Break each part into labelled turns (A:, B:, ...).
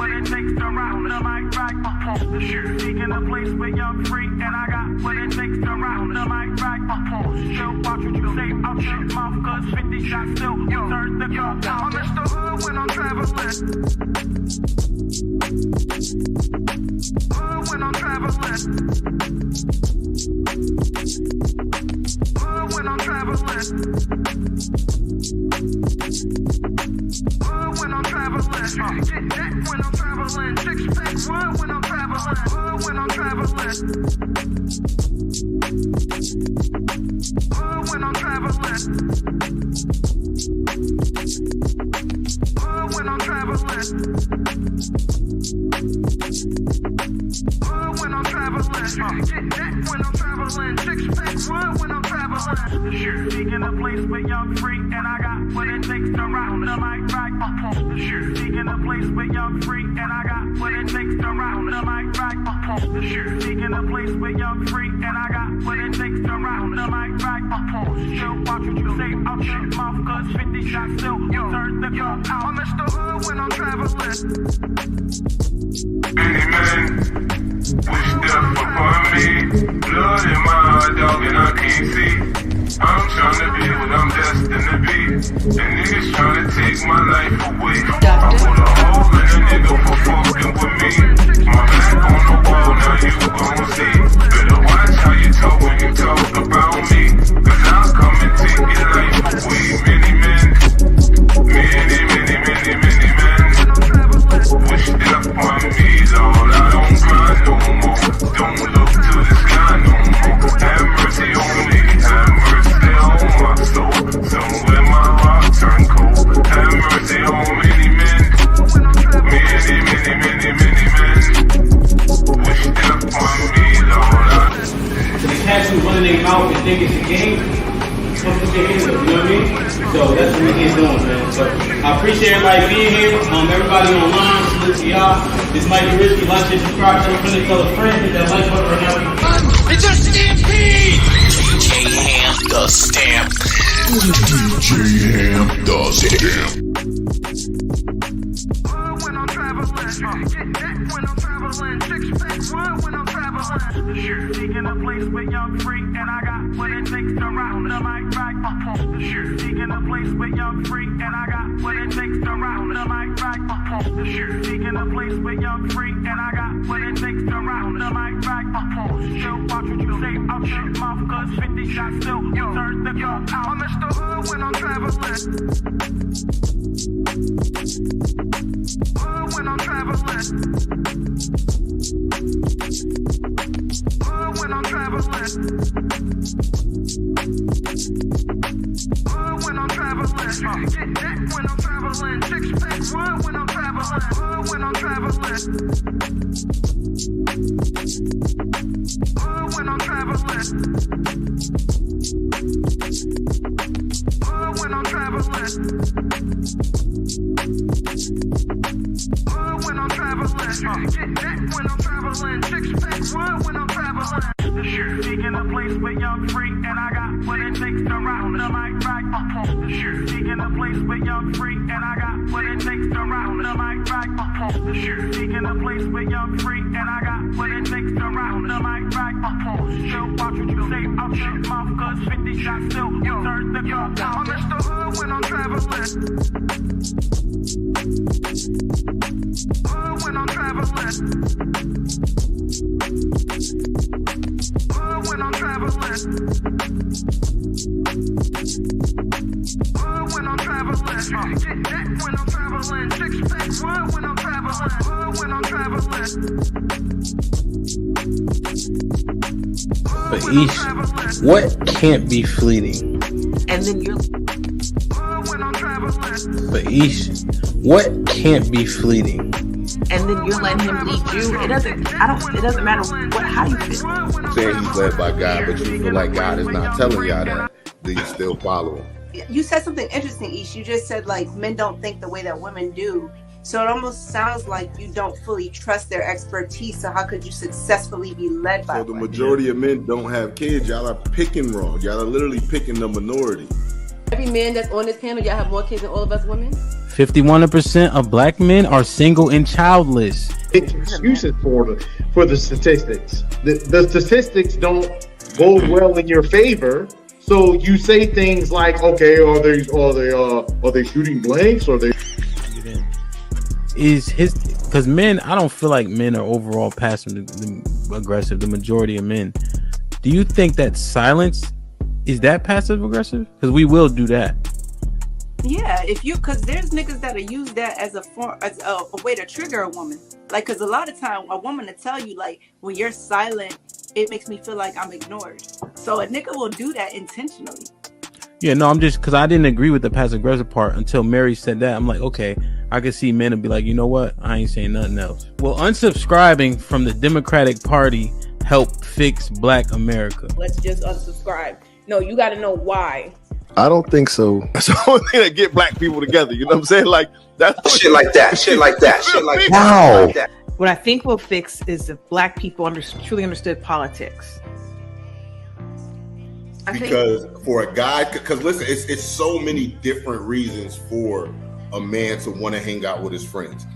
A: what it takes to rock the mic right. The shit. Seeking a place where you're free, and I got what it takes to rock the mic right. Still watch what you say out your mouth, cause 50 shots still turn the cup out. I'm Mr. Hood when I'm traveling. Hood when I'm traveling. Hood when I'm traveling. Hood when I'm traveling. Get that when I'm traveling. Six pack wood when I'm traveling. Hood when I'm traveling. Hood when I'm traveling. Hood when I'm traveling. Hood when I'm traveling. Get that when I'm traveling. Six pack wood when I'm traveling. Shit. Seeking a place where you're free, and I got what it takes to rock the mic right. Shit. Seeking a place where you're free, and I got what it takes to rock the mic right. Shit. Seeking a place where you're free, and I got what it takes to rock the mic right. Still watch what you say out your mouth, cause 50 shots still turn the cup out. I'm Mr. Hood when I'm traveling.
B: Many men wish death upon me. Blood in my eye, dog, and I can't see. I'm trying to be what I'm destined to be. And niggas trying to take my life away. I put a hole in a nigga for fucking with me. My back on the wall, now you gon' see. Better watch how you talk when you talk about me. Cause I'll come and take your life away. Many men, many men wish death upon me, Lord. I don't cry no more. Don't look to the sky no more. Have mercy on me. Have mercy on my soul. Somewhere my heart turned cold. Have mercy on many men. Many men wish death upon me, Lord.
C: So the cats who running their mouth and think it's a game, come put your hands up, you know what I mean? So that's what we here doing, man. So I appreciate everybody being here. Everybody online, salute to y'all. This might be risky. Like, share, subscribe, tell a friend, tell a friend, hit that like button right now.
D: It's a stampede!
E: DJ Ham the Stamp.
F: DJ Ham the Stamp.
A: When I'm traveling, get that when I'm traveling. Six pack wood when I'm traveling. Shit. Seeking a place where you're free, and I got what it takes to rock the mic right. Shit. Seeking a place where you're free, and I got what it takes to rock the mic right. Shit. Seeking a place where you're free, and I got what it takes to rock the mic right. Still watch what you say out your mouth, cause 50 shots still turn the cup out. I'm Mr. Hood when I'm traveling. Hood when I'm traveling. Hood when I'm traveling. Hood when I'm traveling. Get that when I'm traveling. Six pack wood when I'm traveling. Hood when I'm traveling. Hood when I'm traveling. Hood when I'm traveling. Hood when I'm traveling. Get that when I'm traveling. Six pack wood when I'm traveling. Shit. Seeking a place where you're free, and I got what it takes to rock the mic right. Shit. Seeking a place where you're free, and I got what it takes to rock the mic right. Shit. Seeking a place where you're free, and I got what it takes to rock the mic right. Still watch what you say out your mouth, cause 50 shots still turn the cup out. I'm Mr. Hood when I'm traveling. Hood when I'm traveling. Hood when I'm traveling. Hood when I'm traveling. Get that when I'm traveling. Six pack wood when I'm traveling. Hood when I'm traveling.
G: But Ish, what can't be fleeting?
H: And then you're.
G: But Ish, what can't be fleeting?
H: And then you're letting him lead you. It doesn't matter how you feel.
F: Saying he's led by God, but you feel like God is not telling y'all that. Do you still follow him?
I: You said something interesting, Ish. You just said like men don't think the way that women do. So it almost sounds like you don't fully trust their expertise. So how could you successfully be led by
F: So the
I: women?
F: majority of men don't have kids. Y'all are picking wrong. Y'all are literally picking the minority.
D: Every man that's on this panel, y'all have more kids than all of us women.
C: 51% of black men are single and childless.
J: Excuses for the statistics. The statistics don't go well in your favor. So you say things like, okay, are they shooting blanks? Or they
C: because men, I don't feel like men are overall passive aggressive. The majority of men. Do you think that silence is that passive aggressive? Because we will do that.
I: Yeah, because there's niggas that'll use that as a way to trigger a woman. Like, because a lot of time a woman will tell you, like, when you're silent, it makes me feel like I'm ignored. So a nigga will do that intentionally.
C: Yeah, no, I'm just because I didn't agree with the passive aggressive part until Mary said that. I'm like, okay, I can see men and be like, you know what? I ain't saying nothing else. Will unsubscribing from the Democratic Party help fix Black America?
D: Let's just unsubscribe. No, you got to know why.
F: I don't think so.
K: That's the only thing that get black people together. You know what I'm saying? Like that's
E: Shit like that. Shit like that. Shit like that.
F: Wow.
E: Shit like that.
H: What I think will fix is if black people truly understood politics.
F: Because for a guy, because listen, it's so many different reasons for a man to want to hang out with his friends.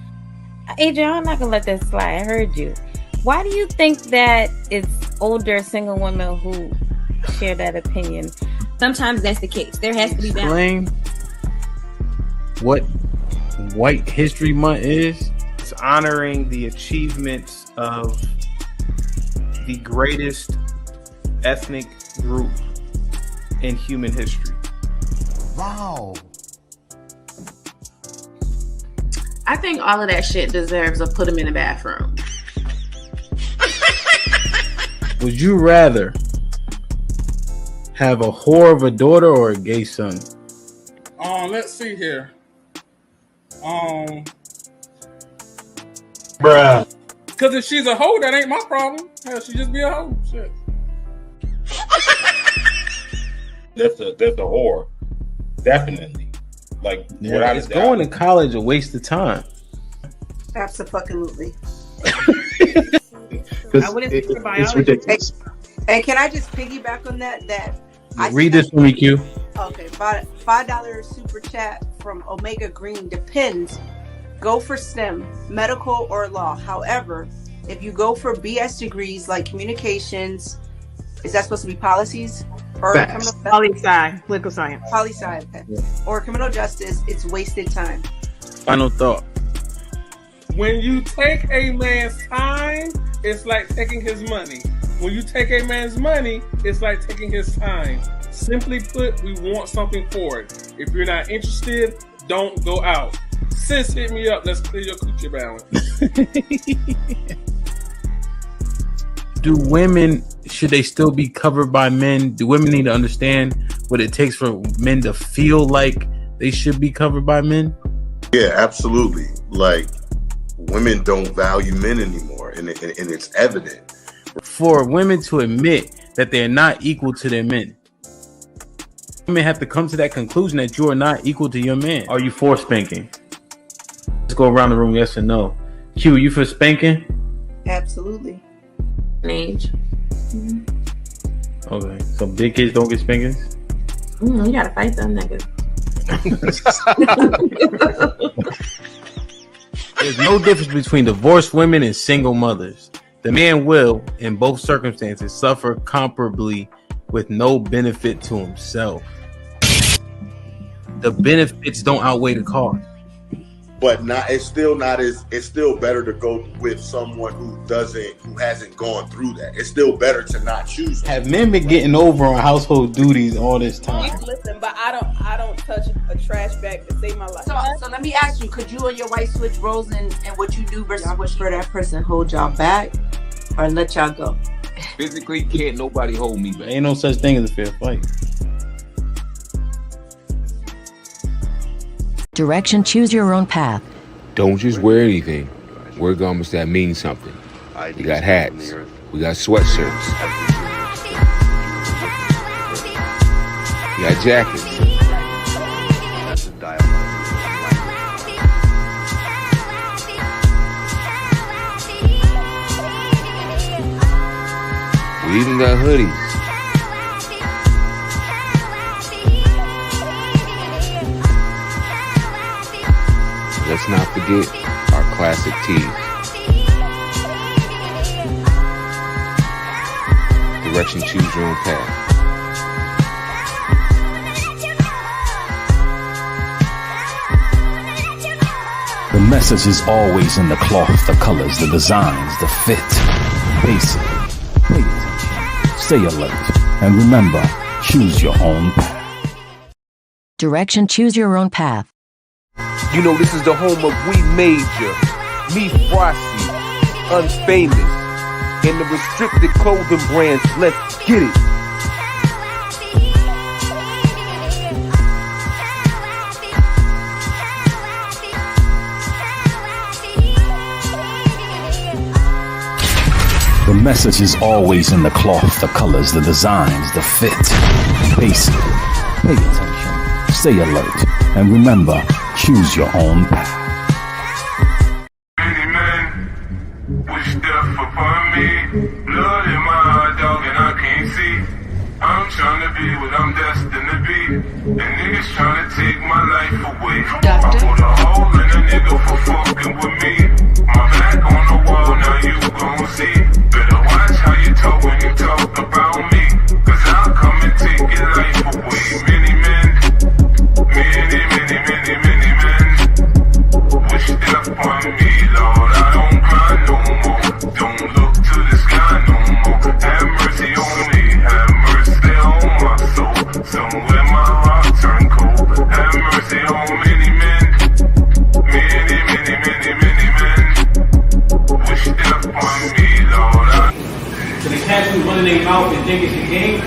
L: Adrian, I'm not gonna let that slide. I heard you. Why do you think that it's older single women who share that opinion?
M: Sometimes that's the case. There has to be
C: Explain what White History Month is.
N: It's honoring the achievements of the greatest ethnic group in human history.
F: Wow.
D: I think all of that shit deserves a put them in the bathroom.
C: Would you rather have a whore of a daughter or a gay son?
O: Let's see here.
J: bruh.
O: Because if she's a hoe, that ain't my problem. Hell, she just be a hoe. Shit.
J: That's the whore. Definitely. Like,
C: yeah, it's going to college a waste of time.
I: Absolutely.
H: I wouldn't think for biology.
J: It's ridiculous.
I: And can I just piggyback on that?
C: Read this for me, Q.
I: Okay, $5 super chat from Omega Green. Depends. Go for STEM, medical or law. However, if you go for BS degrees like communications, is that supposed to be policies or
H: poli-sci, political science?
I: Poli-sci, okay. Yeah. Or criminal justice, it's wasted time.
C: Final thought.
O: When you take a man's time, it's like taking his money. When you take a man's money, it's like taking his time. Simply put, we want something for it. If you're not interested, don't go out. Sis, hit me up. Let's clear your coochie balance.
C: Do women, should they still be covered by men? Do women need to understand what it takes for men to feel like they should be covered by men?
F: Yeah, absolutely. Like, women don't value men anymore, and it's evident.
C: For women to admit that they're not equal to their men, women have to come to that conclusion that you are not equal to your man. Are you for spanking? Let's go around the room, yes or no. Q, you for spanking?
I: Absolutely.
D: Age.
I: Mm-hmm.
C: Okay, so big kids don't get spankings?
D: You gotta fight them niggas.
C: There's no difference between divorced women and single mothers. The man will, in both circumstances, suffer comparably with no benefit to himself. The benefits don't outweigh the cost.
F: But it's still better to go with someone who hasn't gone through that. It's still better to not choose them.
C: Have men been getting over on household duties all this time?
D: Listen, but I don't touch a trash bag to save my life.
I: So let me ask you, could you and your wife switch roles in what you do versus what for that person? Hold y'all back or let y'all go?
P: Physically, can't nobody hold me back.
C: Ain't no such thing as a fair fight.
Q: Direction, choose your own path.
P: Don't just wear anything. Wear garments that mean something. We got hats. We got sweatshirts. We got jackets. We even got hoodies. let's not forget our classic tees. Direction, choose your own path.
R: The message is always in the cloth, the colors, the designs, the fit. Basic. Pay attention. Stay alert. And remember, choose your own path.
Q: Direction, choose your own path.
S: You know, this is the home of We Major, Me Frosty, Unfamous, and the restricted clothing brands. Let's get it.
R: The message is always in the cloth, the colors, the designs, the fit. Basic. Pay attention. Stay alert. And remember, choose your own path.
B: Many men wish death upon me. Blood in my eye, dog, and I can't see. I'm trying to be what I'm destined to be. And niggas trying to take my life away. I put a hole in a nigga for fucking with me. My back on the wall, now you gon' see. Better watch how you talk when you talk about me. Cause I'll come and take your life away. Many men, many men wish death upon me, Lord. I don't cry no more. Don't look to the sky no more. Have mercy on me. Have mercy on my soul. Somewhere my heart turned cold. Have mercy on many men. Many men wish death upon me, Lord.
C: So the cats who running their mouth and think it's a game,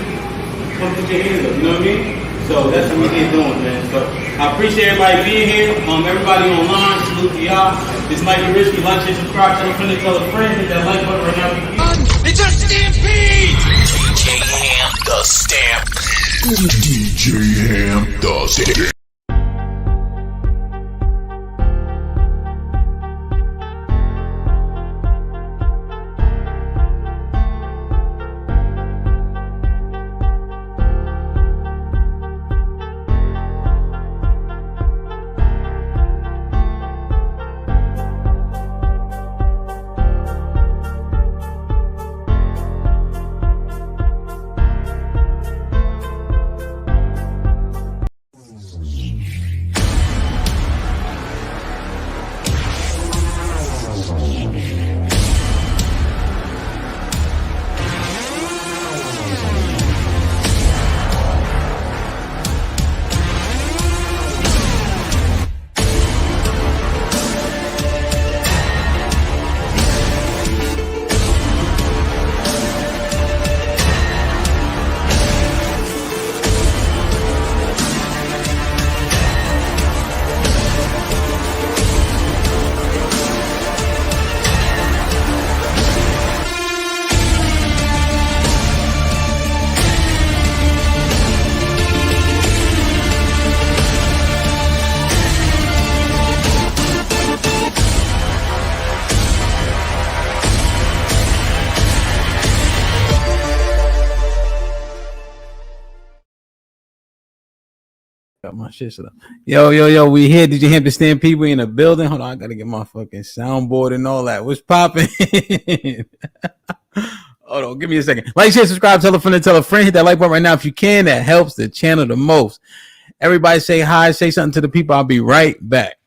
C: come put your hands up, you know what I mean? So that's what we're doing, man. So I appreciate everybody being here. Everybody online, salute to y'all. This might be risky. Like, share, subscribe, tell a friend, tell a friend. Hit that like button right now.
A: It's a stampede!
T: DJ Ham the Stampede. DJ Ham the Stampede.
N: Got my shit set up. Yo, we here. Did you hear the Stampede? We in the building. Hold on, I gotta get my fucking soundboard and all that. What's popping? Hold on, give me a second. Like, share, subscribe, tell a friend, hit that like button right now if you can. That helps the channel the most. Everybody say hi, say something to the people. I'll be right back.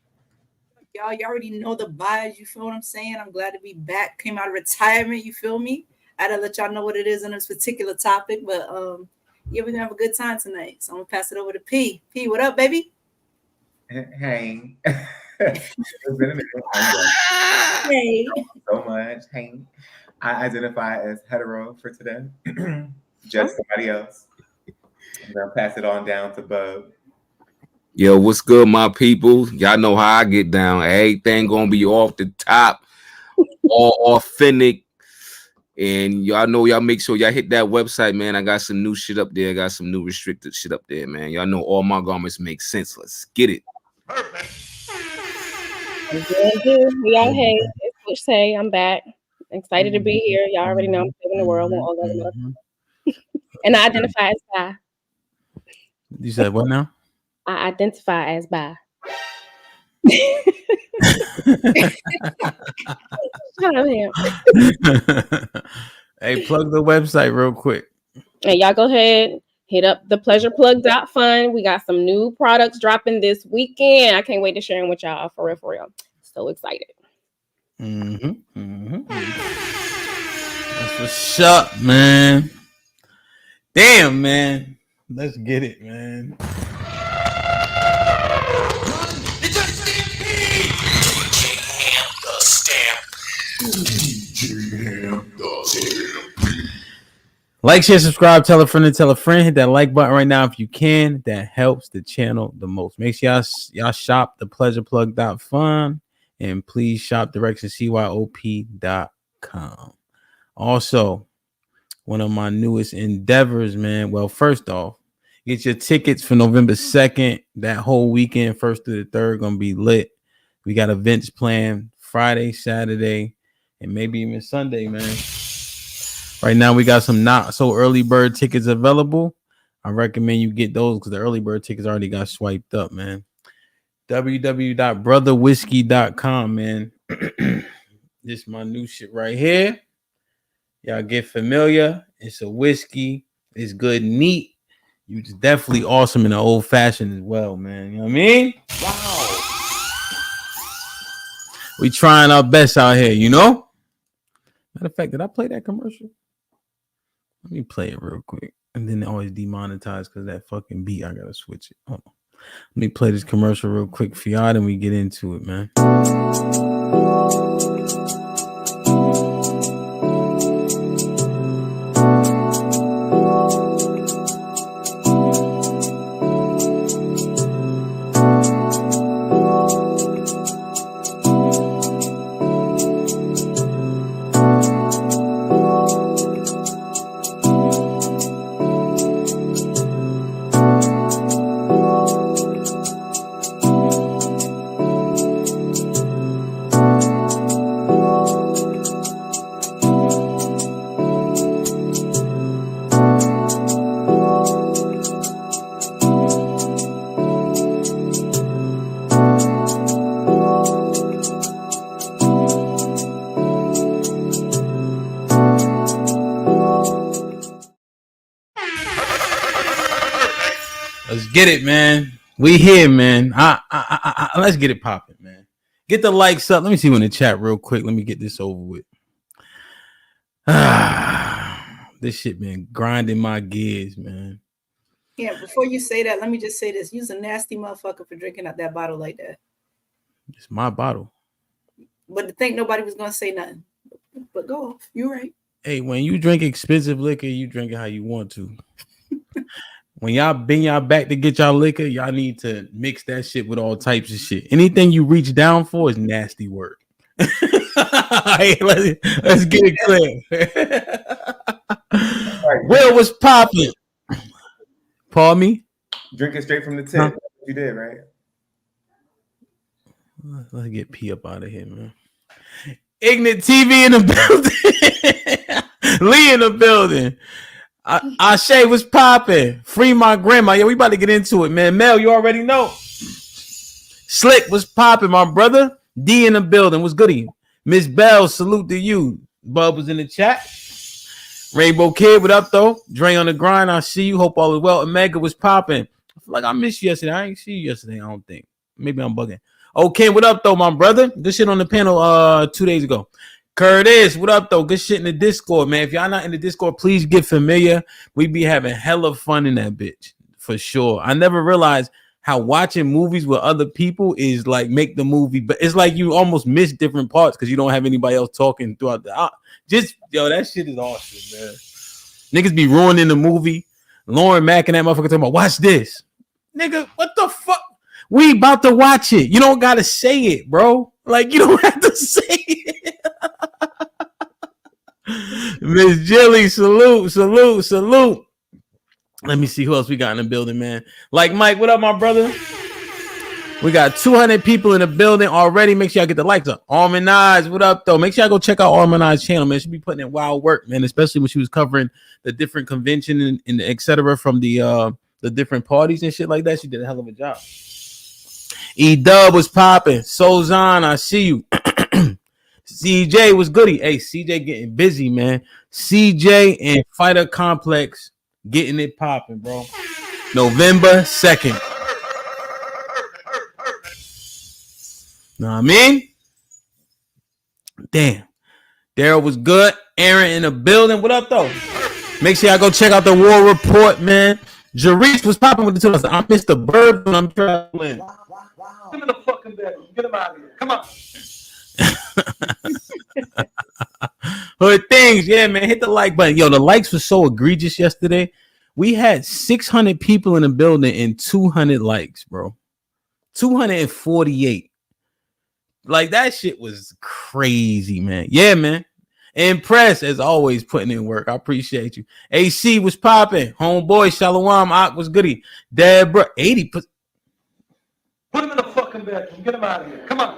I: Y'all, you already know the vibes. You feel what I'm saying? I'm glad to be back. Came out of retirement. You feel me? I had to let y'all know what it is on this particular topic, but yeah, we're gonna have a good time tonight. So I'm gonna pass it over to P. P, what up, baby?
U: Hey. It's been a minute.
I: Hey.
U: So much. Hey. I identify as hetero for today. Judge somebody else. And I'll pass it on down to Bub.
P: Yo, what's good, my people? Y'all know how I get down. Everything gonna be off the top, all authentic. And y'all know, y'all make sure y'all hit that website, man. I got some new shit up there. I got some new restricted shit up there, man. Y'all know all my garments make sense. Let's get it.
V: Y'all, hey, it's Coach Tay. I'm back. Excited to be here. Y'all already know I'm saving the world. All that and I identify as bi.
N: You said what now?
V: I identify as bi. Shut up, him.
N: Hey, plug the website real quick.
V: And y'all go ahead, hit up the pleasureplug.fun. We got some new products dropping this weekend. I can't wait to share them with y'all, for real, for real. So excited.
N: That's what's up, man. Damn, man. Let's get it, man. Like, share, subscribe, tell a friend, and tell a friend. Hit that like button right now if you can. That helps the channel the most. Make sure y'all shop thepleasureplug.fun and please shop directioncyop.com. Also, one of my newest endeavors, man. Well, first off, get your tickets for November 2nd. That whole weekend, 1st through the 3rd, gonna be lit. We got events planned Friday, Saturday, and maybe even Sunday, man. Right now, we got some not so early bird tickets available. I recommend you get those because the early bird tickets already got swiped up, man. www.brotherwhiskey.com, man. This is my new shit right here. Y'all get familiar. It's a whiskey. It's good, neat. You just definitely awesome in the old fashioned as well, man. You know what I mean? Wow. We trying our best out here, you know? Matter of fact, did I play that commercial? Let me play it real quick. And then it always demonetized because that fucking beat. I gotta switch it. Hold on. Let me play this commercial real quick for y'all, then we get into it, man. Let's get it, man. We here, man. Let's get it popping, man. Get the likes up. Let me see you in the chat real quick. Let me get this over with. This shit been grinding my gears, man.
I: Yeah, before you say that, let me just say this. You's a nasty motherfucker for drinking out that bottle like that.
N: It's my bottle.
I: But to think nobody was gonna say nothing. But go off. You're right.
N: Hey, when you drink expensive liquor, you drink it how you want to. When y'all bend y'all back to get y'all liquor, y'all need to mix that shit with all types of shit. Anything you reach down for is nasty work. Hey, let's get it clear. Will was popping. Pardon me?
U: Drinking straight from the tip. Huh? You did, right?
N: Let's get P up out of here, man. Ignorant TV in the building. Lee in the building. Ashay was popping. Free my grandma. Yeah, we about to get into it, man. Mel, you already know. Slick was popping, my brother. D in the building. What's goody? Miss Bell, salute to you. Bub was in the chat. Rainbow Kid, what up, though? Dre on the grind. I see you. Hope all is well. Omega was popping. I feel like I missed you yesterday. I ain't see you yesterday, I don't think. Maybe I'm bugging. Okay, what up, though, my brother? Good shit on the panel 2 days ago. Curtis, what up, though? Good shit in the Discord, man. If y'all not in the Discord, please get familiar. We be having hella fun in that bitch, for sure. I never realized how watching movies with other people is like make the movie, but it's like you almost miss different parts because you don't have anybody else talking throughout the that shit is awesome, man. Niggas be ruining the movie. Lauren Mack and that motherfucker talking about, watch this. Nigga, what the fuck? We about to watch it. You don't gotta say it, bro. Like, you don't have to say it. Miss Jilly, salute. Let me see who else we got in the building, man. Like Mike, what up, my brother? We got 200 people in the building already. Make sure y'all get the likes up. Almond Eyes, what up, though? Make sure y'all go check out Almond Eyes' channel, man. She be putting in wild work, man, especially when she was covering the different convention and et cetera from the different parties and shit like that. She did a hell of a job. E-Dub was popping. Sozan, I see you. CJ was goody. Hey, CJ getting busy, man. CJ and Fighter Complex getting it popping, bro. November 2nd. Know what I mean? Damn. Daryl was good. Aaron in the building. What up, though? Make sure y'all go check out the War Report, man. Jarice was popping with the 2. I missed the bird when I'm traveling.
A: Give me the fucking bed. Get him out of here. Come on.
N: Hood things, yeah, man. Hit the like button. Yo, the likes were so egregious yesterday. We had 600 people in the building and 200 likes, bro. 248. Like, that shit was crazy, man. Yeah, man. Impressed, as always, putting in work. I appreciate you. AC was popping. Homeboy, Shalom, Ak was goody. Deborah, 80%.
A: Put him in the fucking bedroom. Get him out of here. Come on.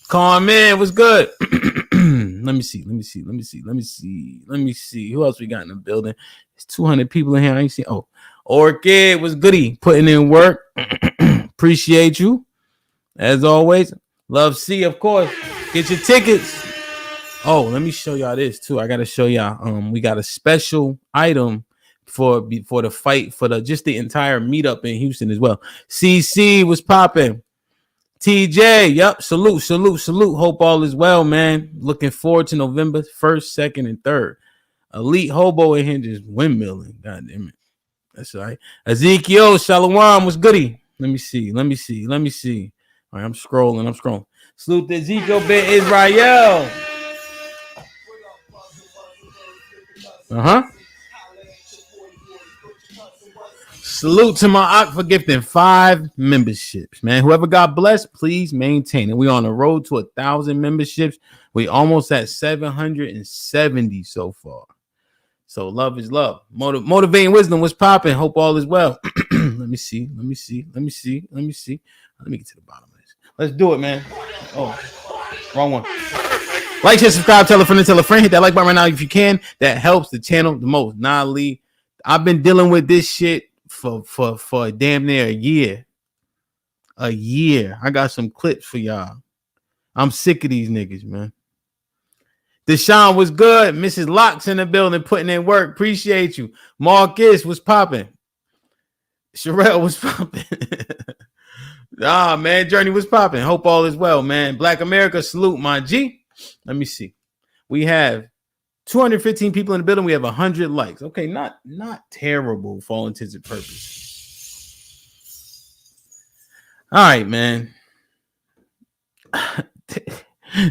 N: Carmen was good. Let me see. Who else we got in the building? There's 200 people in here. I ain't see. Oh, Orchid was goody. Putting in work. Appreciate you. As always. Love C, of course. Get your tickets. Oh, let me show y'all this too. I gotta show y'all. We got a special item for the fight for the entire meetup in Houston as well. CC was popping. TJ, yep. Salute. Hope all is well, man. Looking forward to November 1st, 2nd, and 3rd. Elite Hobo in here just windmilling. God damn it. That's all right. Ezekiel, Shalom was goody. Let me see. All right, I'm scrolling. Salute to Ezekiel Ben Israel. Salute to my Ak for gifting 5 memberships, man. Whoever got blessed, please maintain it. We on the road to 1,000 memberships. We almost at 770 so far. So love is love. Motivating wisdom was popping. Hope all is well. Let me see. Let me get to the bottom of this. Let's do it, man. Oh, wrong one. Like, share, subscribe, tell a friend. Hit that like button right now if you can. That helps the channel the most. Nah, Lee. I've been dealing with this shit for damn near a year. I got some clips for y'all. I'm sick of these niggas, man. Deshaun was good. Mrs. Locks in the building putting in work. Appreciate you. Marcus was popping. Sherelle was popping. Man. Journey was popping. Hope all is well, man. Black America, salute, my G. Let me see. We have 215 people in the building. We have 100 likes. Okay, not terrible for all intents and purposes. All right, man.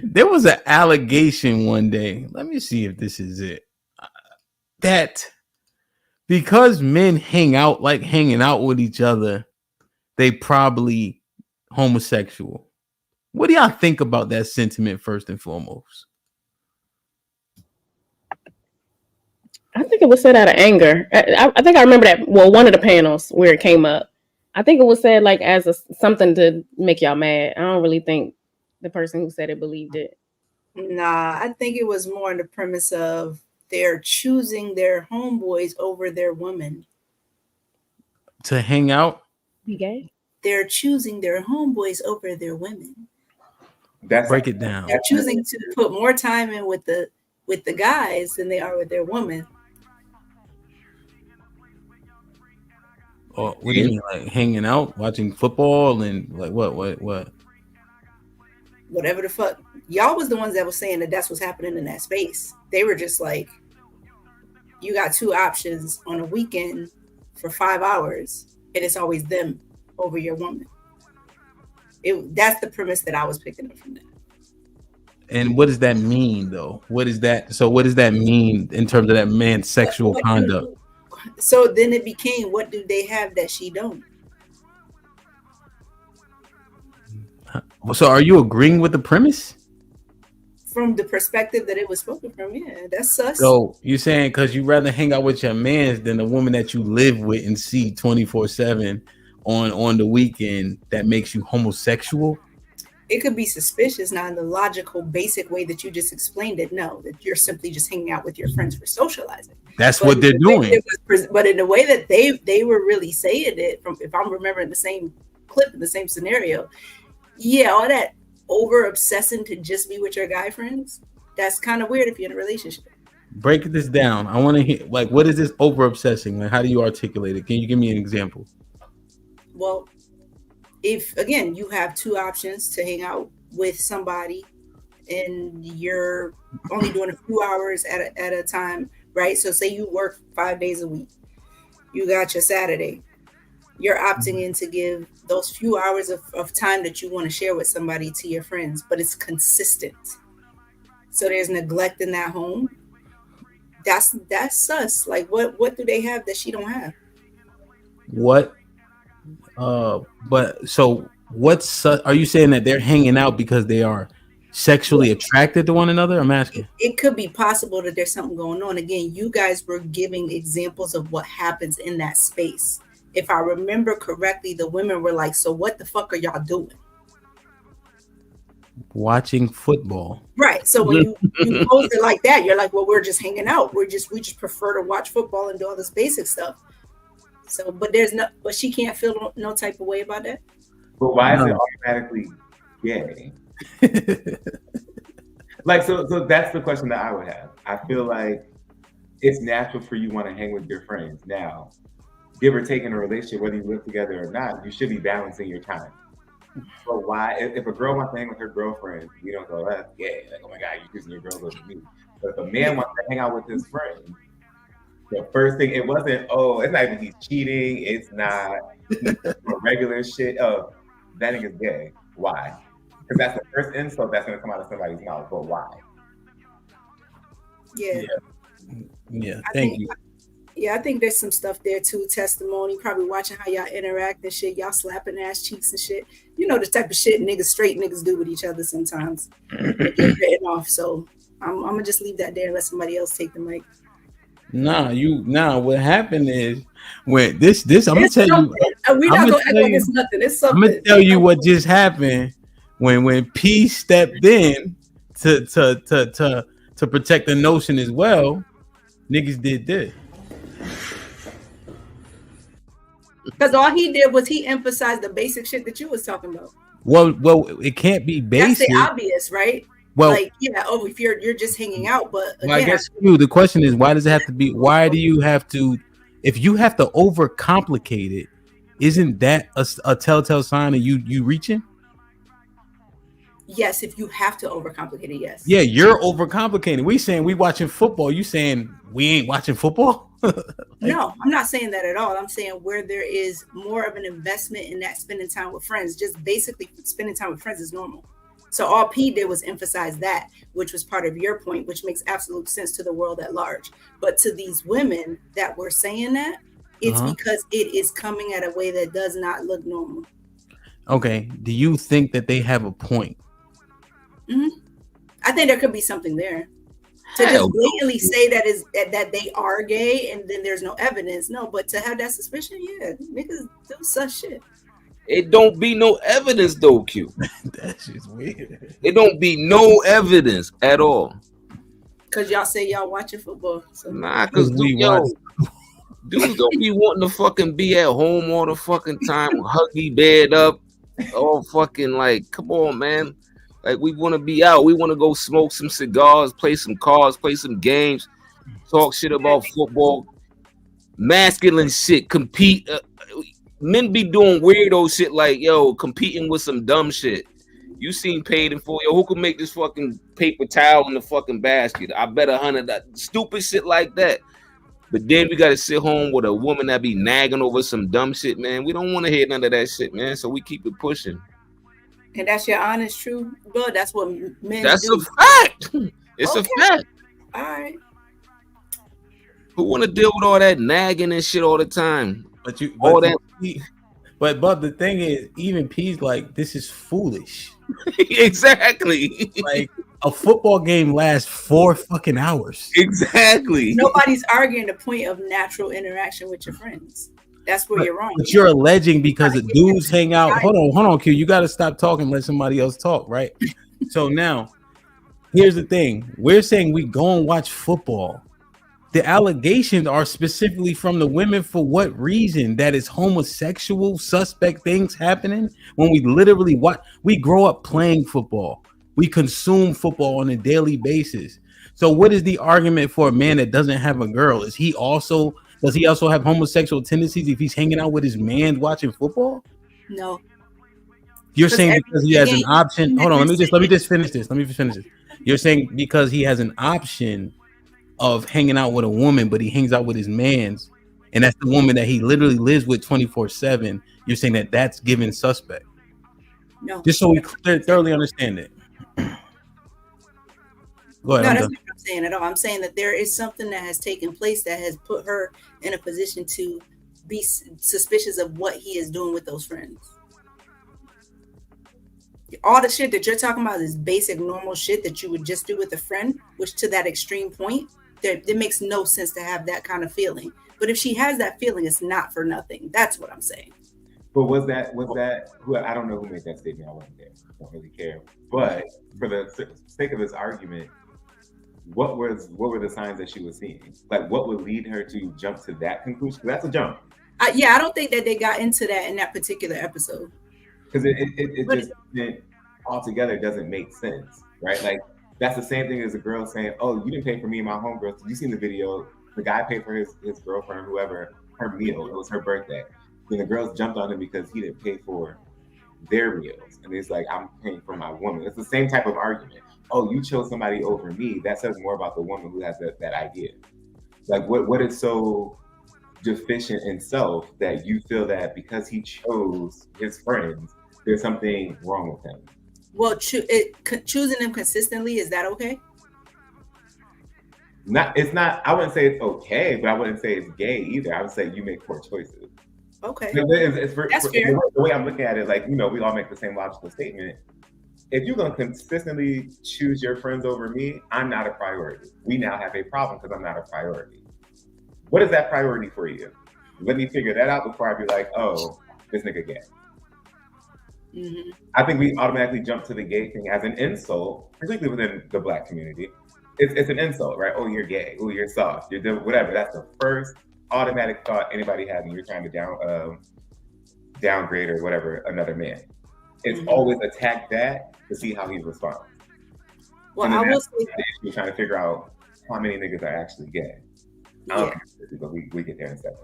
N: There was an allegation one day. Let me see if this is it. That because men hanging out with each other, they probably homosexual. What do y'all think about that sentiment first and foremost?
V: I think it was said out of anger. I think I remember that. Well, one of the panels where it came up, I think it was said like as something to make y'all mad. I don't really think the person who said it believed it.
I: Nah, I think it was more on the premise of they're choosing their homeboys over their women.
N: To hang out?
V: Be gay?
I: They're choosing their homeboys over their women.
N: Break it down.
I: They're choosing to put more time in with the guys than they are with their women.
N: Or what do you mean, like hanging out, watching football, and like what?
I: Whatever the fuck. Y'all was the ones that was saying that that's what's happening in that space. They were just like, you got 2 options on a weekend for 5 hours, and it's always them over your woman. That's the premise that I was picking up from that.
N: And what does that mean, though? What is that? So what does that mean in terms of that man's sexual conduct?
I: So then it became, what do they have that she don't?
N: So are you agreeing with the premise?
I: From the perspective that it was spoken from, yeah, that's sus.
N: So you're saying because you rather hang out with your man than the woman that you live with and see 24/7 on the weekend, that makes you homosexual?
I: It could be suspicious, not in the logical, basic way that you just explained it. No, that you're simply just hanging out with your friends for socializing.
N: That's what they're doing.
I: But in the way that they were really saying it, from if I'm remembering the same
G: clip in the same scenario. Yeah, all that over obsessing to just be with your guy friends, that's kind of weird if you're in a relationship.
N: Break this down. I want to hear, like, what is this over obsessing? Like, how do you articulate it? Can you give me an example?
G: Well, if again you have two options to hang out with somebody and you're only doing a few hours at a time, right? So say you work 5 days a week, you got your Saturday, you're opting in to give those few hours of time that you want to share with somebody to your friends, but it's consistent. So there's neglect in that home. That's sus. Like what do they have that she don't have?
N: What? But so what's? Are you saying that they're hanging out because they are sexually attracted to one another? I'm asking.
G: It could be possible that there's something going on. Again, you guys were giving examples of what happens in that space. If I remember correctly, the women were like, "So what the fuck are y'all doing?"
N: Watching football.
G: Right. So when you post it like that, you're like, "Well, we're just hanging out. We just prefer to watch football and do all this basic stuff." So, but she can't feel no type of way about that.
U: But why is it automatically gay? Like, so that's the question that I would have. I feel like it's natural for you want to hang with your friends. Now, give or take in a relationship, whether you live together or not, you should be balancing your time. But why, if a girl wants to hang with her girlfriend, you don't go, that's gay. Like, oh my God, you're choosing your girls over me. But if a man wants to hang out with his friend, the first thing, it's not even he's cheating, it's not regular shit. Oh, that nigga's gay. Why? Because that's the first insult that's going to come out of somebody's mouth. But why?
G: Yeah.
N: Thank you.
G: I think there's some stuff there too. Testimony, probably watching how y'all interact and shit. Y'all slapping ass cheeks and shit. You know the type of shit straight niggas do with each other sometimes. They get written off. So I'm gonna just leave that there and let somebody else take the mic.
N: What happened is when this I'm gonna tell you.
G: We're not gonna act like it's nothing. It's something.
N: I'm gonna tell you what just happened when P stepped in to protect the notion as well. Niggas did this.
G: Because all he did was he emphasized the basic shit that you was talking about.
N: Well, it can't be basic.
G: That's the obvious, right?
N: Well,
G: if you're just hanging out, but again,
N: I guess the question is, why does it have to be? Why do you have to? If you have to overcomplicate it, isn't that a telltale sign of you reaching?
G: Yes, if you have to overcomplicate it, yes.
N: Yeah, you're overcomplicating. We saying we watching football. You saying we ain't watching football?
G: No, I'm not saying that at all. I'm saying where there is more of an investment in that spending time with friends. Just basically spending time with friends is normal. So all P did was emphasize that, which was part of your point, which makes absolute sense to the world at large. But to these women that were saying that, it's because it is coming at a way that does not look normal.
N: Okay. Do you think that they have a point?
G: Mm-hmm. I think there could be something there. To just blatantly say that they are gay and then there's no evidence. No, but to have that suspicion, yeah, niggas do such shit.
P: It don't be no evidence though, Q.
N: That shit's weird.
P: It don't be no evidence at all.
G: Cause y'all say y'all watching football. So.
P: Nah, cause dudes don't be wanting to fucking be at home all the fucking time, huggy bed up, all fucking like, come on, man. Like, we want to be out. We want to go smoke some cigars, play some cards, play some games, talk shit about football, masculine shit, compete. Men be doing weirdo shit like, competing with some dumb shit. You seen Paid in Full. Who can make this fucking paper towel in the fucking basket? I bet $100. Stupid shit like that. But then we got to sit home with a woman that be nagging over some dumb shit, man. We don't want to hear none of that shit, man. So we keep it pushing.
G: And that's your honest truth, bro. That's what men
P: That's
G: do.
P: a fact. It's a fact.
G: All right.
P: Who want to deal with all that nagging and shit all the time?
N: But the thing is, even P's like, this is foolish.
P: Exactly.
N: Like, a football game lasts 4 fucking hours.
P: Exactly.
G: Nobody's arguing the point of natural interaction with your friends. That's where you're wrong.
N: But you're alleging because the dudes hang out. Hold on, Q. You got to stop talking and let somebody else talk, right? So now, here's the thing. We're saying we go and watch football. the allegations are specifically from the women. For what reason? That is homosexual suspect things happening when we literally we grow up playing football. We consume football on a daily basis. So what is the argument for a man that doesn't have a girl? Does he also have homosexual tendencies if he's hanging out with his man watching football?
G: No.
N: You're saying because he has an option. Hold on, let me just finish this. You're saying because he has an option of hanging out with a woman, but he hangs out with his mans, and that's the woman that he literally lives with 24/7. You're saying that that's given suspect.
G: No.
N: Just so we thoroughly understand it. Go ahead.
G: No, that's not what I'm saying at all. I'm saying that there is something that has taken place that has put her in a position to be suspicious of what he is doing with those friends. All the shit that you're talking about is basic, normal shit that you would just do with a friend, which to that extreme point, it makes no sense to have that kind of feeling. But if she has that feeling, it's not for nothing. That's what I'm saying.
U: But was that who, I don't know who made that statement. I wasn't there. I don't really care. But for the sake of this argument, what were the signs that she was seeing? Like, what would lead her to jump to that conclusion? That's a jump.
G: I don't think that they got into that in that particular episode.
U: Because it altogether doesn't make sense, right? Like, that's the same thing as a girl saying, "Oh, you didn't pay for me and my homegirls." Did you see the video? The guy paid for his girlfriend, whoever, her meal. It was her birthday. Then the girls jumped on him because he didn't pay for their meals, and it's like, I'm paying for my woman. It's the same type of argument. Oh, you chose somebody over me. That says more about the woman who has that idea. Like, what is so deficient in self that you feel that because he chose his friends, there's something wrong with him?
G: Well, choosing them consistently, is that okay?
U: It's not. I wouldn't say it's okay, but I wouldn't say it's gay either. I would say you make poor choices.
G: Okay,
U: that's fair. The way I'm looking at it, like, we all make the same logical statement. If you're going to consistently choose your friends over me, I'm not a priority. We now have a problem because I'm not a priority. What is that priority for you? Let me figure that out before I be like, oh, this nigga gay.
G: Mm-hmm.
U: I think we automatically jump to the gay thing as an insult, particularly within the Black community. It's an insult, right? Oh, you're gay. Oh, you're soft. You're whatever. That's the first automatic thought anybody has when you're trying to downgrade or whatever another man. It's always attack that to see how he responds.
G: Well, I will say
U: you're trying to figure out how many niggas are actually gay.
G: Yeah.
U: But we get there in a second.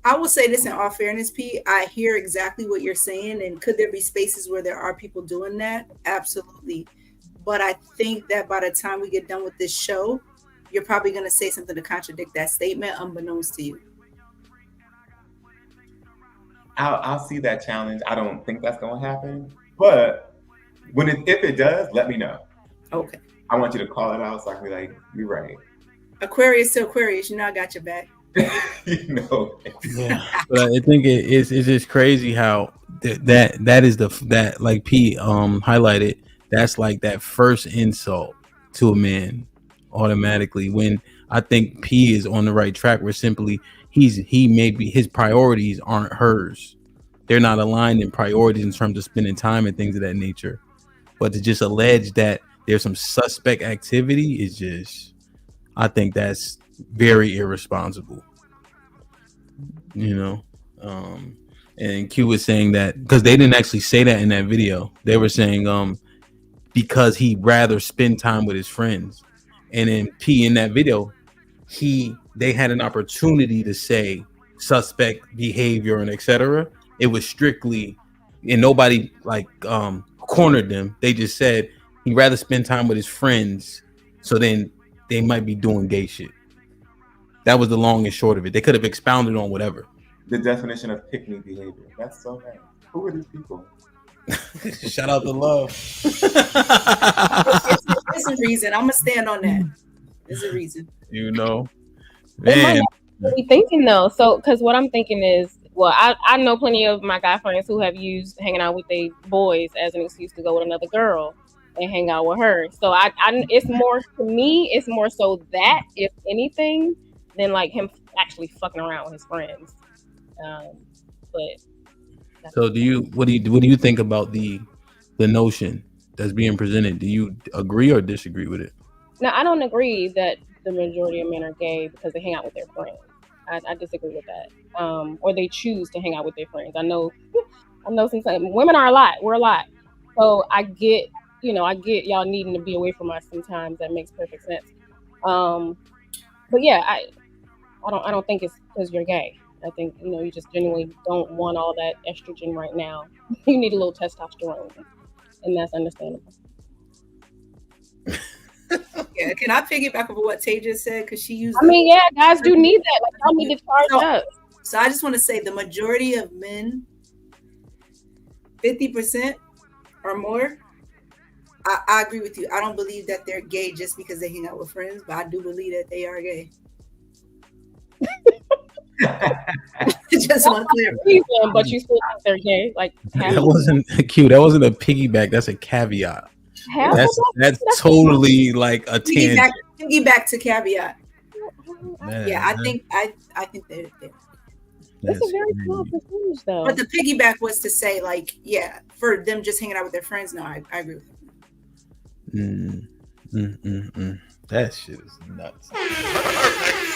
G: I will say this in all fairness, P. I hear exactly what you're saying, and could there be spaces where there are people doing that? Absolutely. But I think that by the time we get done with this show, you're probably going to say something to contradict that statement, unbeknownst to you.
U: I'll see that challenge. I don't think that's going to happen, but if it does, let me know.
G: Okay.
U: I want you to call it out so I can be like, you're right.
G: Aquarius to Aquarius, I got your back.
N: Yeah, but I think it's just crazy how that is that like P highlighted. That's like that first insult to a man automatically. When I think P is on the right track, where simply he maybe his priorities aren't hers. They're not aligned in priorities in terms of spending time and things of that nature. But to just allege that there's some suspect activity is just, I think that's very irresponsible. And Q was saying that because they didn't actually say that in that video. They were saying because he'd rather spend time with his friends. And then P in that video, they had an opportunity to say suspect behavior and etc. It was strictly, and nobody cornered them. They just said he'd rather spend time with his friends, so then they might be doing gay shit. That was the long and short of it. They could have expounded on whatever.
U: The definition of pick-me behavior. That's so nice. Who are these people?
N: Shout out to Love.
G: There's a reason. I'm gonna stand on that. There's a reason.
N: Man.
V: They might not be thinking though. So, because what I'm thinking is, well, I know plenty of my guy friends who have used hanging out with their boys as an excuse to go with another girl and hang out with her. So it's more, to me, it's more so that, if anything, than like him actually fucking around with his friends.
N: So what do you think about the notion that's being presented? Do you agree or disagree with it?
V: Now, I don't agree that the majority of men are gay because they hang out with their friends. I disagree with that. Or they choose to hang out with their friends. I know sometimes women are a lot. We're a lot. So I get y'all needing to be away from us sometimes. That makes perfect sense. But yeah, I don't think it's because you're gay. I think you just genuinely don't want all that estrogen right now. You need a little testosterone, and that's understandable.
G: Yeah, can I piggyback over what Tay just said? Because she used.
V: I mean, yeah, guys do need that. Like, y'all need to charge up.
G: So I just want to say the majority of men, 50% or more. I agree with you. I don't believe that they're gay just because they hang out with friends, but I do believe that they are gay. Just want to clear.
V: But you still think they're gay? Like
N: that wasn't cute. That wasn't a piggyback. That's a caveat. That's totally like a tangent.
G: Piggyback to caveat.
N: Man,
G: yeah, I think they're there.
V: That's a very small percentage, though.
G: But the piggyback was to say, like, yeah, for them just hanging out with their friends. No, I agree with
N: you. That shit is nuts.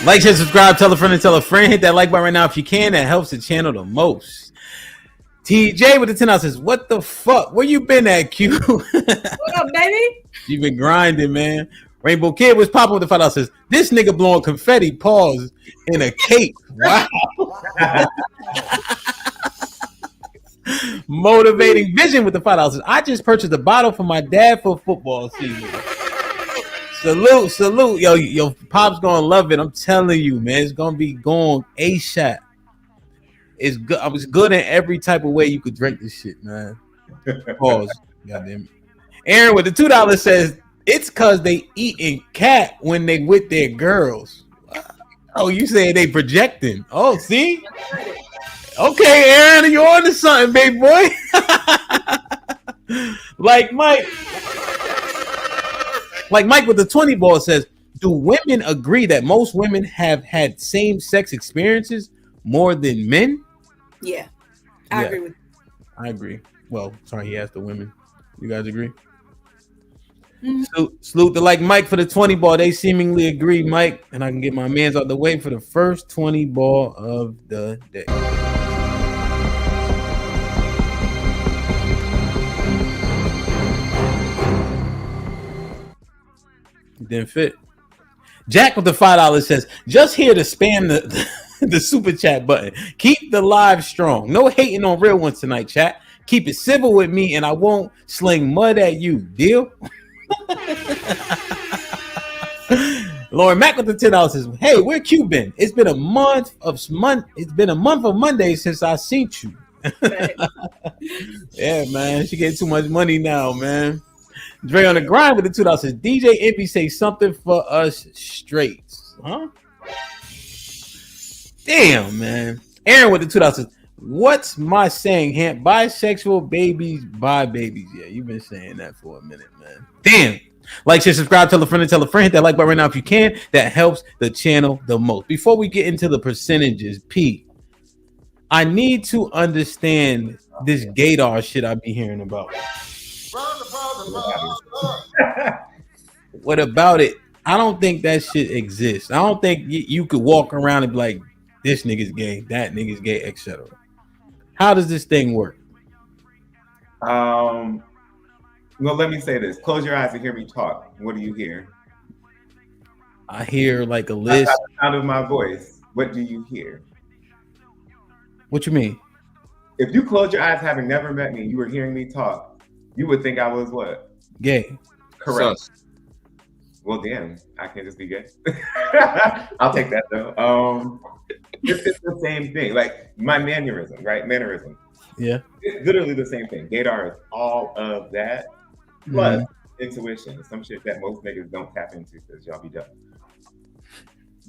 N: Like, share, subscribe, tell a friend, and tell a friend. Hit that like button right now if you can. That helps the channel the most. TJ with the 10 says, "What the fuck? Where you been at, Q?"
G: What up, baby?
N: You been grinding, man. Rainbow Kid was popping with the $5. Says, "This nigga blowing confetti, pause, in a cake." Wow. Motivating Vision with the $5. "I just purchased a bottle for my dad for football season." Salute. Yo, Pop's gonna love it. I'm telling you, man. It's gonna be going ASAP. It's good. I was good in every type of way you could drink this shit, man. Pause. Goddamn it. Aaron with the $2 says, "It's cause they eating cat when they with their girls." Oh, you saying they projecting? Oh, see? Okay, Aaron, you're on to something, baby boy. Like Mike with the 20 ball says, "Do women agree that most women have had same-sex experiences more than men?"
G: Yeah, I agree with you.
N: I agree. Well, sorry, he asked the women. You guys agree?
G: Mm-hmm.
N: Salute to like Mike for the 20 ball. They seemingly agree, Mike, and I can get my mans out the way for the first 20 ball of the day. Didn't fit. Jack with the $5 says, "Just here to spam the super chat button. Keep the live strong. No hating on real ones tonight, chat. Keep it civil with me, and I won't sling mud at you. Deal?" Lauren Mack with the $10 says, "Hey, where Q been? It's been a month of Mondays since I seen you." Yeah, man. She getting too much money now, man. Dre on the grind with the $2 says, "DJ Envy say something for us straights." Huh? Damn, man. Aaron with the $2 says, "What's my saying? Bisexual babies, buy babies." Yeah, you've been saying that for a minute, man. Damn. Like, share, subscribe, tell a friend, and tell a friend. Hit that like button right now if you can. That helps the channel the most. Before we get into the percentages, P, I need to understand this gaydar shit I be hearing about. What about it? I don't think that shit exists. I don't think you could walk around and be like, "This nigga's gay, that nigga's gay," etc. How does this thing work?
U: Well, let me say this. Close your eyes and hear me talk. What do you hear?
N: I hear like a list.
U: That's the sound of my voice. What do you hear?
N: What you mean?
U: If you close your eyes, having never met me, you were hearing me talk, you would think I was what?
N: Gay.
U: Correct. Sus. Well, damn, I can't just be gay. I'll take that though. It's the same thing. Like my mannerism, right? Mannerism.
N: Yeah.
U: It's literally the same thing. Gaydar is all of that. Plus intuition. Some shit that most niggas don't tap into because y'all be dumb.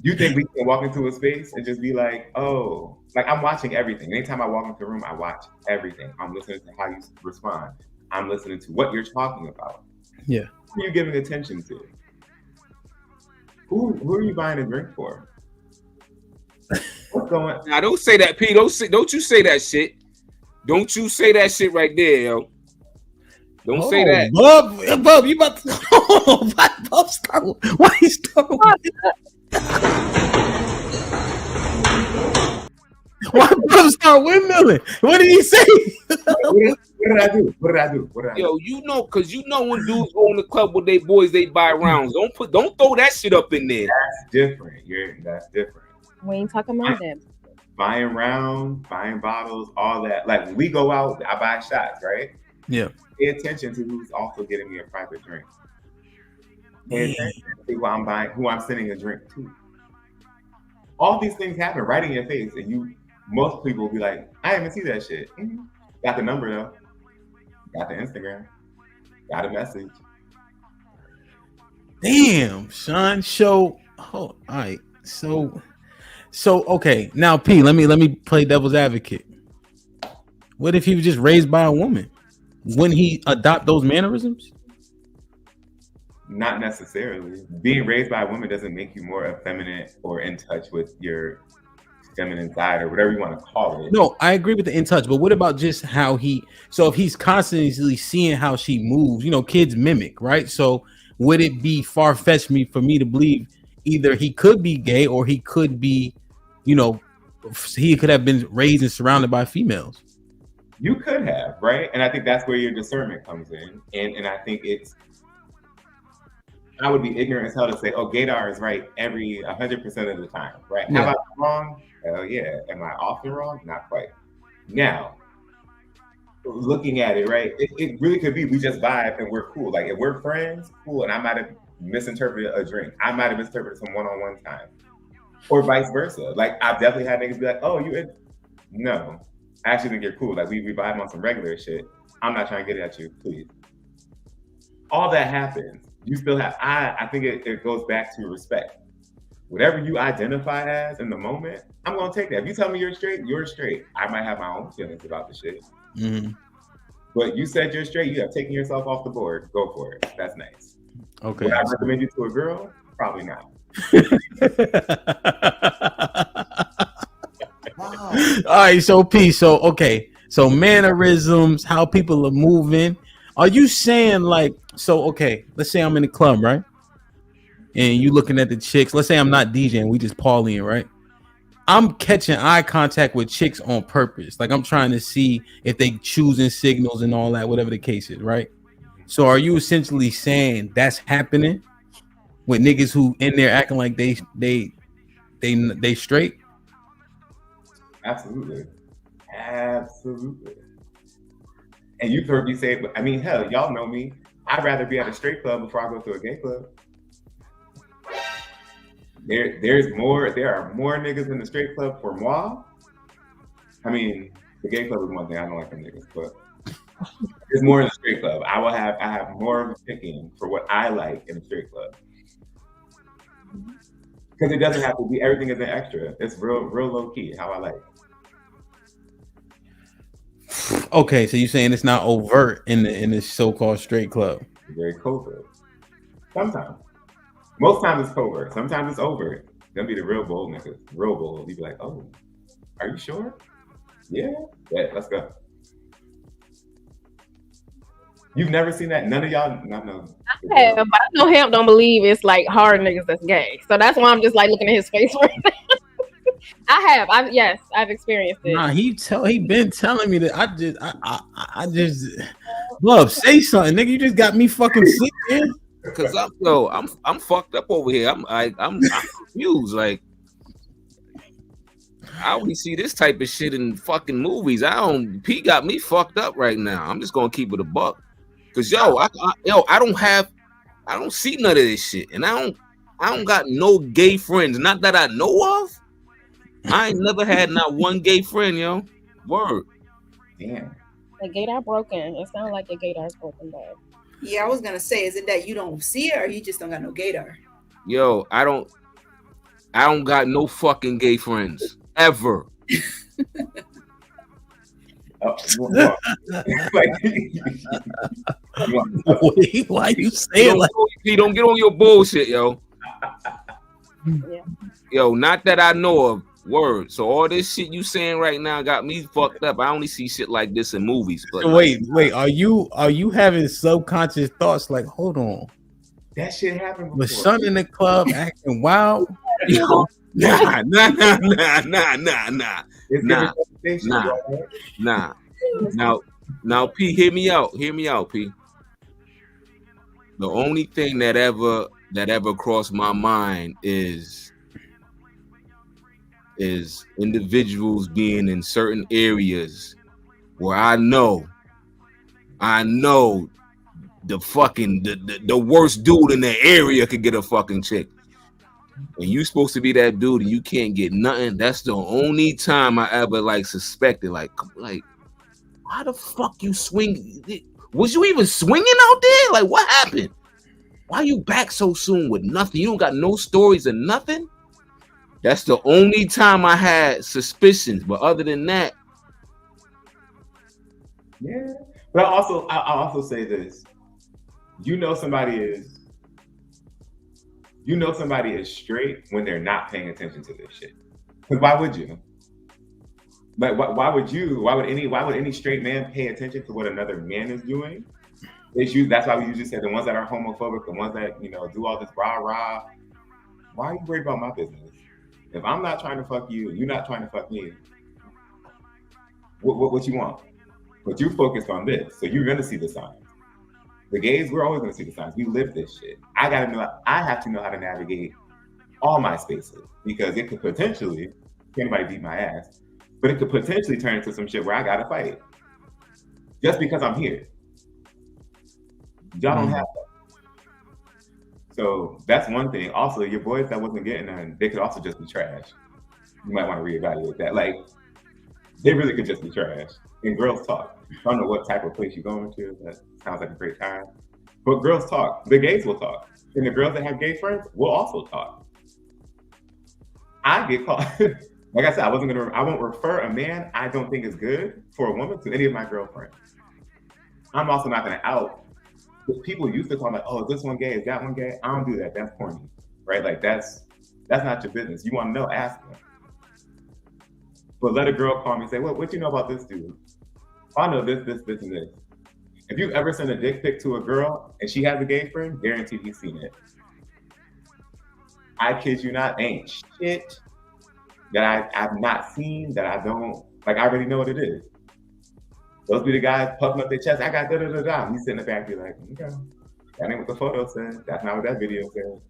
U: You think we can walk into a space and just be like, oh, like I'm watching everything. Anytime I walk into a room, I watch everything. I'm listening to how you respond. I'm listening to what you're talking about.
N: Yeah.
U: Who are you giving attention to? Who are you buying a drink for? What's going on?
E: Now, don't say that, P. Don't you say that shit. Don't you say that shit right there, yo.
P: Don't say that.
N: Bub, you about to Bub start? Why you start? Why Bub start windmilling? What did he say?
U: What did I do? What did I do?
P: Yo, you know, cause you know when dudes go in the club with their boys, they buy rounds. Don't throw that shit up in there.
U: That's different. That's different.
V: We ain't talking about that.
U: Buying rounds, buying bottles, all that. Like when we go out, I buy shots, right?
N: Yeah.
U: Pay attention to who's also getting me a private drink. Pay attention to who I'm buying, who I'm sending a drink to. All these things happen right in your face, and most people will be like, I didn't even see that shit. Mm-hmm. Got the number though. Got the Instagram. Got a message.
N: Damn, Sean. All right. So okay. Now, P, let me play devil's advocate. What if he was just raised by a woman? Wouldn't he adopt those mannerisms?
U: Not necessarily. Being raised by a woman doesn't make you more effeminate or in touch with your feminine side or whatever you want to call it.
N: No, I agree with the in touch, but what about just how if he's constantly seeing how she moves, kids mimic, right? So would it be far-fetched for me to believe either he could be gay or he could be, he could have been raised and surrounded by females?
U: You could have, right? And I think that's where your discernment comes in. And I think I would be ignorant as hell to say, oh, gaydar is right 100% of the time, right? Yeah. Have I been wrong? Hell yeah. Am I often wrong? Not quite. Now, looking at it, right, it really could be we just vibe and we're cool. Like if we're friends, cool, and I might have misinterpreted a drink. I might have misinterpreted some one-on-one time. Or vice versa. Like I've definitely had niggas be like, oh, no. I actually think you're cool. Like we vibe on some regular shit. I'm not trying to get at you, please. All that happens. You still have, I think it goes back to respect. Whatever you identify as in the moment, I'm going to take that. If you tell me you're straight. I might have my own feelings about the shit.
N: Mm-hmm.
U: But you said you're straight. You have taken yourself off the board. Go for it. That's nice.
N: Okay.
U: Would I recommend you to a girl? Probably not.
N: Wow. All right. So P. So mannerisms, how people are moving. Are you saying let's say I'm in the club, right? And you looking at the chicks. Let's say I'm not DJing, we just partying, right? I'm catching eye contact with chicks on purpose. Like I'm trying to see if they choosing signals and all that, whatever the case is, right? So are you essentially saying that's happening with niggas who in there acting like they straight?
U: Absolutely. And you've heard me say, I mean, hell, y'all know me. I'd rather be at a straight club before I go to a gay club. There are more niggas in the straight club for moi. I mean, the gay club is one thing. I don't like them niggas, but there's more in the straight club. I have more of a picking for what I like in the straight club. Because it doesn't have to be, everything is an extra. It's real low key, how I like it.
N: Okay, so you're saying it's not overt in the so-called straight club?
U: Very covert. Sometimes. Most times it's covert. Sometimes it's overt. Gonna be the real bold niggas. Real bold. You be like, oh, are you sure? Yeah, let's go. You've never seen that? None of y'all? No.
V: I have, but I know him don't believe it's like hard niggas that's gay. So that's why I'm just like looking at his face right now. I've experienced it.
N: Nah, he been telling me that. I just love say something, nigga. You just got me fucking sick, man.
P: Cause I'm fucked up over here. I'm confused. Like I only see this type of shit in fucking movies. P got me fucked up right now. I'm just gonna keep it a buck. Cause I don't see none of this shit, and I don't got no gay friends. Not that I know of. I ain't never had not one gay friend, yo. Word.
U: Damn.
V: The gaydar broken. It sounds like the gaydar's broken bad.
G: Yeah, I was gonna say, is it that you don't see it or you just don't got no gaydar?
P: Yo, I don't got no fucking gay friends ever.
N: Why you say like
P: you don't get on your bullshit, yo.
V: Yeah.
P: Yo, not that I know of. Word. So all this shit you saying right now got me fucked up. I only see shit like this in movies. But
N: So wait. Are you having subconscious thoughts like, hold on,
U: That shit happened
N: the
U: before.
N: son in the club acting wild?
P: Yo, nah.
U: It's
P: Nah.
U: giving
P: Nah.
U: bro.
P: Nah. Now, P, hear me out. Hear me out, P. The only thing that ever crossed my mind is individuals being in certain areas where I know the worst dude in the area could get a fucking chick. And you supposed to be that dude and you can't get nothing. That's the only time I ever like suspected, like why the fuck you swing? Was you even swinging out there? Like, what happened? Why you back so soon with nothing? You don't got no stories or nothing? That's the only time I had suspicions. But other than that,
U: yeah. But I'll also say this: you know somebody is straight when they're not paying attention to this shit. Because why would you? Like, why would any straight man pay attention to what another man is doing? That's why we usually say the ones that are homophobic, the ones that do all this rah rah. Why are you worried about my business? If I'm not trying to fuck you, you're not trying to fuck me. What you want? But you focused on this, so you're gonna see the signs. The gays, we're always gonna see the signs. We live this shit. I have to know how to navigate all my spaces because it could potentially, anybody beat my ass, but it could potentially turn into some shit where I gotta fight just because I'm here. Y'all don't have that. So that's one thing. Also, your boys that wasn't getting none, they could also just be trash. You might want to reevaluate that. Like, they really could just be trash. And girls talk. I don't know what type of place you're going to. That sounds like a great time. But girls talk. The gays will talk. And the girls that have gay friends will also talk. I get caught. Like I said, I won't refer a man I don't think is good for a woman to any of my girlfriends. I'm also not going to out. People used to call me, oh, is this one gay? Is that one gay? I don't do that. That's corny, right? Like that's not your business. You want to know? Ask them. But let a girl call me and say, well, what you know about this dude? I know this, and this. If you ever send a dick pic to a girl and she has a gay friend, guaranteed he's seen it. I kid you not, ain't shit that I've not seen that I don't, like I already know what it is. Those be the guys puffing up their chest. I got da-da-da-da. He's sitting in the back, be like, okay, that ain't what the photo said. That's not what that video said.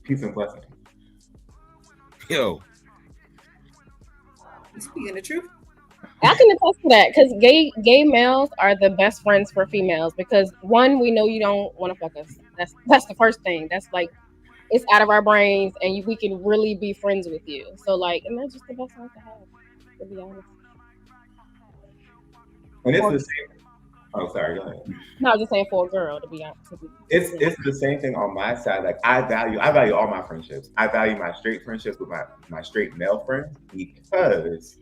U: Peace and blessings.
P: Yo.
G: Speaking the truth.
V: I can attest to that because gay males are the best friends for females because one, we know you don't want to fuck us. That's the first thing. That's like it's out of our brains and we can really be friends with you. So like, and that's just the best friends to have, to be honest.
U: And it's the same. Oh, sorry. Go ahead.
V: No, I was just saying for a girl to be honest.
U: It's the same thing on my side. Like I value all my friendships. I value my straight friendships with my straight male friends because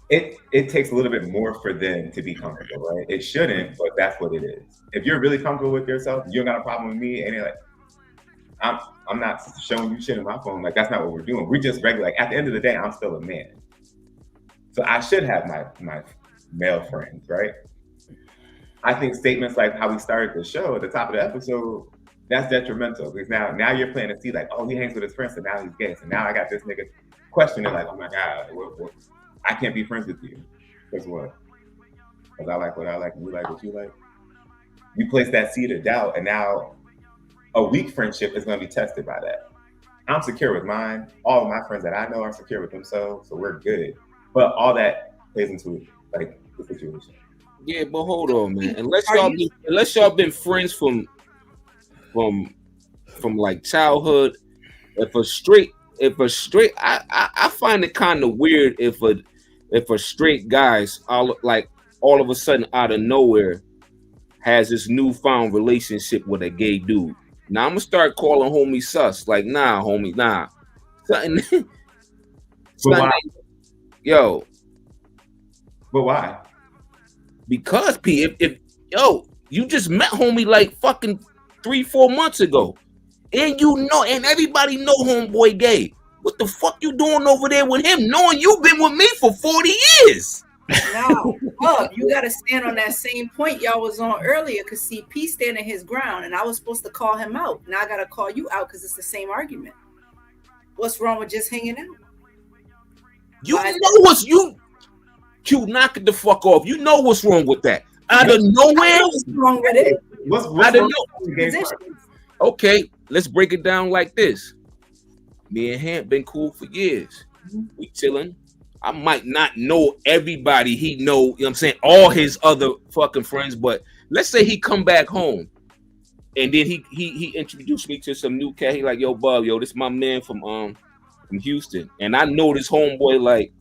U: it takes a little bit more for them to be comfortable, right? It shouldn't, but that's what it is. If you're really comfortable with yourself, you don't got a problem with me, and like I'm not showing you shit in my phone. Like that's not what we're doing. We're just regular. Like at the end of the day, I'm still a man. So I should have my male friends, right? I think statements like how we started the show at the top of the episode, that's detrimental because now you're planting to see like, oh, he hangs with his friends, so now he's gay. So now I got this nigga questioning like, oh my God, what? I can't be friends with you. Because what? Because I like what I like and you like what you like. You place that seed of doubt and now a weak friendship is going to be tested by that. I'm secure with mine. All of my friends that I know are secure with themselves, so we're good. But all that plays into like the situation.
P: Yeah, but hold on, man. Unless y'all been friends from like childhood, if a straight, I find it kind of weird if a straight guy's all of a sudden out of nowhere has this newfound relationship with a gay dude. Now I'm gonna start calling homie sus. Like, nah, homie, nah. Something. Yo.
U: But why?
P: Because if you just met homie like fucking 3-4 months ago. And you know, and everybody know homeboy gay. What the fuck you doing over there with him, knowing you've been with me for 40 years?
G: Now, you got to stand on that same point y'all was on earlier, because CP standing his ground, and I was supposed to call him out. Now I got to call you out because it's the same argument. What's wrong with just hanging out?
P: You know what's Q, knock it the fuck off. You know what's wrong with that. Out of nowhere,
G: what's wrong with it?
U: What's
P: out of
U: wrong
P: no-
U: with gay part?
P: Okay, let's break it down like this. Me and Hamp been cool for years. We chilling. I might not know everybody he know, you know what I'm saying, all his other fucking friends, but let's say he come back home and then he introduced me to some new cat. He like, yo, Bub, yo, this my man from Houston. And I know this homeboy like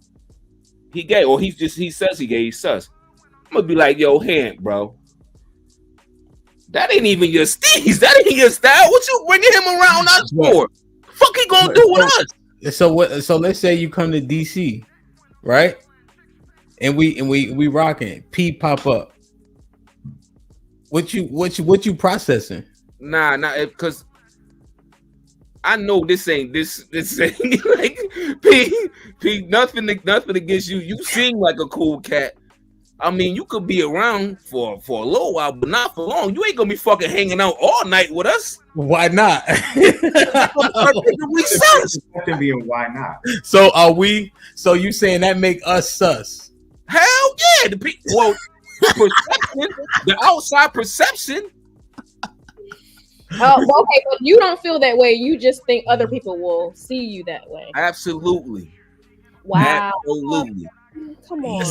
P: he gay, or he says he gay, he's sus. I'm gonna be like, yo, Hamp, bro. That ain't even your steez. That ain't your style. What you bringing him around us for? Fuck he gonna do with us?
N: So what? So let's say you come to DC, right? And we rocking. P pop up. What you processing?
P: Nah, because I know this ain't like P. Nothing against you. You seem like a cool cat. I mean, you could be around for a little while, but not for long. You ain't gonna be fucking hanging out all night with us.
N: Why not?
P: We sus.
U: Why not?
N: So are we? So you saying that make us sus?
P: Hell yeah! The perception, the outside perception.
V: Okay, but you don't feel that way. You just think other people will see you that way.
P: Absolutely.
V: Wow.
P: Absolutely.
V: Come on.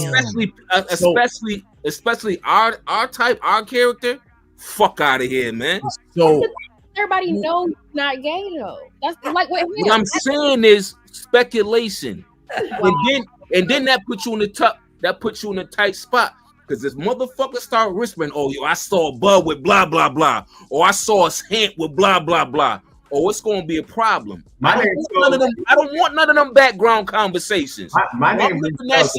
P: Especially our type, our character. Fuck out of here, man.
N: So
V: everybody knows you're not gay though. That's like
P: what I'm saying is speculation.
V: Wow.
P: And then that puts you in the top. That puts you in a tight spot. Because this motherfucker start whispering, oh, yo, I saw Bud with blah, blah, blah. Or I saw Hint with blah, blah, blah. Or it's going to be a problem. I don't want none of them background conversations.
U: My name rings bells,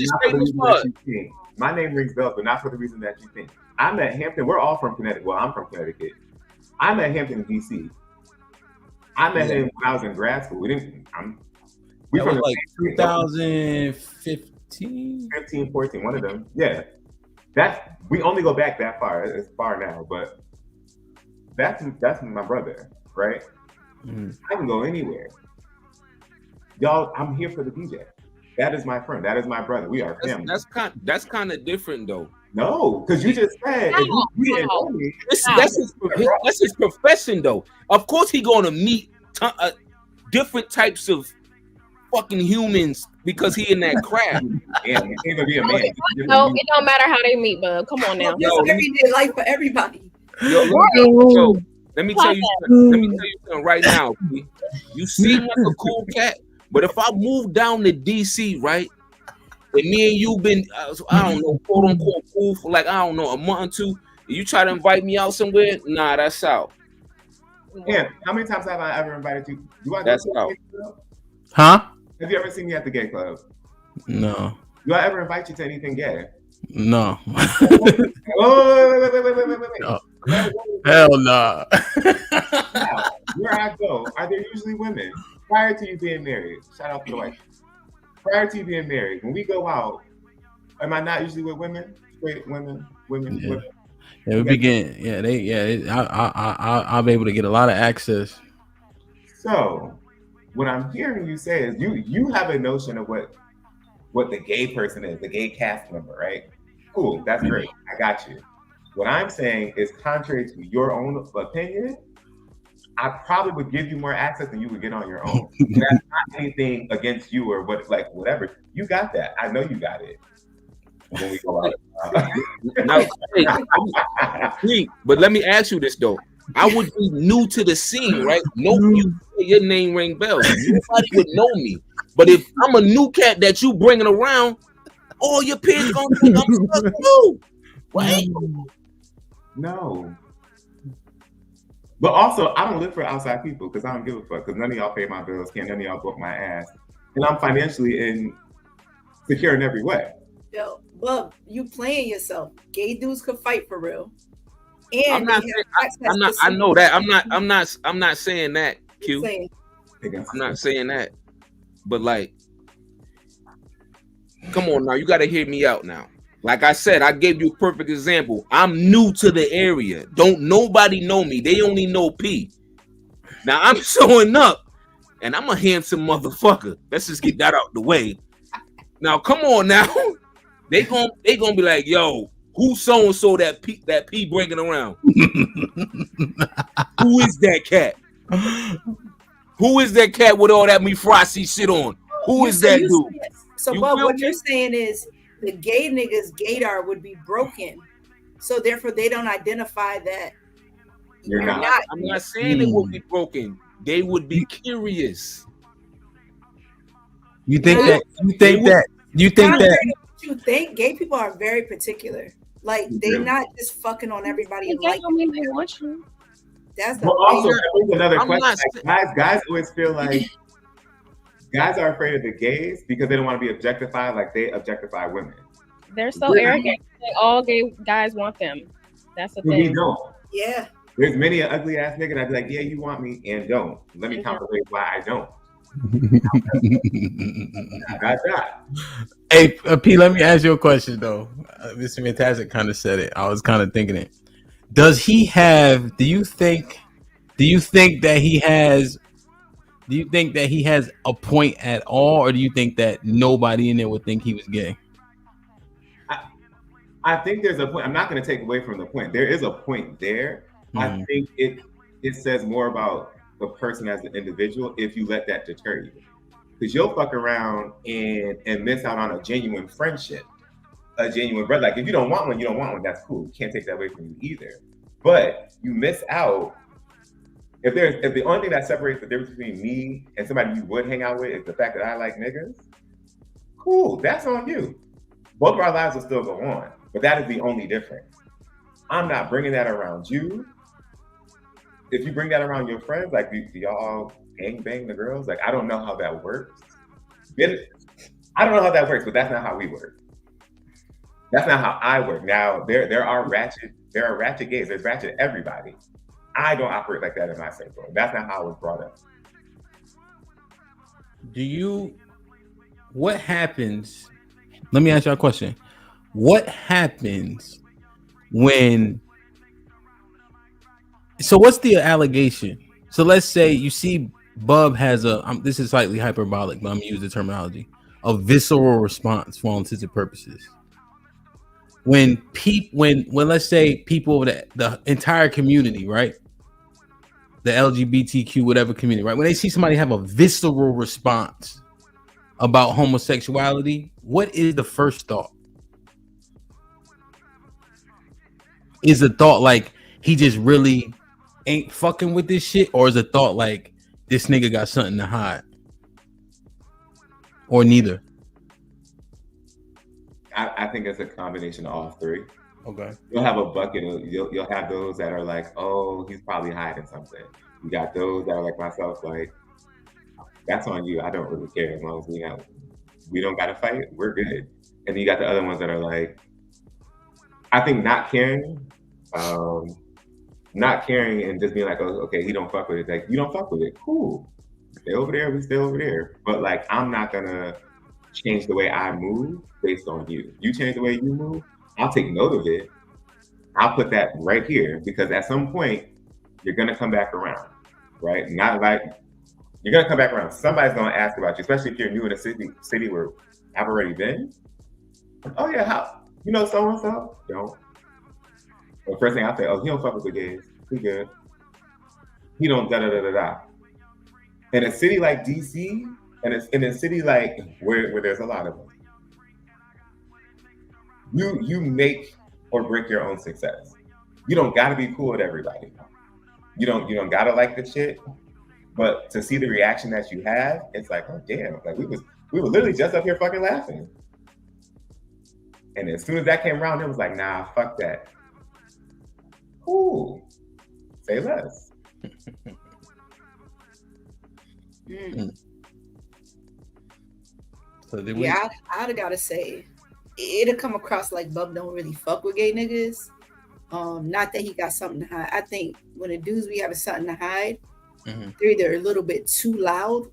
U: my name rings bells, but not for the reason that you think. I'm at Hampton. We're all from Connecticut. Well, I'm from Connecticut. I'm at Hampton, D.C. I met him when I was in grad school. We from
N: like 2015?
U: 15, 14, one of them. Yeah. We only go back that far. It's far now, but that's my brother, right? I can go anywhere. Y'all, I'm here for the DJ. That is my friend. That is my brother. We are family.
P: That's kind of different though.
U: No, because you just said if you didn't know me,
P: that's his profession though. Of course he gonna meet different types of fucking humans because he in that craft.
U: Yeah, he's gonna be a man.
V: No, it don't matter how they meet, bud. Come on now.
G: It's everyday life for everybody.
P: Yo, let me tell you something right now. You seem like a cool cat, but if I move down to DC, right, and me and you been, I don't know, quote unquote, cool for like, I don't know, a month or two, and you try to invite me out somewhere, nah, that's out.
U: Yeah, how many times have I ever invited you?
P: That's out.
N: Huh?
U: Have you ever seen me at the gay club?
N: No.
U: Do I ever invite you to anything gay?
N: No.
U: Wait.
N: No. Hell no.
U: Now, where I go, are there usually women? Prior to you being married, shout out to the wife. Prior to you being married, when we go out, am I not usually with women? Straight women.
N: Yeah, we begin. I'll be able to get a lot of access.
U: So, what I'm hearing you say is you have a notion of what the gay person is, the gay cast member, right? Cool, that's great. I got you. What I'm saying is contrary to your own opinion, I probably would give you more access than you would get on your own. That's not anything against you or whatever. You got that. I know you got it. When we go out.
P: Now, but let me ask you this though. I would be new to the scene, right? Your name ring bells. Nobody would know me. But if I'm a new cat that you bringing around, all your peers gonna think I'm stuck too. Wait.
U: No. But also, I don't live for outside people because I don't give a fuck. Because none of y'all pay my bills, none of y'all book my ass, and I'm financially secure in every way.
G: Yo, Bub, you playing yourself. Gay dudes could fight for real.
P: I'm
G: and
P: not.
G: they
P: Saying,
G: have access
P: I'm not.
G: to
P: I know that. I'm not.
G: something.
P: I'm not saying that. Q.
G: Saying.
P: I'm not saying that. But like, come on now, you got to hear me out now. Like I said, I gave you a perfect example. I'm new to the area. Don't nobody know me. They only know P. Now I'm showing up, and I'm a handsome motherfucker. Let's just get that out the way. Now, come on now. They gonna be like, yo, who's so and so that P breaking around? Who is that cat? Who is that cat with all that me frosty shit on? Who is that dude?
G: So,
P: You
G: Bob,
P: feel
G: what
P: me?
G: you're saying is the gay niggas' gaydar would be broken, so therefore they don't identify that
U: You're not.
P: I'm not saying it would be broken. They would be curious.
N: You think
G: No,
N: that? You think that? You think
G: Contrary
N: that?
G: to what you think, gay people are very particular. Like they're not just fucking on everybody and like.
L: want you.
G: That's the
U: But also,
G: thing.
U: I think another
P: I'm
U: question.
P: not
U: Like, guys always feel like guys are afraid of the gays because they don't want to be objectified like they objectify women.
V: They're so arrogant. Like, all gay guys want them. That's the
U: But we
V: thing.
U: don't.
G: Yeah.
U: There's many an ugly ass nigga that'd be like, yeah, you want me, and don't. Let me complicate why I don't.
N: Hey, P, let me ask you a question though. Mr. Fantastic kind of said it. I was kind of thinking it. Does he have? Do you think that he has? Do you think that he has a point at all, or do you think that nobody in there would think he was gay?
U: I think there's a point. I'm not going to take away from the point. There is a point there. I think it says more about the person as an individual if you let that deter you. Because you'll fuck around and miss out on a genuine friendship, a genuine brother. Like if you don't want one, you don't want one. That's cool. You can't take that away from you either. But you miss out if the only thing that separates the difference between me and somebody you would hang out with is the fact that I like niggas. Cool, that's on you. Both of our lives will still go on, but that is the only difference. I'm not bringing that around you. If you bring that around your friends, like do y'all gang bang the girls? Like I don't know how that works. I don't know how that works, but that's not how we work. That's not how I work. Now there are ratchet gays. There's ratchet everybody. I don't operate like that in my circle. That's not how I was brought up.
N: What happens? Let me ask you a question. What happens when? So what's the allegation? So let's say you see Bub has this is slightly hyperbolic, but I'm using the terminology, a visceral response for all intents and purposes. When let's say people of the entire community, right? The LGBTQ whatever community, right? When they see somebody have a visceral response about homosexuality, what is the first thought? Is the thought like he just really ain't fucking with this shit, or is the thought like this nigga got something to hide, or neither?
U: I think it's a combination of all three.
N: Okay.
U: You'll have a bucket of you'll have those that are like, oh, he's probably hiding something. You got those that are like myself, like that's on you. I don't really care as long as we don't gotta fight, we're good. And then you got the other ones that are like, I think not caring and just being like, oh, okay, he don't fuck with it. Like you don't fuck with it, cool. Stay over there, we stay over there. But like I'm not gonna change the way I move based on you. You change the way you move, I'll take note of it. I'll put that right here because at some point you're gonna come back around, right? Not like you're gonna come back around. Somebody's gonna ask about you, especially if you're new in a city where I've already been. Oh yeah, how you know so and so? Don't. The first thing I say, oh, he don't fuck with the gays. He good. He don't da da da da da. In a city like DC, and it's in a city like where there's a lot of them, you make or break your own success. You don't gotta be cool with everybody. You don't gotta like the shit. But to see the reaction that you have, it's like, oh damn, like we were literally just up here fucking laughing. And as soon as that came around, it was like, nah, fuck that. Cool. Say less.
N: So
G: I'd gotta say, it'll come across like Bub don't really fuck with gay niggas, Not that he got something to hide. I think when the dudes be having something to hide,
N: Mhm.
G: they're either a little bit too loud,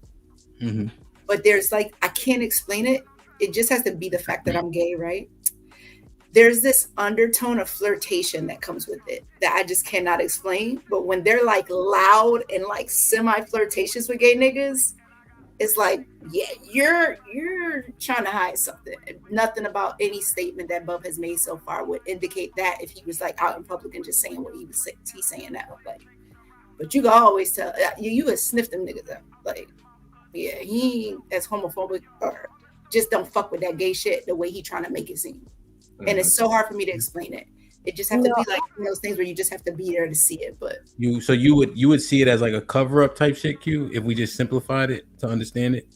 N: Mhm.
G: but there's like, I can't explain it. It just has to be the fact that I'm gay, right? There's this undertone of flirtation that comes with it that I just cannot explain. But when they're like loud and like semi-flirtatious with gay niggas, it's like, yeah, you're trying to hide something. Nothing about any statement that Bub has made so far would indicate that if he was like out in public and just saying what he's saying now. Like, but you can always tell, you would sniff them niggas out. Like, yeah, he ain't as homophobic or just don't fuck with that gay shit the way he trying to make it seem. And it's so hard for me to explain it. It just have to be like one of those things where you just have to be there to see it. But
N: You would see it as like a cover up type shit, Q, if we just simplified it to understand it.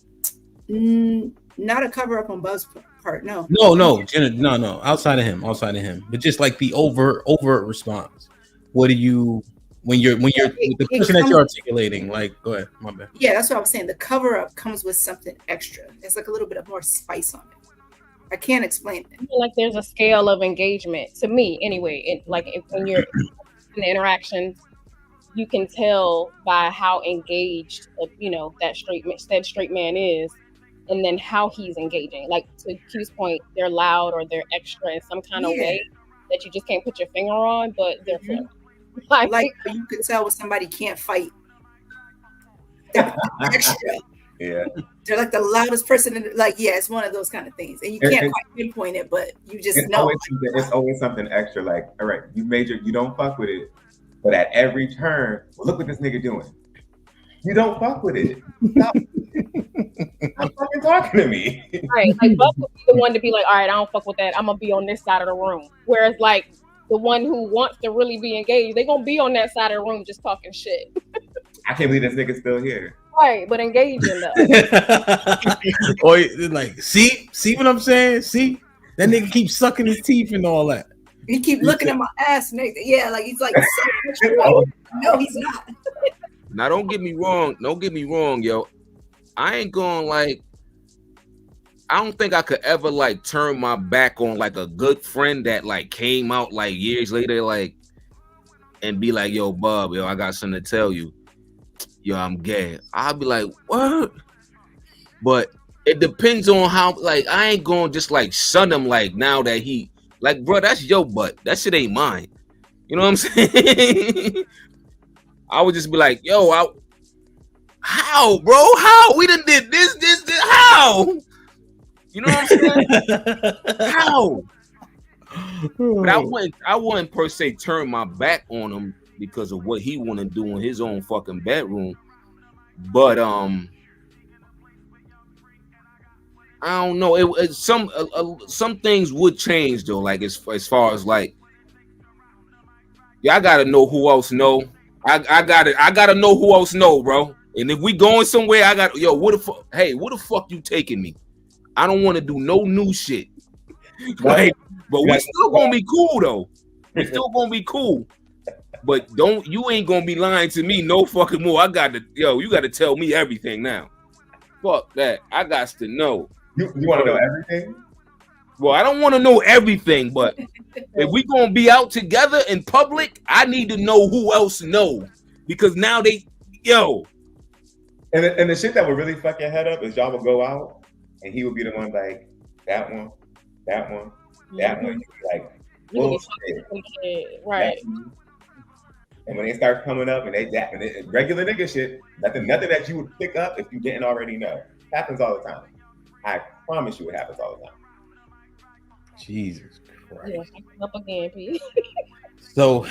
G: Not a cover up on Buzz part, no.
N: No. Outside of him, but just like the overt response. What do you when you're with the person that you're articulating? Like, go ahead, my bad.
G: Yeah, that's what I'm saying. The cover up comes with something extra. It's like a little bit of more spice on it. I can't explain it.
V: I feel like there's a scale of engagement to me, anyway. When you're in the interaction, you can tell by how engaged, that straight man is, and then how he's engaging. Like to Q's point, they're loud or they're extra in some kind of way that you just can't put your finger on, but they're flirting.
G: Like you could tell when somebody can't fight. They're extra.
U: Yeah.
G: They're like the loudest person in it's one of those kind of things. And you can't quite pinpoint it, but you just know.
U: It's always something extra, like, all right, you don't fuck with it, but at every turn, well, look what this nigga doing. You don't fuck with it. Stop fucking talking to me.
V: Right. Like Buck would be the one to be like, all right, I don't fuck with that. I'm gonna be on this side of the room. Whereas like the one who wants to really be engaged, they're gonna be on that side of the room just talking shit.
U: I can't believe this nigga's still here.
V: Right, but engaging though.
N: Or like, see what I'm saying? See, that nigga keeps sucking his teeth and all that.
G: He keep looking at my ass, nigga. Yeah, like he's like, no, he's not.
P: Now, don't get me wrong, yo. I ain't going like. I don't think I could ever like turn my back on like a good friend that like came out like years later, like, and be like, yo, Bob, yo, I got something to tell you. Yo, I'm gay. I'll be like, what? But it depends on how, like, I ain't gonna just like shun him like now that he, like, bro, that's your butt. That shit ain't mine. You know what I'm saying? I would just be like, yo, how, bro? How? We done did this, how? You know what I'm saying? How? But I wouldn't per se turn my back on him because of what he want to do in his own fucking bedroom. But I don't know. Some things would change though. Like as far as like, yeah, I gotta know who else know. I gotta know who else know, bro. And if we going somewhere, I got what the fuck you taking me? I don't want to do no new shit. Like, but we still gonna be cool though. We still gonna be cool. But you ain't gonna be lying to me no fucking more. You gotta tell me everything now. Fuck that. I got to know.
U: You want to know everything?
P: Well, I don't want to know everything, but if we gonna be out together in public, I need to know who else know. Because now And
U: the shit that would really fuck your head up is y'all would go out and he would be the one like, that one. You'd be like, bullshit.
V: Right.
U: And when they start coming up and regular nigga shit, nothing that you would pick up if you didn't already know. Happens all the time. I promise you it happens all the time.
N: Jesus Christ.
V: Yeah, up again, Pete.
N: So,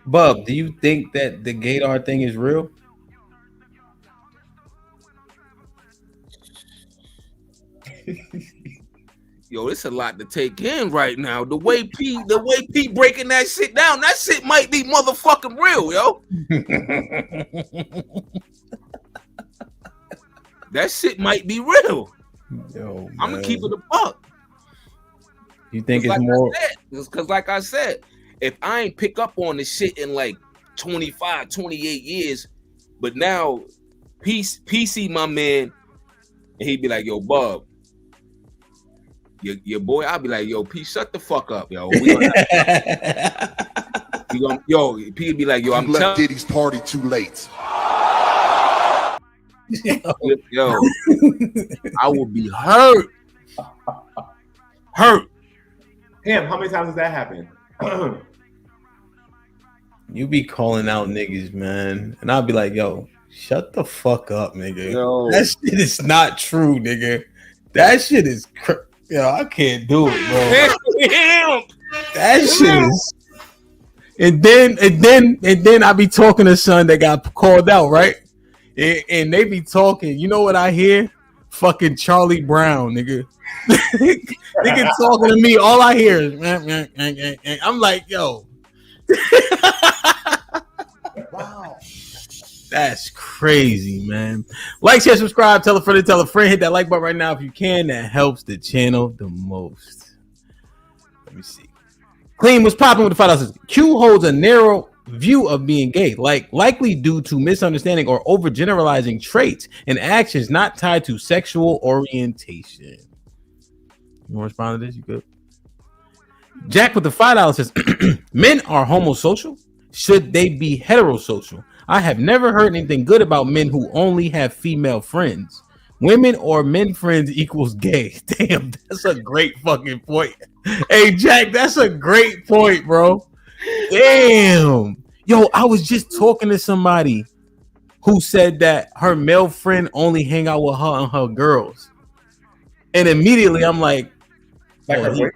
N: Bub, do you think that the gaydar thing is real?
P: Yo, it's a lot to take in right now. The way P breaking that shit down, that shit might be motherfucking real, yo. That shit might be real.
N: Yo,
P: I'm gonna keep it a buck.
N: You think it's more?
P: Because like I said, if I ain't pick up on this shit in like 25, 28 years, but now PC my man, and he'd be like, yo, Bob, your boy, I'll be like, yo, P, shut the fuck up, yo. We gonna, yo, P be like, yo, I'm
E: left Diddy's party too late.
P: Yo, I will be hurt. Hurt.
U: Pam, how many times does that happen?
N: You be calling out niggas, man, and I'll be like, yo, shut the fuck up, nigga.
P: Yo.
N: That shit is not true, nigga. That shit is yo, I can't do it, bro. That shit is. And then I be talking to son that got called out, right? And they be talking. You know what I hear? Fucking Charlie Brown, nigga. Nigga talking to me. All I hear is, I'm like, yo.
U: Wow.
N: That's crazy, man. Like, share, subscribe, tell a friend to tell a friend. Hit that like button right now if you can. That helps the channel the most. Let me see. Clean was popping with the $5. Q holds a narrow view of being gay, likely due to misunderstanding or overgeneralizing traits and actions not tied to sexual orientation. You want to respond to this? You good? Jack with the $5 says, men are homosocial. Should they be heterosocial? I have never heard anything good about men who only have female friends. Women or men friends equals gay. Damn, that's a great fucking point. Hey, Jack, that's a great point, bro. Damn. Yo, I was just talking to somebody who said that her male friend only hang out with her and her girls. And immediately I'm like, oh,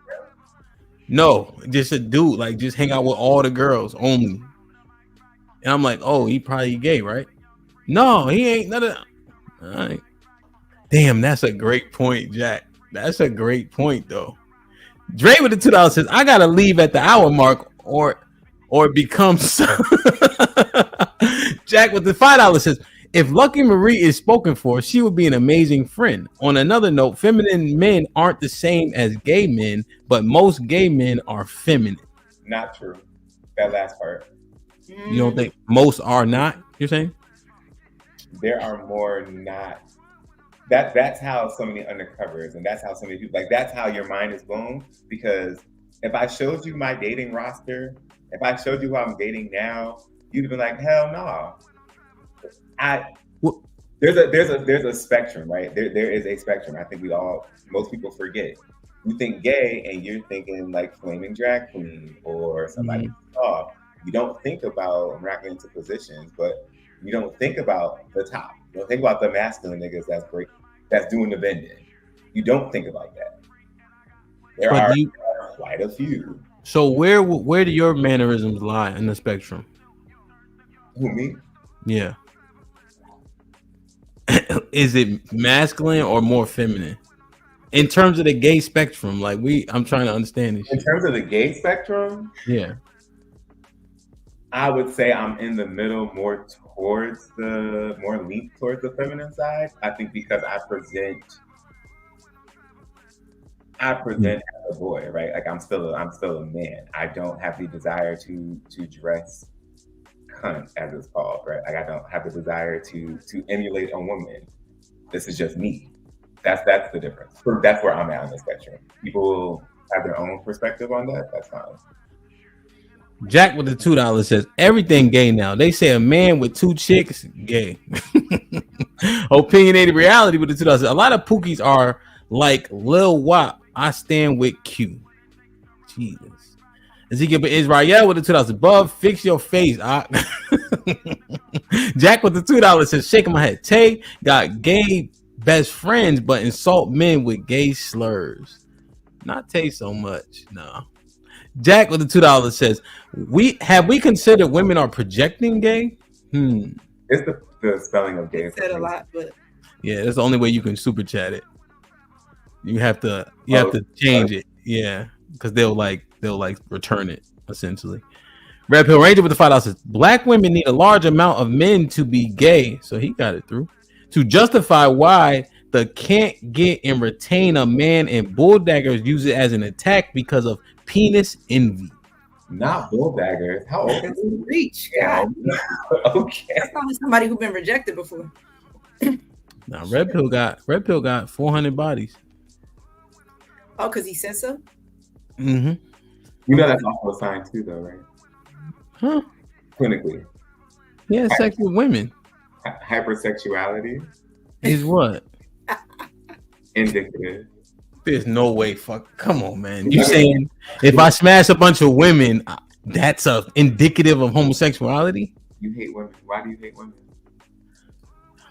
N: no, just a dude, like just hang out with all the girls only. And I'm like, oh, he probably gay, right? No, he ain't none of that. All right. Damn, that's a great point, Jack. That's a great point, though. Dre with the $2 says, I gotta leave at the hour mark or become Jack with the $5 says, if Lucky Marie is spoken for, she would be an amazing friend. On another note, feminine men aren't the same as gay men, but most gay men are feminine.
U: Not true. That last part.
N: You don't think most are not? You're saying
U: there are more not. That's how so many undercovers, and that's how so many people, like, that's how your mind is blown. Because if I showed you my dating roster, if I showed you who I'm dating now, you'd have been like, hell no. There's a spectrum, right? There is a spectrum. I think most people forget. You think gay and you're thinking like flaming drag queen or somebody soft. You don't think about, I'm not getting into positions, but you don't think about the top. You don't think about the masculine niggas that's doing the bending. You don't think about that. There are quite a few.
N: So where do your mannerisms lie in the spectrum?
U: Who, me?
N: Yeah. Is it masculine or more feminine? In terms of the gay spectrum, like I'm trying to understand this.
U: In terms of the gay spectrum?
N: Yeah.
U: I would say I'm in the middle, more lean towards the feminine side. I think because I present as a boy, right? Like I'm still a man. I don't have the desire to dress cunt, as it's called, right? Like I don't have the desire to emulate a woman. This is just me. That's the difference. That's where I'm at on the spectrum. People have their own perspective on that. That's fine.
N: Jack with the $2 says, everything gay now. They say a man with two chicks, gay. Opinionated reality with the $2 says, a lot of pookies are like Lil Wop. I stand with Q. Jesus. Ezekiel Israel with the $2 above. Fix your face. Jack with the $2 says, shaking my head. Tay got gay best friends, but insult men with gay slurs. Not Tay so much. No. Jack with the $2 says, we considered women are projecting gay?
U: It's the spelling of gay.
G: Said a lot, but
N: yeah, that's the only way you can super chat it. You have to change it. Yeah. Because they'll return it essentially. Red Pill Ranger with the $5 says, black women need a large amount of men to be gay. So he got it through. To justify why the can't get and retain a man, and bulldaggers use it as an attack because of penis envy.
U: Not bulldaggers. How open
G: to reach?
U: Yeah. Okay.
G: That's probably somebody who's been rejected before.
N: Now Red Pill got 400 bodies.
G: Oh, because he said so?
N: Mm-hmm.
U: You know that's also a sign too, though, right?
N: Huh?
U: Clinically.
N: Yeah, sex with women.
U: Hypersexuality
N: is what?
U: Indicative.
N: There's no way. Fuck. Come on, man. You saying if I smash a bunch of women, that's a indicative of homosexuality?
U: You hate women. Why do you hate women?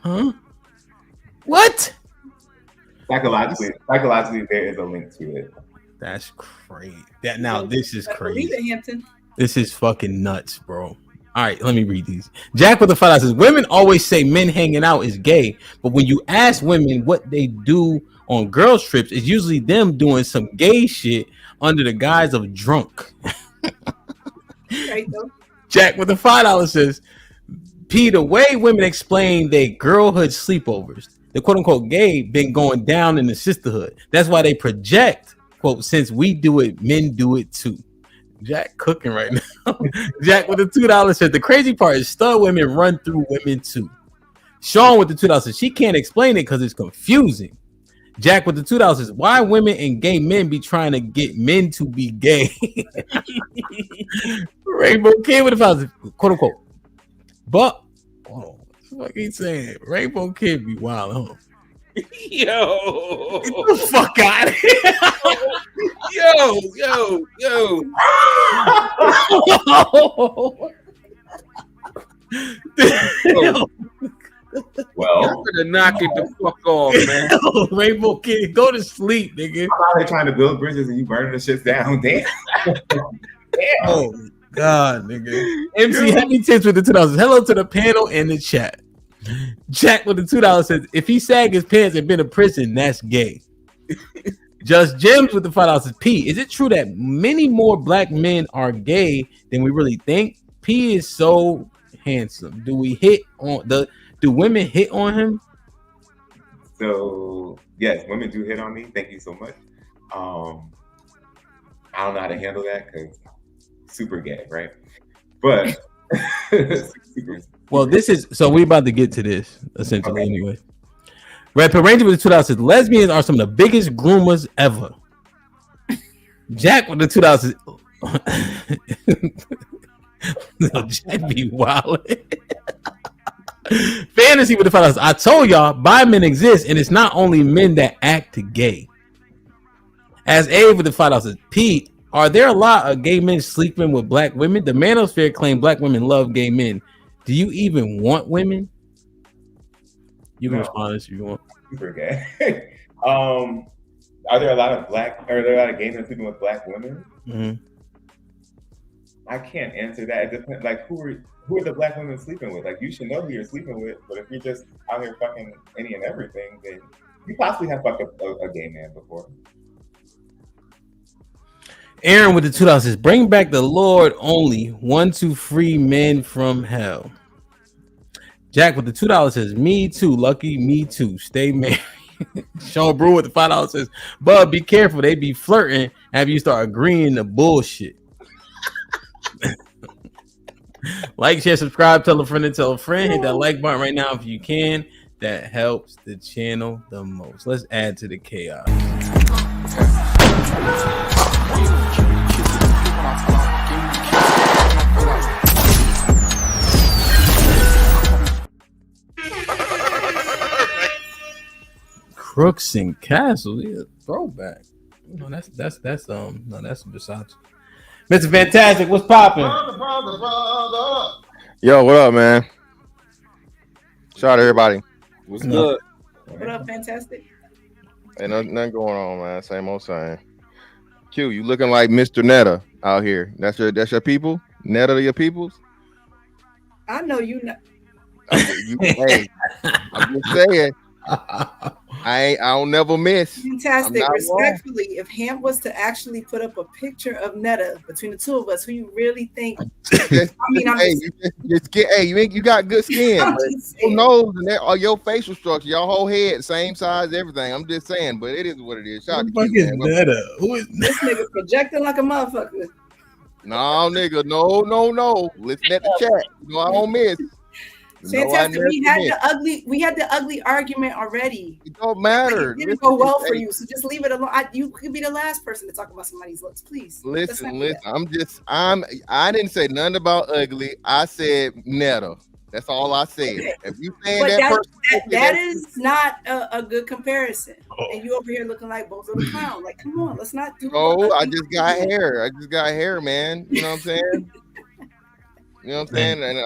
N: Huh? What?
U: Psychologically, there is a link to it.
N: That's crazy. This is crazy.
G: Believe it, Hampton.
N: This is fucking nuts, bro. All right, let me read these. Jack with the $5 says, women always say men hanging out is gay, but when you ask women what they do on girls' trips, it's usually them doing some gay shit under the guise of drunk.
G: Right, though.
N: Jack with the $5 says, P, the way women explain their girlhood sleepovers, the quote-unquote gay been going down in the sisterhood. That's why they project, quote, since we do it, men do it too. Jack cooking right now. Jack with the $2 said, the crazy part is stud women run through women too. Sean with the $2 says, she can't explain it because it's confusing. Jack with the $2 says, why women and gay men be trying to get men to be gay? Rainbow Kid with the $5, quote unquote. But what the fuck he saying? Rainbow Kid be wild, huh?
S: Yo,
N: get the fuck out of here.
U: Well,
S: you better knock it the fuck off, man.
N: Rainbow Kid, go to sleep, nigga.
U: I'm out here trying to build bridges and you burning the shit down. Damn.
N: Oh God, nigga. MC Heavy Tits with the $2. Hello to the panel and the chat. Jack with the $2 says, if he sagged his pants and been in prison, that's gay. Just Gems with the $5 says, P, is it true that many more black men are gay than we really think? P is so handsome. Do women hit on him?
U: So yes, women do hit on me. Thank you so much. I don't know how to handle that because super gay, right? But super.
N: Well, this is so we about to get to this essentially anyway. Red Pill Ranger with the $2 says, lesbians are some of the biggest groomers ever. Jack with the $2 says, no, Jack be wild. Fantasy with the $5. I told y'all, bi men exist, and it's not only men that act gay. As A with the $5 says, Pete, are there a lot of gay men sleeping with black women? The manosphere claim black women love gay men. Do you even want women? You can respond if you want.
U: Super gay. Are there a lot of gay men sleeping with black women?
N: Mm-hmm.
U: I can't answer that. It depends. Like, who are the black women sleeping with? Like, you should know who you're sleeping with. But if you're just out here fucking any and everything, then you possibly have fucked a gay man before.
N: Aaron with the $2 says, bring back the Lord only, one to free men from hell. Jack with the $2 says, me too, Lucky, me too. Stay married. Sean Brew with the $5 says, Bub, be careful. They be flirting. Have you start agreeing to bullshit. Like, share, subscribe, tell a friend and tell a friend. Hit that like button right now if you can. That helps the channel the most. Let's add to the chaos. Crooks and Castles, yeah, throwback. No, that's Versace. Mr. Fantastic, what's popping?
K: Yo, what up, man? Shout out to everybody.
S: What's good?
G: What up, Fantastic?
K: Ain't nothing going on, man. Same old same. Q, you looking like Mr. Netta out here. That's your people? Netta your peoples?
G: I know you know.
K: Hey, I'm just saying. I don't never miss.
G: Fantastic. Respectfully, if Hamp was to actually put up a picture of Netta between the two of us, who you really think?
K: You got good skin. Who knows? And all your facial structure, your whole head, same size, everything. I'm just saying, but it is what it is. Shout out to you, man.
G: This nigga projecting like a motherfucker.
K: No, nigga, no. Listen at the chat. You know I don't miss.
G: Fantastic. We had the ugly argument already.
K: It don't matter.
G: It didn't go well for you, so just leave it alone. You could be the last person to talk about somebody's looks, please.
K: Listen. I didn't say nothing about ugly. I said Netta. That's all I said.
G: Okay.
K: If you saying
G: But
K: that person,
G: that is not a good comparison. And you over here looking like Bozo the Clown. Like, come on, let's not do.
K: Oh, I just got hair. I just got hair, man. You know what I'm saying? You know what I'm saying? And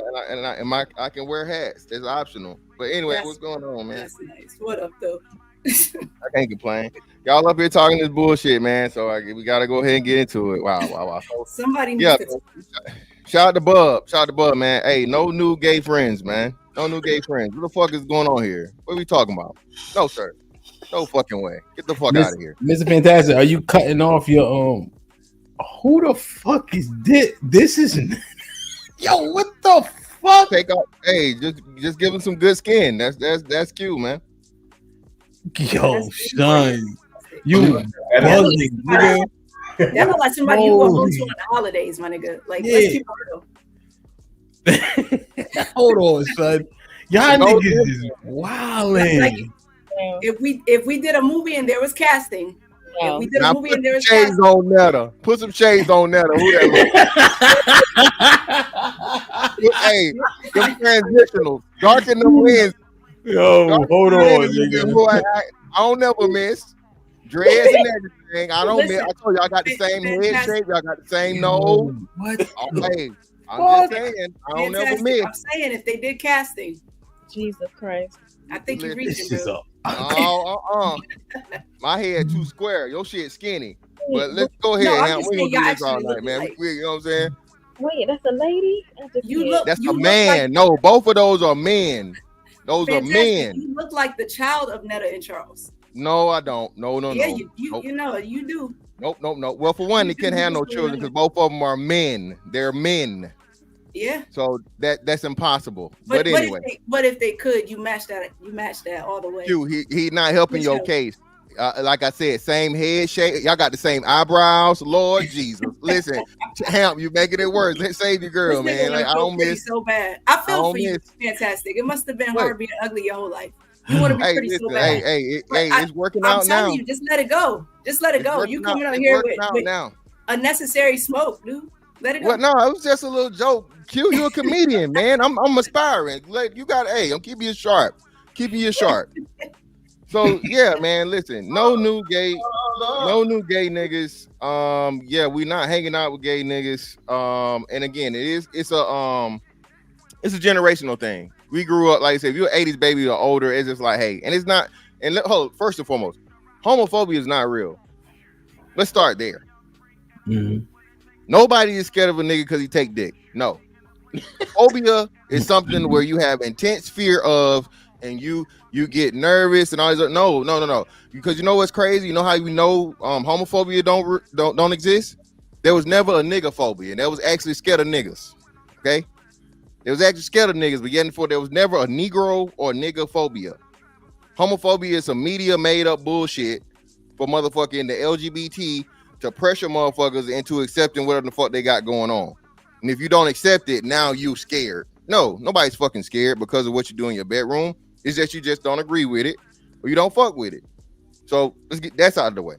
K: I can wear hats. It's optional. But anyway, what's going on, man?
G: That's nice. What up, though?
K: I can't complain. Y'all up here talking this bullshit, man. So we gotta go ahead and get into it. Wow.
G: Somebody needs to.
K: Shout out to Bub, man. Hey, no new gay friends, man. No new gay friends. What the fuck is going on here? What are we talking about? No, sir. No fucking way. Get the fuck out of here.
N: Mr. Fantastic, are you cutting off your who the fuck is this? This isn't. Yo, what the fuck?
K: Take off. Hey, just give him some good skin. That's cute, man.
N: Yo, son, you buzzing, nigga.
G: That look like somebody you go home to on the holidays, my nigga. Like, let's keep it real.
N: Hold on, son. Y'all niggas is wildin'.
G: Like, if we did a movie and there was casting, if we did a movie and there was
K: shades on Netta. Put some shades on Netta. Who that look? Hey, them transitionals. Darken the lens.
N: Yo, hold on, nigga.
K: I don't never miss. Dreads and everything. I don't miss. I told you I got the same head shape. Y'all got the same nose.
N: What?
K: Hey, I'm just saying. I don't never miss.
G: I'm saying if they did casting.
V: Jesus Christ.
G: I think you're reaching, bro.
K: My head too square. Your shit skinny. But let's go ahead. We gonna do this all night, man. You know what I'm saying?
V: Wait, that's a lady?
K: That's a man. No, both of those are men. Those are men.
G: You look like the child of Netta and Charles.
K: No, I don't. No.
G: Yeah, you know, you do.
K: Nope. Well, for one, they can't have no children because both of them are men. They're men.
G: Yeah.
K: So that's impossible. But anyway.
G: But if they could, you match that all the way.
K: He not helping your case. Like I said, same head shape. Y'all got the same eyebrows. Lord Jesus. Listen, Hamp, you making it worse. Save your girl, man. Like, I don't miss
G: so bad. I feel for you. Fantastic. It must have been hard being ugly your whole life. You want to be pretty so bad.
K: Hey, it's working out now.
G: I'm telling you, just let it go. Just let it go. You coming out here with unnecessary smoke, dude. Let it go.
K: Well, no, it was just a little joke. Q, you a comedian, man. I'm aspiring. Like, you got, I'm keeping you sharp. So yeah, man. Listen, no new gay niggas. Yeah, we not hanging out with gay niggas. And again, it's a generational thing. We grew up, like I said, if you're 80s baby or older, it's just like, hey, and it's not. And first and foremost, homophobia is not real. Let's start there.
N: Mm-hmm.
K: Nobody is scared of a nigga because he take dick. No. Phobia is something where you have intense fear of, and you get nervous and all this. No. Because you know what's crazy? You know how you know homophobia don't exist? There was never a nigga phobia, and that was actually scared of niggas. Okay? There was actually scared of niggas, but yet and there was never a Negro or nigga phobia. Homophobia is some media made up bullshit for motherfucking the LGBT to pressure motherfuckers into accepting whatever the fuck they got going on. And if you don't accept it, now you scared. No, nobody's fucking scared because of what you do in your bedroom. It's that you just don't agree with it or you don't fuck with it. So let's get that out of the way.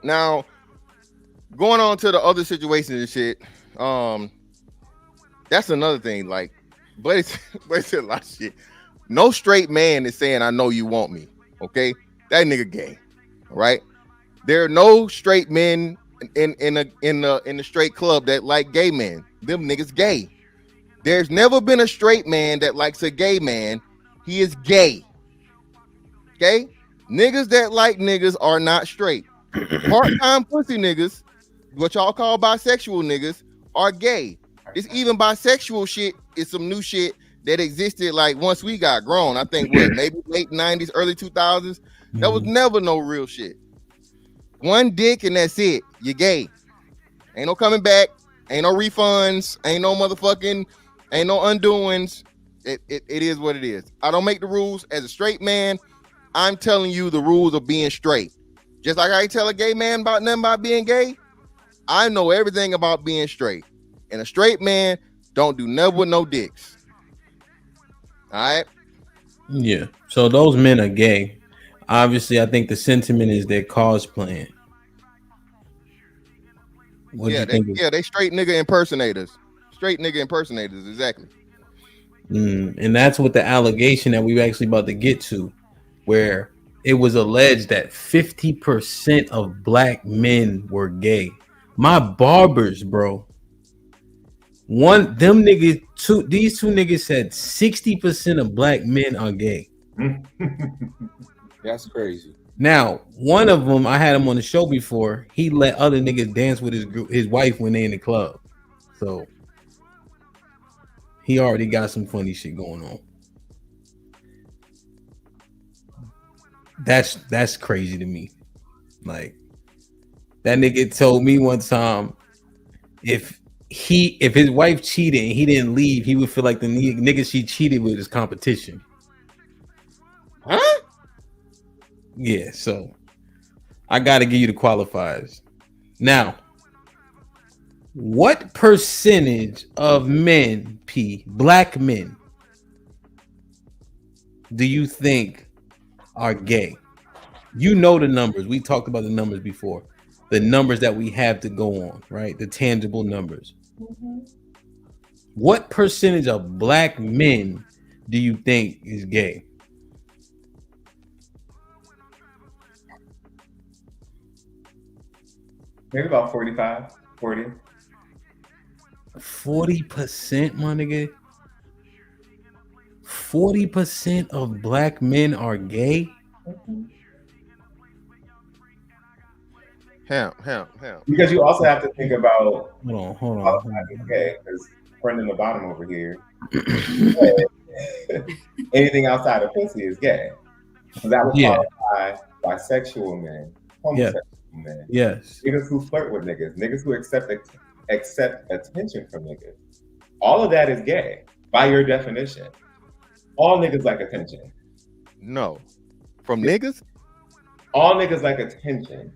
K: Now, going on to the other situations and shit, that's another thing. Like, but it's a lot of shit. No straight man is saying, I know you want me. Okay? That nigga gay. All right? There are no straight men in the straight club that like gay men. Them niggas gay. There's never been a straight man that likes a gay man. He is gay. Okay? Niggas that like niggas are not straight. Part-time pussy niggas, what y'all call bisexual niggas, are gay. It's even bisexual shit is some new shit that existed like once we got grown. I think maybe late 90s, early 2000s. That was never no real shit. One dick and that's it. You're gay. Ain't no coming back. Ain't no refunds. Ain't no undoings. It is what it is. I don't make the rules. As a straight man, I'm telling you the rules of being straight. Just like I tell a gay man about nothing about being gay, I know everything about being straight. And a straight man don't do never with no dicks. All right.
N: Yeah. So those men are gay. Obviously, I think the sentiment is they're cosplaying. What do you think?
K: They straight nigga impersonators. Straight nigga impersonators, exactly.
N: And that's what the allegation that we were actually about to get to, where it was alleged that 50% of black men were gay. My barbers, bro. These two niggas said 60% of black men are gay.
P: That's crazy.
N: Now, one of them, I had him on the show before. He let other niggas dance with his wife when they in the club. So he already got some funny shit going on. That's crazy to me. Like, that nigga told me one time if his wife cheated and he didn't leave, he would feel like the nigga she cheated with is competition.
K: Huh?
N: Yeah, so I gotta give you the qualifiers. Now, what percentage of men, black men, do you think are gay? You know the numbers. We talked about the numbers before. The numbers that we have to go on, right? The tangible numbers.
U: Mm-hmm.
N: What percentage of black men do you think is gay?
U: Maybe about 45, 40.
N: 40%, my nigga. 40% of black men are gay.
K: Hell.
U: Because you also have to think about
N: hold on.
U: Okay, because friend in the bottom over here. Anything outside of pussy is gay. So that would qualify bisexual men, homosexual men.
N: Yes.
U: Niggas who flirt with niggas who accept attention from niggas. All of that is gay by your definition. All niggas like attention.
K: No. From niggas?
U: All niggas like attention.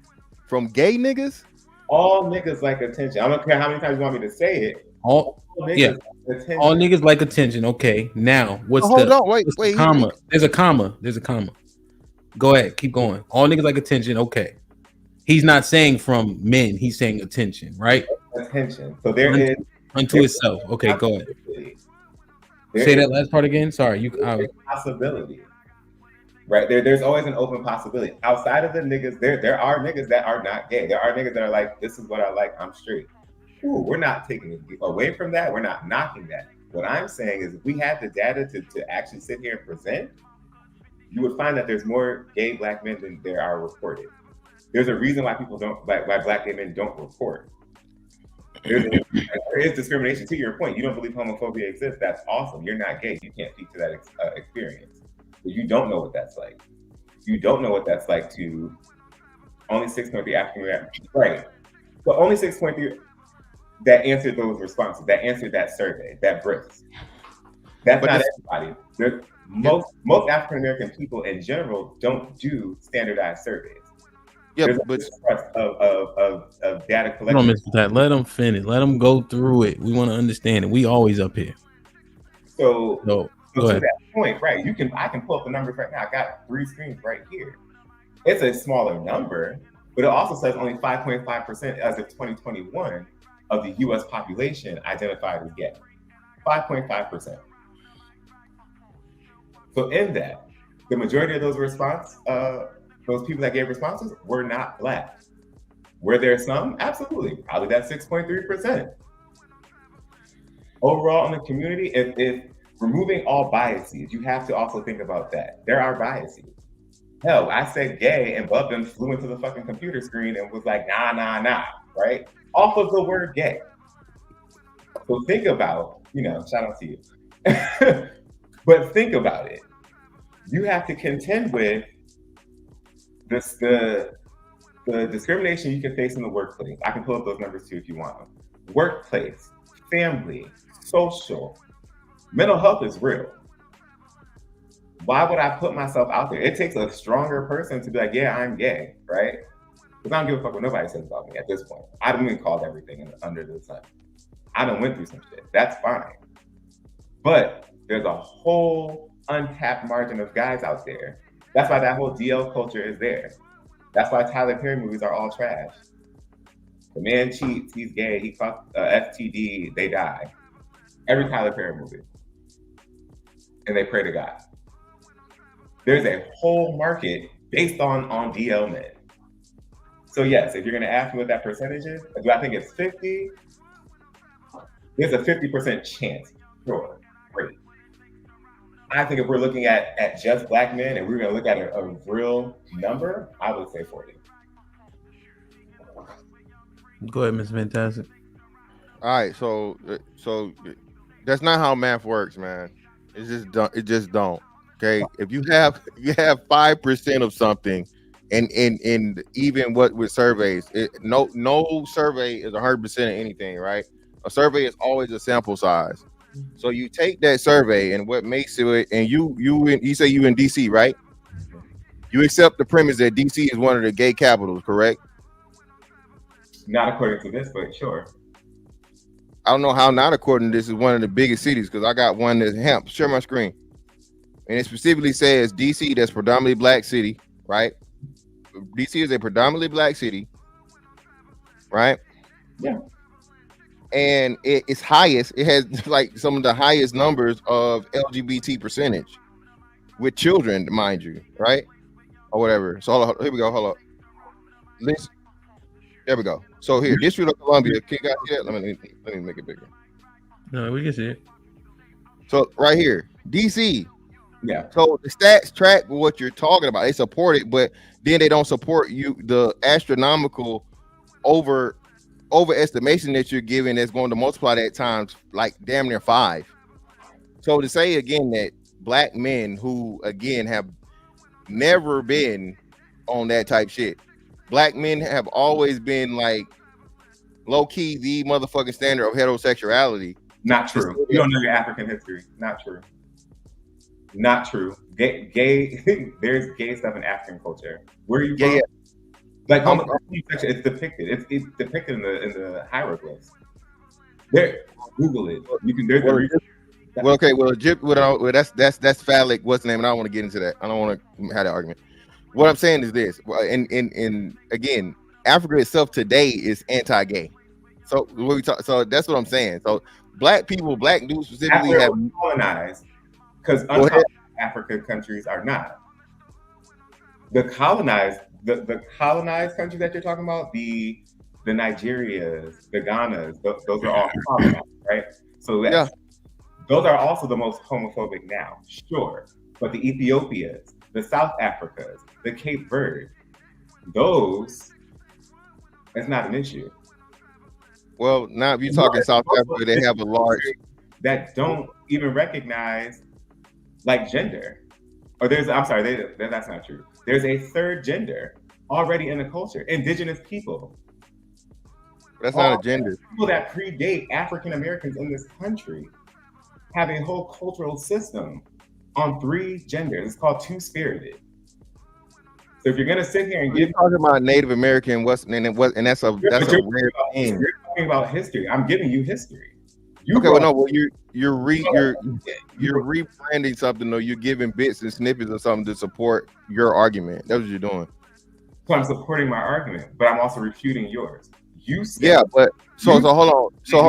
K: From gay niggas?
U: All niggas like attention. I don't care how many times you want me to say it.
N: All niggas like attention. Okay. Now, hold
K: on. Wait.
N: Comma. There's a comma. Go ahead. Keep going. All niggas like attention. Okay. He's not saying from men. He's saying attention, right?
U: Attention. So there is
N: unto itself. Okay, go ahead. Say that last part again. Sorry,
U: possibility. Right there's always an open possibility outside of the niggas. There are niggas that are not gay. There are niggas that are like, this is what I like, I'm straight. Ooh, we're not taking it away from that. We're not knocking that. What I'm saying is, if we had the data to actually sit here and present, you would find that there's more gay black men than there are reported. There's a reason why people don't, why black gay men don't report. There is discrimination. To your point, you don't believe homophobia exists. That's awesome. You're not gay. You can't speak to that experience. But you don't know what that's like. You don't know what that's like to only 6.3 African Americans. Right. But only 6.3 that answered those responses, that answered that survey, that brisk. That's not everybody. Most African American people in general don't do standardized surveys.
K: Yeah,
U: There's
K: but
U: of data collection.
N: Hold on, Mr. Pat. Let them finish. Let them go through it. We want to understand it. We always up here.
U: So
N: go ahead.
U: To that point, right? I can pull up the numbers right now. I got 3 screens right here. It's a smaller number, but it also says only 5.5% as of 2021 of the U.S. population identified as gay. 5.5%. So in that, the majority of those those people that gave responses were not black. Were there some? Absolutely. Probably that 6.3%. Overall in the community, if removing all biases, you have to also think about that. There are biases. Hell, I said gay and Bubba flew into the fucking computer screen and was like, nah, right? Off of the word gay. So think about, shout out to you. But think about it. You have to contend with the discrimination you can face in the workplace. I can pull up those numbers too if you want them. Workplace, family, social, mental health is real. Why would I put myself out there? It takes a stronger person to be like, yeah, I'm gay, right? Because I don't give a fuck what nobody says about me at this point. I don't even call everything under the sun. I done went through some shit. That's fine. But there's a whole untapped margin of guys out there. That's why that whole DL culture is there. That's why Tyler Perry movies are all trash. The man cheats, he's gay, he caught STD, they die. Every Tyler Perry movie. And they pray to God. There's a whole market based on DL men. So yes, if you're gonna ask me what that percentage is, do I think it's 50? There's a 50% chance. Sure, great. I think if we're looking at just black men and we're gonna look at a real number, I would say 40.
N: Go ahead, Mr. Fantastic.
K: All right, so that's not how math works, man. It just don't. Okay, if you have 5% of something, and even what with surveys, no survey is 100% of anything, right? A survey is always a sample size. So you take that survey and what makes it, and you say you in DC, right? You accept the premise that DC is one of the gay capitals, correct?
U: Not according to this, but sure.
K: I don't know how not according to this is one of the biggest cities, because I got one that's share my screen. And it specifically says DC, that's predominantly black city, right? DC is a predominantly black city, right?
U: Yeah.
K: And it's highest. It has like some of the highest numbers of LGBT percentage with children, mind you, right? Or whatever. So here we go. Hold up. Listen. There we go. So here, District of Columbia. Can you guys see that? Let me make it bigger.
N: No, we can see it.
K: So right here, DC.
U: Yeah.
K: So the stats track what you're talking about. They support it, but then they don't support you the astronomical overestimation that you're giving that's going to multiply that times like damn near 5. So to say again that black men who again have never been on that type shit, black men have always been like low key the motherfucking standard of heterosexuality.
U: Not true. You don't know your African history. Not true. Not true. Gay there's gay stuff in African culture. Where are you from?
K: Yeah.
U: Like homosexual, it's depicted. It's depicted in the hieroglyphs. There, Google it. You can. There's that's phallic. What's the name? And I don't want to get into that. I don't want to have that argument. What I'm saying is this. And again, Africa itself today is anti-gay. So what we talk. So that's what I'm saying. So black people, black dudes specifically have colonized because uncolonized African countries are not. The colonized countries that you're talking about, the Nigerias, the Ghanas, those are all colonized, right? So those are also the most homophobic now, sure. But the Ethiopias, the South Africas, the Cape Verde, that's not an issue.
K: Well, now if you're talking South Africa, they have a large
U: that don't even recognize like gender. Or that's not true. There's a third gender already in the culture. Indigenous people.
K: That's not a gender.
U: People that predate African Americans in this country have a whole cultural system on 3 genders. It's called two-spirited. So if you're gonna sit here and
K: you're talking about Native American, and that's a rare thing.
U: You're talking about history. I'm giving you history.
K: You're rebranding something, or you're giving bits and snippets of something to support your argument. That's what you're doing.
U: So I'm supporting my argument, but I'm also refuting yours. You said,
K: so hold on. So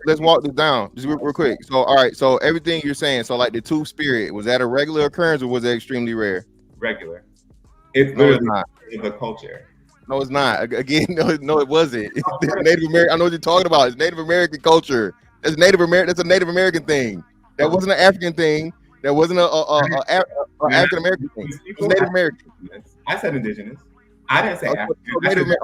K: let's walk this down just real quick. So all right, so everything you're saying, so like the two-spirit, was that a regular occurrence or was that extremely rare?
U: Regular. It's not the culture.
K: No, it's not. Again, no, it wasn't. Native American. I know what you're talking about. It's Native American culture. That's Native American. That's a Native American thing. That wasn't an African thing. That wasn't a African American thing. It was Native American.
U: I said indigenous. I didn't say African.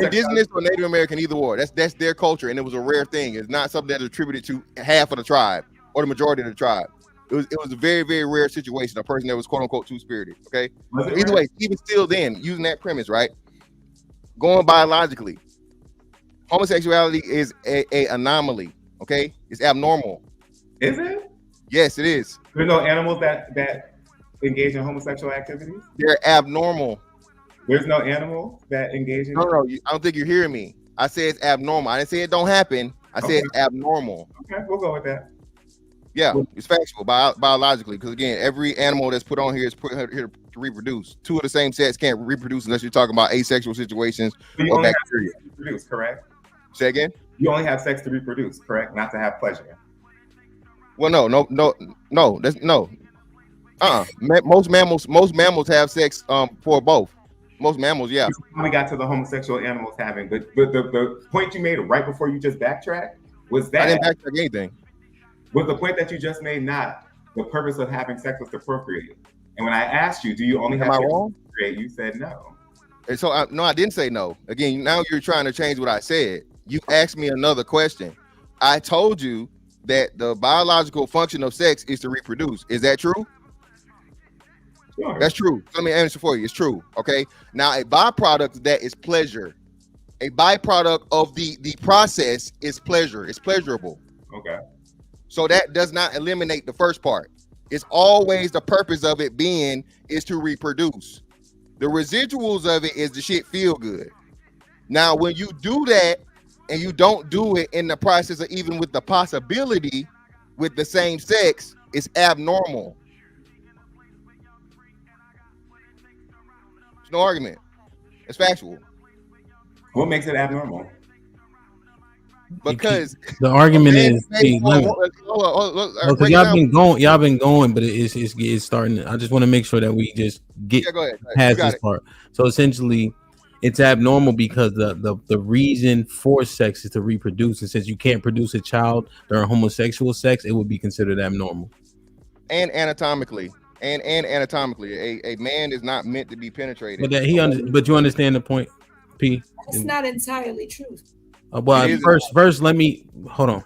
K: Indigenous or Native American, either or. That's their culture, and it was a rare thing. It's not something that's attributed to half of the tribe or the majority of the tribe. It was a very, very rare situation. A person that was quote unquote two-spirited. Okay. Either way, even still, then using that premise, right? Going biologically, homosexuality is a anomaly. Okay, it's abnormal.
U: Is it?
K: Yes, it is.
U: There's no animals that engage in homosexual activities.
K: They're abnormal.
U: There's no animal that engage in.
K: No, I don't think you're hearing me. I said it's abnormal. I didn't say it don't happen. I said it's abnormal.
U: Okay, we'll go with that.
K: Yeah, it's factual biologically, because again, every animal that's put on here is put here to reproduce. Two of the same sex can't reproduce unless you're talking about asexual situations
U: So you
K: or
U: only have
K: bacteria.
U: sex to reproduce, correct?
K: Say again?
U: You only have sex to reproduce, correct? Not to have pleasure.
K: Well, no. That's no. Most mammals have sex for both. Most mammals, yeah.
U: We got to the homosexual animals having, but the point you made right before you just backtracked was that
K: I didn't backtrack anything.
U: Was the point that you just made not the purpose of having sex was to procreate? And when I asked you, do you only have sex to procreate, you said no.
K: And so I didn't say no. Again, now you're trying to change what I said. You asked me another question. I told you that the biological function of sex is to reproduce. Is that true?
U: Sure.
K: That's true. Let me answer for you. It's true. Okay. Now, a byproduct of that is pleasure. A byproduct of the process is pleasure. It's pleasurable.
U: Okay.
K: So that does not eliminate the first part. It's always the purpose of it being is to reproduce. The residuals of it is the shit feel good. Now, when you do that and you don't do it in the process of even with the possibility with the same sex, it's abnormal. There's no argument. It's factual.
U: What makes it abnormal?
K: Because
N: the argument is because y'all been going, but it's starting. I just want to make sure that we just get past this part. So essentially, it's abnormal because the reason for sex is to reproduce, and since you can't produce a child during homosexual sex, it would be considered abnormal.
K: And anatomically, a man is not meant to be penetrated.
N: But you understand the point, P.
G: It's not entirely true.
N: Well, first, let me hold on.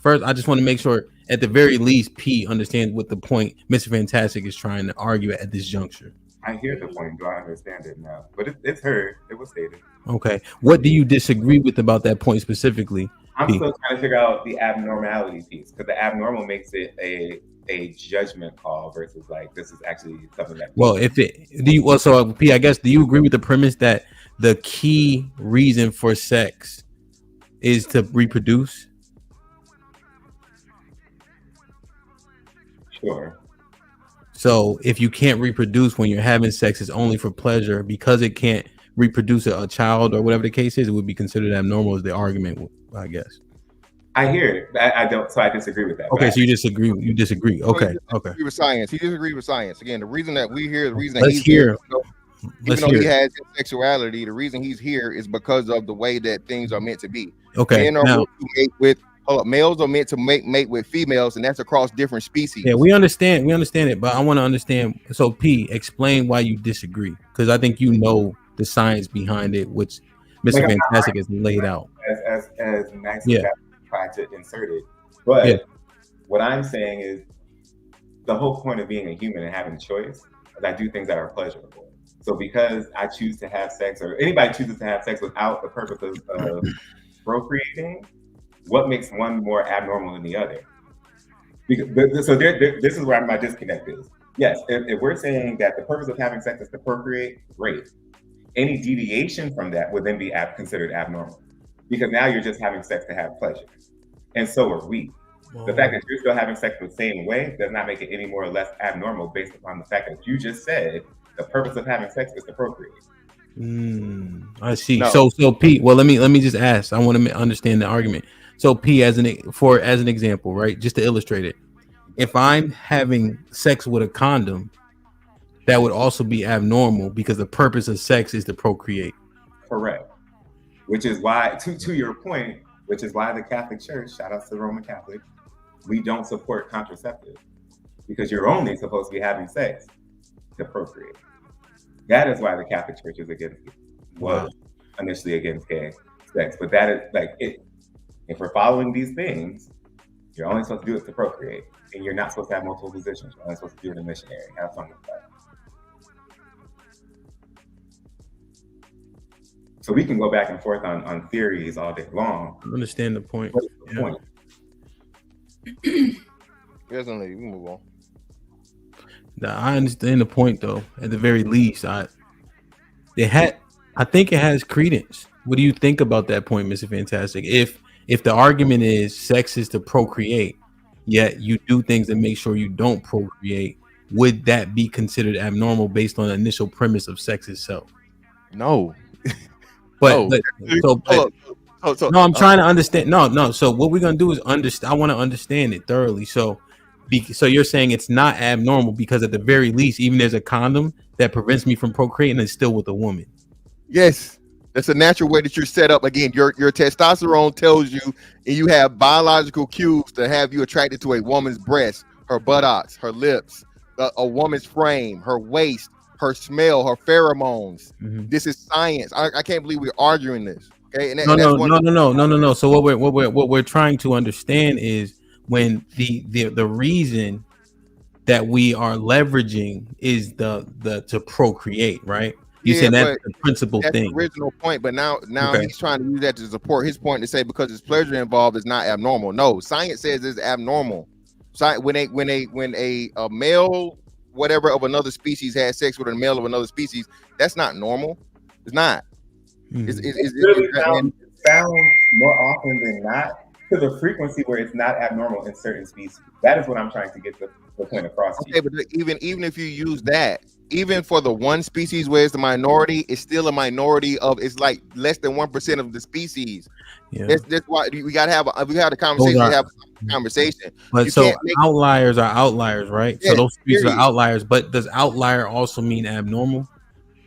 N: First, I just want to make sure, at the very least, P understands what the point Mr. Fantastic is trying to argue at this juncture.
U: I hear the point. Do I understand it now? But it's heard. It was stated.
N: Okay. What do you disagree with about that point specifically?
U: I'm still trying to figure out the abnormality piece, because the abnormal makes it a judgment call versus like this is actually something that.
N: Well, so P, I guess, do you agree with the premise that the key reason for sex is to reproduce?
U: Sure.
N: So if you can't reproduce when you're having sex, it's only for pleasure because it can't reproduce a child or whatever the case is, it would be considered abnormal is the argument, I guess.
U: I hear it. I don't, so I disagree with that.
N: Okay, so you disagree. You disagree. Okay. Okay.
K: With science. He disagrees with science. Again, the reason that we here, the reason
N: that
K: he's
N: here.
K: Even though he has sexuality, the reason he's here is because of the way that things are meant to be.
N: Okay.
K: Men are meant to mate with males are meant to mate with females, and that's across different species.
N: Yeah, we understand it, but I want to understand. So, P, explain why you disagree, because I think you know the science behind it, which Mr. Fantastic has laid out.
U: As nicely as I tried to insert it, but what I'm saying is the whole point of being a human and having choice is I do things that are pleasurable. So because I choose to have sex, or anybody chooses to have sex without the purpose of procreating, what makes one more abnormal than the other? Because, so this is where my disconnect is. Yes, if we're saying that the purpose of having sex is to procreate, great. Any deviation from that would then be considered abnormal, because now you're just having sex to have pleasure, and so are we. The fact that you're still having sex the same way does not make it any more or less abnormal based upon the fact that you just said the purpose of having sex is to procreate.
N: I see. No. So P, well, let me just ask. I want to understand the argument. So P, as an example, right? Just to illustrate it, if I'm having sex with a condom, that would also be abnormal because the purpose of sex is to procreate.
U: Correct. Which is why, to your point, which is why the Catholic Church, shout out to the Roman Catholic, we don't support contraceptives, because you're only supposed to be having sex to procreate. That is why the Catholic Church is initially against gay sex. But that is like it. If we're following these things, you're only supposed to do it to procreate, and you're not supposed to have multiple positions. You're only supposed to do it in missionary. Have fun with that. So we can go back and forth on theories all day long.
N: I understand the point.
U: What's the point?
K: Definitely, we move on.
N: I understand the point, though. At the very least, I think it has credence. What do you think about that point, Mr. Fantastic? If the argument is sex is to procreate, yet you do things that make sure you don't procreate, would that be considered abnormal based on the initial premise of sex itself?
K: No.
N: But
K: So
N: no, I'm trying to understand. No. So what we're gonna do is understand. I want to understand it thoroughly. So you're saying it's not abnormal because at the very least, even there's a condom that prevents me from procreating, and it's still with a woman.
K: Yes, that's a natural way that you're set up. Again, your testosterone tells you, and you have biological cues to have you attracted to a woman's breast, her buttocks, her lips, a woman's frame, her waist, her smell, her pheromones.
N: Mm-hmm.
K: This is science. I can't believe we're arguing this. Okay, and
N: no. So what we're trying to understand is when the reason that we are leveraging is the to procreate, right? You said that's the principal thing.
K: The original point, but now
N: Okay.
K: he's trying to use that to support his point to say because there's pleasure involved is not abnormal. No, science says it's abnormal. When a male whatever of another species has sex with a male of another species, that's not normal. It's not.
U: It's really found more often than not to the frequency where it's not abnormal in certain species. That is what I'm trying to get the point across.
K: Okay, but even if you use that, even for the one species where it's the minority, it's still a minority of. It's like less than 1% of the species.
N: Yeah.
K: That's why we gotta have a conversation.
N: But so outliers are outliers, right?
K: Yes,
N: so those species
K: period.
N: are outliers. But does outlier also mean abnormal?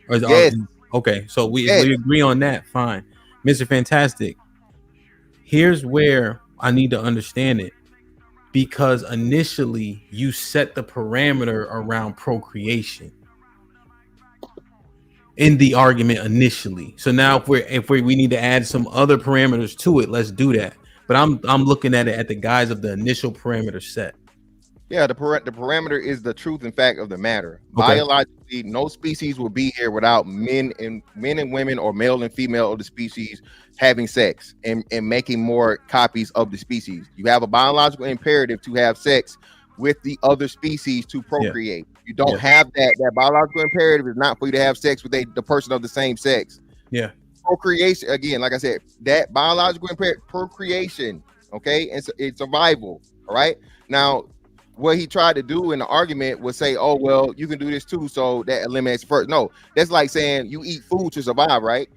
N: Or
K: Yes.
N: Okay, so we agree on that. Fine, Mr. Fantastic. Here's where I need to understand it, because initially you set the parameter around procreation in the argument initially. So now if we need to add some other parameters to it, let's do that. But I'm looking at it at the guise of the initial parameter set.
K: Yeah, the parameter is the truth and fact of the matter.
N: Okay.
K: Biologically, no species will be here without men and women or male and female of the species having sex and making more copies of the species. You have a biological imperative to have sex with the other species to procreate. You don't have that biological imperative is not for you to have sex with the person of the same sex.
N: Yeah.
K: Procreation, again, like I said, that biological imperative, procreation, okay, and it's survival. All right. Now, what he tried to do in the argument was say, oh, well, you can do this too, so that eliminates first. No, that's like saying you eat food to survive, right?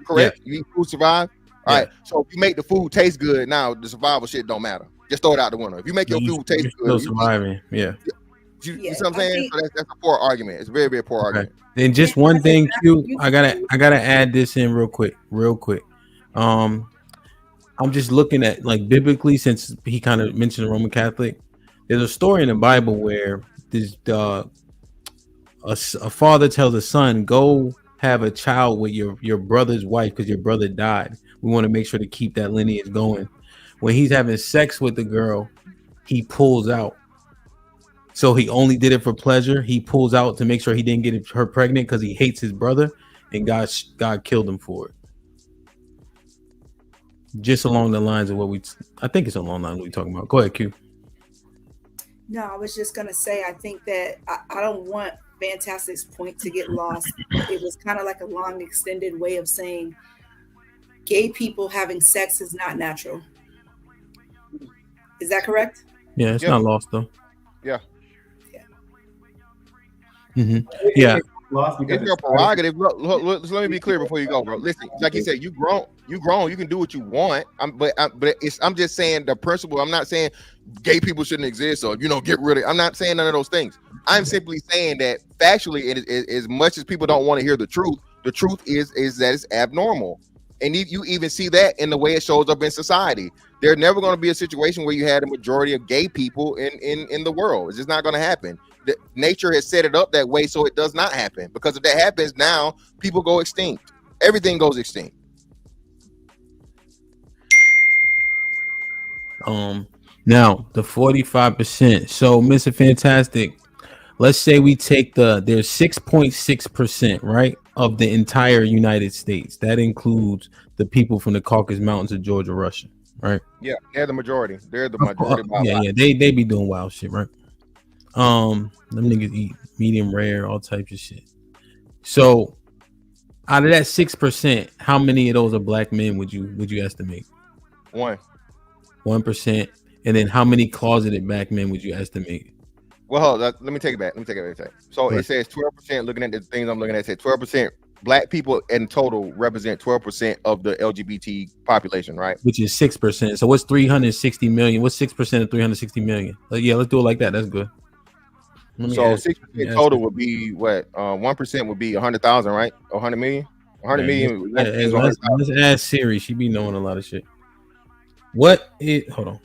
K: Correct? You eat food to survive? All right. So if you make the food taste good, now the survival shit don't matter. Just throw it out the window. If you make your food taste good,
N: still surviving.
K: You see what I'm saying? So that's a poor argument. It's a very, very poor argument.
N: Then just one thing, Q, I gotta add this in real quick. I'm just looking at like biblically, since he kind of mentioned the Roman Catholic. There's a story in the Bible where this a father tells a son, go have a child with your brother's wife because your brother died. We want to make sure to keep that lineage going. When he's having sex with the girl, he pulls out. So he only did it for pleasure. He pulls out to make sure he didn't get her pregnant because he hates his brother, and God killed him for it. Just along the lines of I think it's along the lines of what we're talking about. Go ahead, Q.
G: No, I was just gonna say I think that I don't want Fantastic's point to get lost. It was kind of like a long extended way of saying gay people having sex is not natural. Is that correct?
N: Yeah, it's not lost though.
K: Yeah.
N: Mm-hmm. Yeah.
K: It's your prerogative. Look, let me be clear before you go, bro. Listen, like you said, you grown. You can do what you want. I'm just saying the principle. I'm not saying gay people shouldn't exist or get rid of. I'm not saying none of those things. I'm simply saying that factually, as much as people don't want to hear the truth is that it's abnormal, and you even see that in the way it shows up in society. There's never going to be a situation where you had a majority of gay people in the world. It's just not going to happen. Nature has set it up that way so it does not happen, because if that happens, now people go extinct. Everything goes extinct.
N: Now the 45%. So, Mr. Fantastic, let's say we take there's 6.6%, right, of the entire United States. That includes the people from the Caucasus Mountains of Georgia, Russia, right?
K: Yeah, they're the majority. They're the majority.
N: Yeah, they be doing wild shit, right? Them niggas eat medium rare, all types of shit. So, out of that 6%, how many of those are black men would you estimate?
K: 1%.
N: 1%. And then how many closeted black men would you estimate?
K: Well, hold on, let me take it back. So
N: Right.
K: it says 12%. Looking at the things I'm looking at, it says 12% black people in total represent 12% of the LGBT population, right?
N: Which is 6%. So what's 360 million? What's 6% of 360 million? Yeah, let's do it like that. That's good.
K: So 6% total would be what? 1% would be 100,000, right? 100 million. 100 million. 1% is 100,000.
N: Let's ask Siri. She be knowing a lot of shit. What is? Hold on.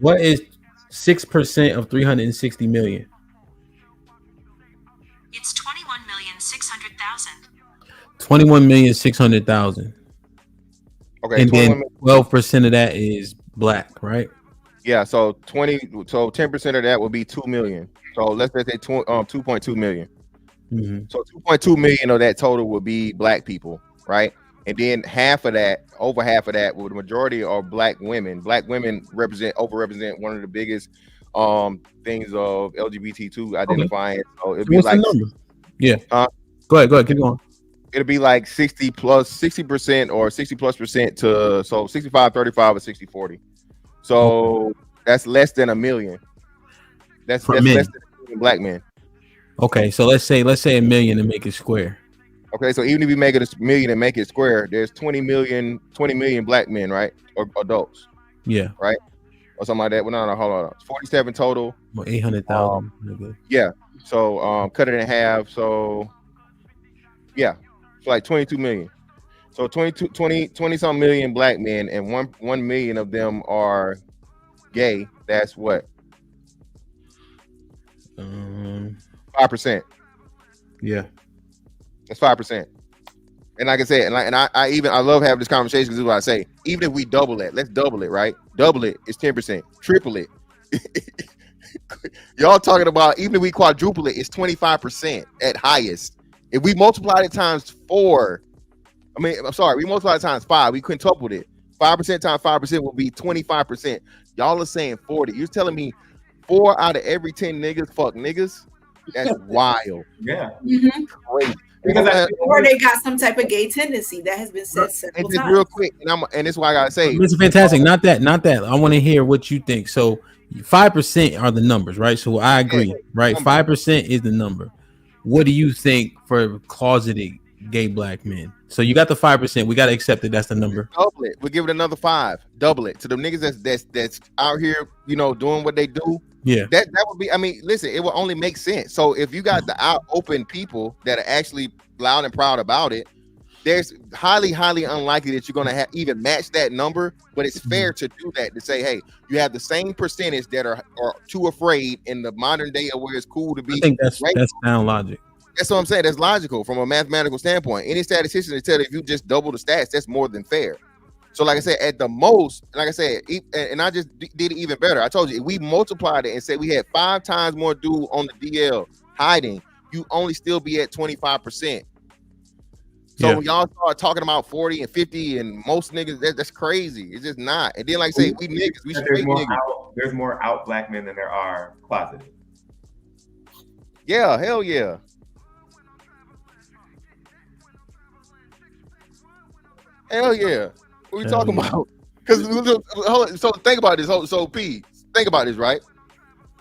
N: What is 6% of 360 million?
J: It's 21,600,000.
N: 21,600,000.
K: Okay,
N: and then 12% of that is black, right?
K: Yeah, so 10% of that would be 2 million. So let's say 2.2 million.
N: Mhm.
K: So 2.2 million of that total would be black people, right? And then half of that, over half of that, well, the majority are black women. Black women overrepresent one of the biggest things of LGBT2 identifying. So it'd be
N: What's
K: like
N: the number? Yeah. Go ahead, keep going.
K: It'll be like 60% or 60+% to 65-35 or 60-40. So that's less than a million. That's
N: men.
K: less than a million black men.
N: Okay, so let's say a million and make it square.
K: Okay, so even if you make it a million and make it square, there's 20 million black men, right? Or adults.
N: Yeah.
K: Right? Or something like that. Well, no, hold on. 47 total.
N: Well, 800,000.
K: Yeah. So cut it in half. So yeah. It's like 22 million. So 20 some million black men, and 1 million of them are gay. That's what? 5%.
N: Yeah.
K: That's 5%. And like I said, and I love having this conversation because this is what I say. Even if we double it, let's double it, right? Double it is 10%. Triple it. Y'all talking about even if we quadruple it, it's 25% at highest. If we multiply it times 4, we multiply it times 5, we quintupled it. 5% times 5% will be 25%. Y'all are saying 40. You're telling me 4 out of every 10 niggas fuck niggas? That's wild.
U: Yeah.
G: Mm-hmm.
K: Crazy.
G: Or they got some type of gay tendency that has been said several
K: And just
G: times.
K: real quick, and this is why I gotta say,
N: Mr. Fantastic, not that. I want to hear what you think. So 5% are the numbers, right? So I agree, right? 5% is the number. What do you think for closeted gay black men? So you got the 5%. We got to accept that that's the number.
K: Double it. We'll give it another 5. Double it to the niggas that's out here, doing what they do.
N: Yeah.
K: That would be. I mean, listen, it will only make sense. So if you got the out open people that are actually loud and proud about it, there's highly unlikely that you're gonna even match that number. But it's fair to do that, to say, hey, you have the same percentage that are too afraid in the modern day of where it's cool to be.
N: I think that's sound logic.
K: That's what I'm saying. That's logical from a mathematical standpoint. Any statistician will tell you if you just double the stats, that's more than fair. So like I said, at the most, like I said, and I just did it even better. I told you, if we multiplied it and said we had 5 times more dude on the DL hiding, you only still be at 25%. So when y'all start talking about 40 and 50 and most niggas, that's crazy. It's just not. And then like I say, we niggas, we straight niggas.
U: There's more out black men than there are closeted.
K: Yeah, hell yeah. Hell yeah. What we talking about? Because so think about this. So P, think about this, right?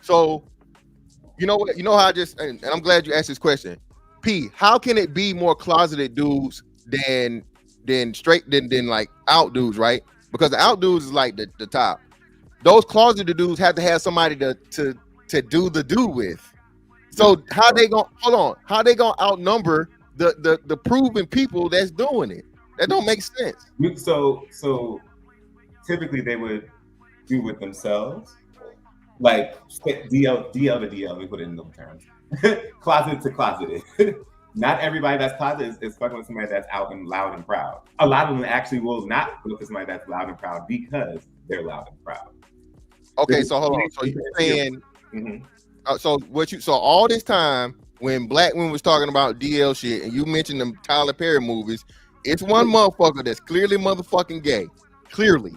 K: So you know what? You know how I just, and I'm glad you asked this question. P, how can it be more closeted dudes than straight than like out dudes, right? Because the out dudes is like the top. Those closeted dudes have to have somebody to do the do with. So how they gonna How they gonna outnumber the proven people that's doing it? That don't make sense.
U: So typically they would do with themselves, like DL to DL. We put it in those terms. Closet to closeted. Not everybody that's closeted is fucking with somebody that's out and loud and proud. A lot of them actually will not look at somebody that's loud and proud because they're loud and proud.
K: Okay, so hold on. So you're saying, so all this time when black women was talking about DL shit and you mentioned them Tyler Perry movies, it's one motherfucker that's clearly motherfucking gay, clearly,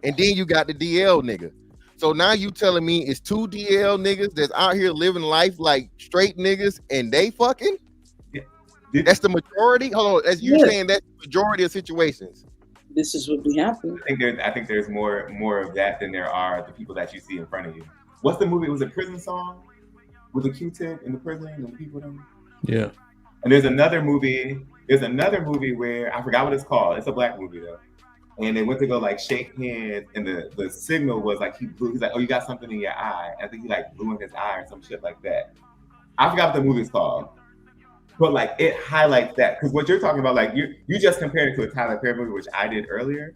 K: and then you got the DL nigga. So now you telling me it's 2 DL niggas that's out here living life like straight niggas and they fucking? Yeah. That's the majority? Hold on, as you saying that's the majority of situations.
H: this is what be happening.
U: I think there's more of that than there are the people that you see in front of you. What's the movie? It was a prison song with a Q-tip in the prison and people them.
N: Yeah.
U: And there's another movie where I forgot what it's called. It's a black movie though. And they went to go like shake hands, and the signal was like he's like, oh, you got something in your eye. I think he like blew in his eye or some shit like that. I forgot what the movie's called. But like it highlights that, because what you're talking about, like you just compared it to a Tyler Perry movie, which I did earlier.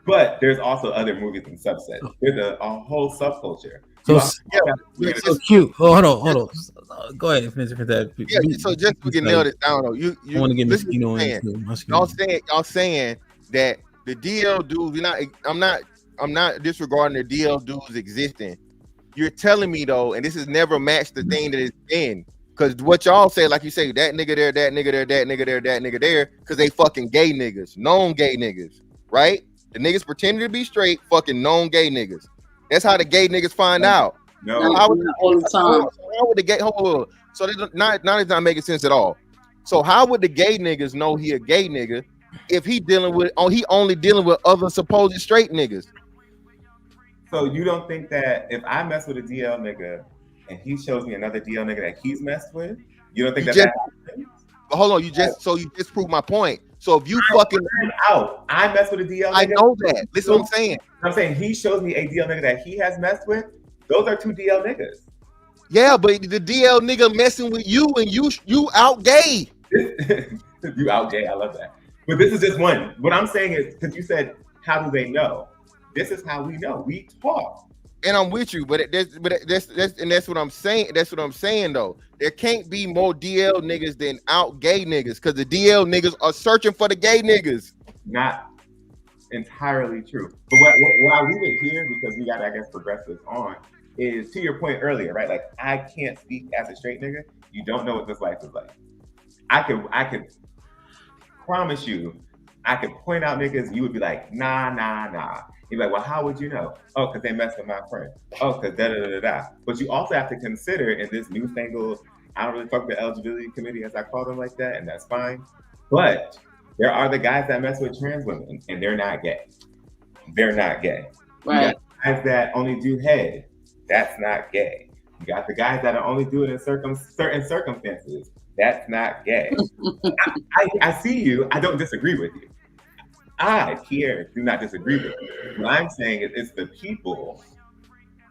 U: But there's also other movies and subsets. There's a whole subculture.
N: So cute. Oh, hold on. Go ahead, finish that.
K: Yeah. So just we can nail it down. Though, you
N: want to get Mosquito in too.
K: Y'all saying that the DL dudes. I'm not disregarding the DL dudes existing. You're telling me though, and this has never matched the thing that it's been. Because what y'all say, like you say, that nigga there, that nigga there, that nigga there, that nigga there, because they fucking gay niggas, known gay niggas, right? The niggas pretending to be straight, fucking known gay niggas. That's how the gay niggas find out.
U: No,
H: all the time.
K: How would the gay? So it's not making sense at all. So how would the gay niggas know he a gay nigga if he only dealing with other supposed straight niggas?
U: So you don't think that if I mess with a DL nigga and he shows me another DL nigga that he's messed with, you don't think that happens?
K: Hold on, you just proved my point. So if you
U: I mess with a DL nigga.
K: I know that. Listen what I'm saying.
U: I'm saying he shows me a DL nigga that he has messed with. Those are two DL niggas.
K: Yeah, but the DL nigga messing with you and you out gay.
U: You out gay. I love that. But this is just one. What I'm saying is, because you said, how do they know? This is how we know. We talk.
K: And I'm with you, but that's what I'm saying. That's what I'm saying though. There can't be more DL niggas than out gay niggas, because the DL niggas are searching for the gay niggas.
U: Not entirely true. But what I leave it here, because we got, I guess, progressives on, is to your point earlier, right? Like, I can't speak as a straight nigga. You don't know what this life is like. I could promise you, I could point out niggas, you would be like, nah. You'd be like, well, how would you know? Oh, because they messed with my friend. Oh, because da-da-da-da-da. But you also have to consider in this newfangled, I don't really fuck with the eligibility committee, as I call them like that, and that's fine. But there are the guys that mess with trans women, and they're not gay. They're not gay.
H: Right.
U: You got guys that only do head. That's not gay. You got the guys that only do it in certain circumstances. That's not gay. I see you. I don't disagree with you. I here do not disagree with you. What I'm saying is it's the people,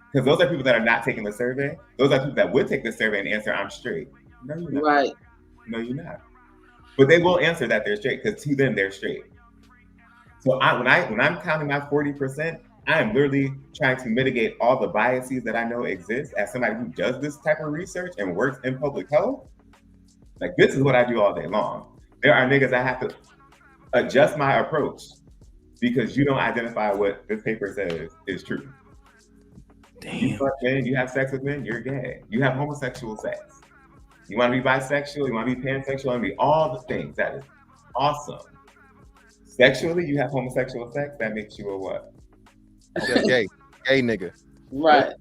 U: because those are people that are not taking the survey. Those are people that would take the survey and answer, I'm straight. No, you're not.
H: Right.
U: No, you're not. But they will answer that they're straight, because to them, they're straight. So when I'm counting my 40%, I am literally trying to mitigate all the biases that I know exist as somebody who does this type of research and works in public health. Like, this is what I do all day long. There are niggas I have to adjust my approach because you don't identify what this paper says is true.
N: Damn.
U: You fuck men, you have sex with men, you're gay. You have homosexual sex. You want to be bisexual, you want to be pansexual, you want to be all the things. That is awesome. Sexually, you have homosexual sex, that makes you a what?
K: Gay nigga.
H: Right.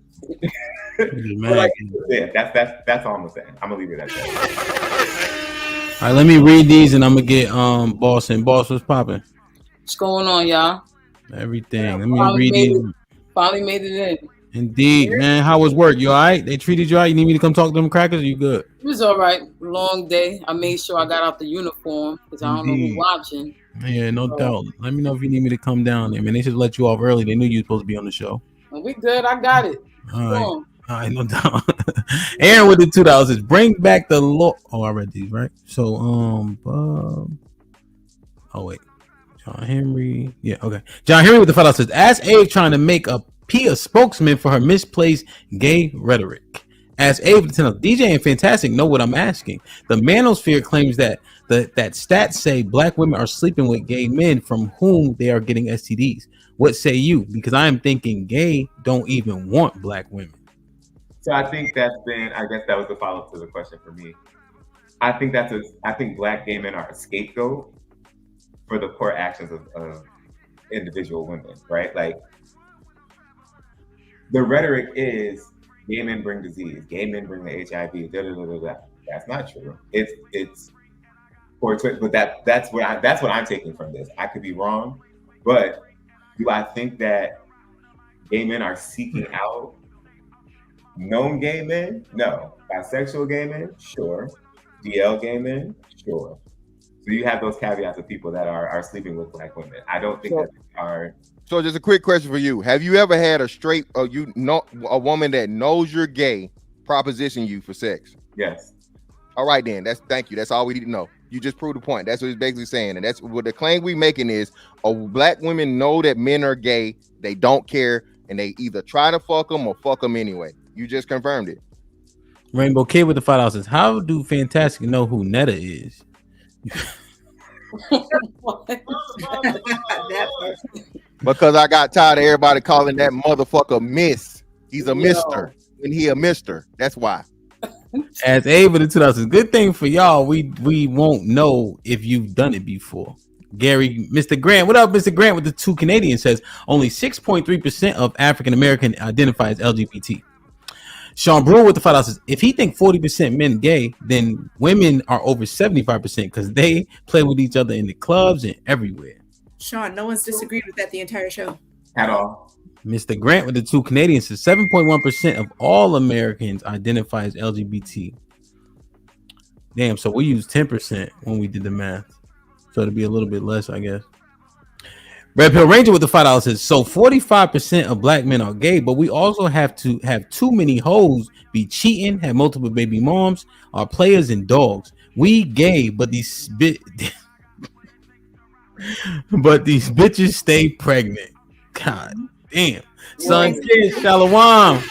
U: Like, yeah, that's all I'm saying. I'm gonna leave it at that.
N: All right, let me read these and I'm gonna get Boss in. Boss, what's popping?
H: What's going on, y'all?
N: Everything. Let me read these.
H: Finally made it in.
N: Indeed, man. How was work? You all right? They treated you all right? You need me to come talk to them crackers? Or you good?
H: It was all right. Long day. I made sure I got out the uniform because I don't know who's watching.
N: Yeah, no doubt. Let me know if you need me to come down there, man. They should let you off early. They knew you were supposed to be on the show.
H: Well, we good. I got it.
N: All right, no doubt. Aaron with the $2 says, bring back the law. Oh, I read these, right? So, oh wait, John Henry. Yeah, okay. John Henry with the $5 says, ask Abe trying to make a Pia spokesman for her misplaced gay rhetoric. Ask Abe to tell DJ and Fantastic know what I'm asking. The manosphere claims that that stats say black women are sleeping with gay men from whom they are getting STDs. What say you? Because I am thinking gay don't even want black women.
U: So I think I guess that was the follow-up to the question for me. I think black gay men are a scapegoat for the poor actions of individual women, right? Like, the rhetoric is gay men bring disease, gay men bring the HIV, da-da-da-da-da. That's not true. It's but that's what I'm taking from this. I could be wrong, But do I think that gay men are seeking out known gay men? No. Bisexual gay men? Sure. DL gay men? Sure. So you have those caveats of people that are sleeping with black women. I don't think that they are.
K: So just a quick question for you. Have you ever had a straight or a woman that knows you're gay proposition you for sex?
U: Yes.
K: All right then. Thank you. That's all we need to know. You just proved the point. That's what he's basically saying. And that's what the claim we making is black women know that men are gay, they don't care, and they either try to fuck them or fuck them anyway. You just confirmed it.
N: Rainbow Kid with the $5 says, how do Fantastic know who Netta is?
K: Because I got tired of everybody calling that motherfucker Miss. He's a mister. And he a mister. That's why.
N: As Ava the 2000s, good thing for y'all, we won't know if you've done it before. Gary, Mr. Grant, what up, Mr. Grant with the 2 Canadian says only 6.3% of African American identify as LGBT. Sean Brewer with the $5 says if he think 40% men gay, then women are over 75% because they play with each other in the clubs and everywhere.
G: Sean, no one's disagreed with that the entire show.
U: At all.
N: Mr. Grant with the 2 Canadians says 7.1% of all Americans identify as LGBT. Damn, so we used 10% when we did the math. So it'd be a little bit less, I guess. Red Pill Ranger with the $5 says so 45% of black men are gay, but we also have to have too many hoes, be cheating, have multiple baby moms, are players and dogs. We gay, but these bitches stay pregnant. God damn. Son kid, Shalom.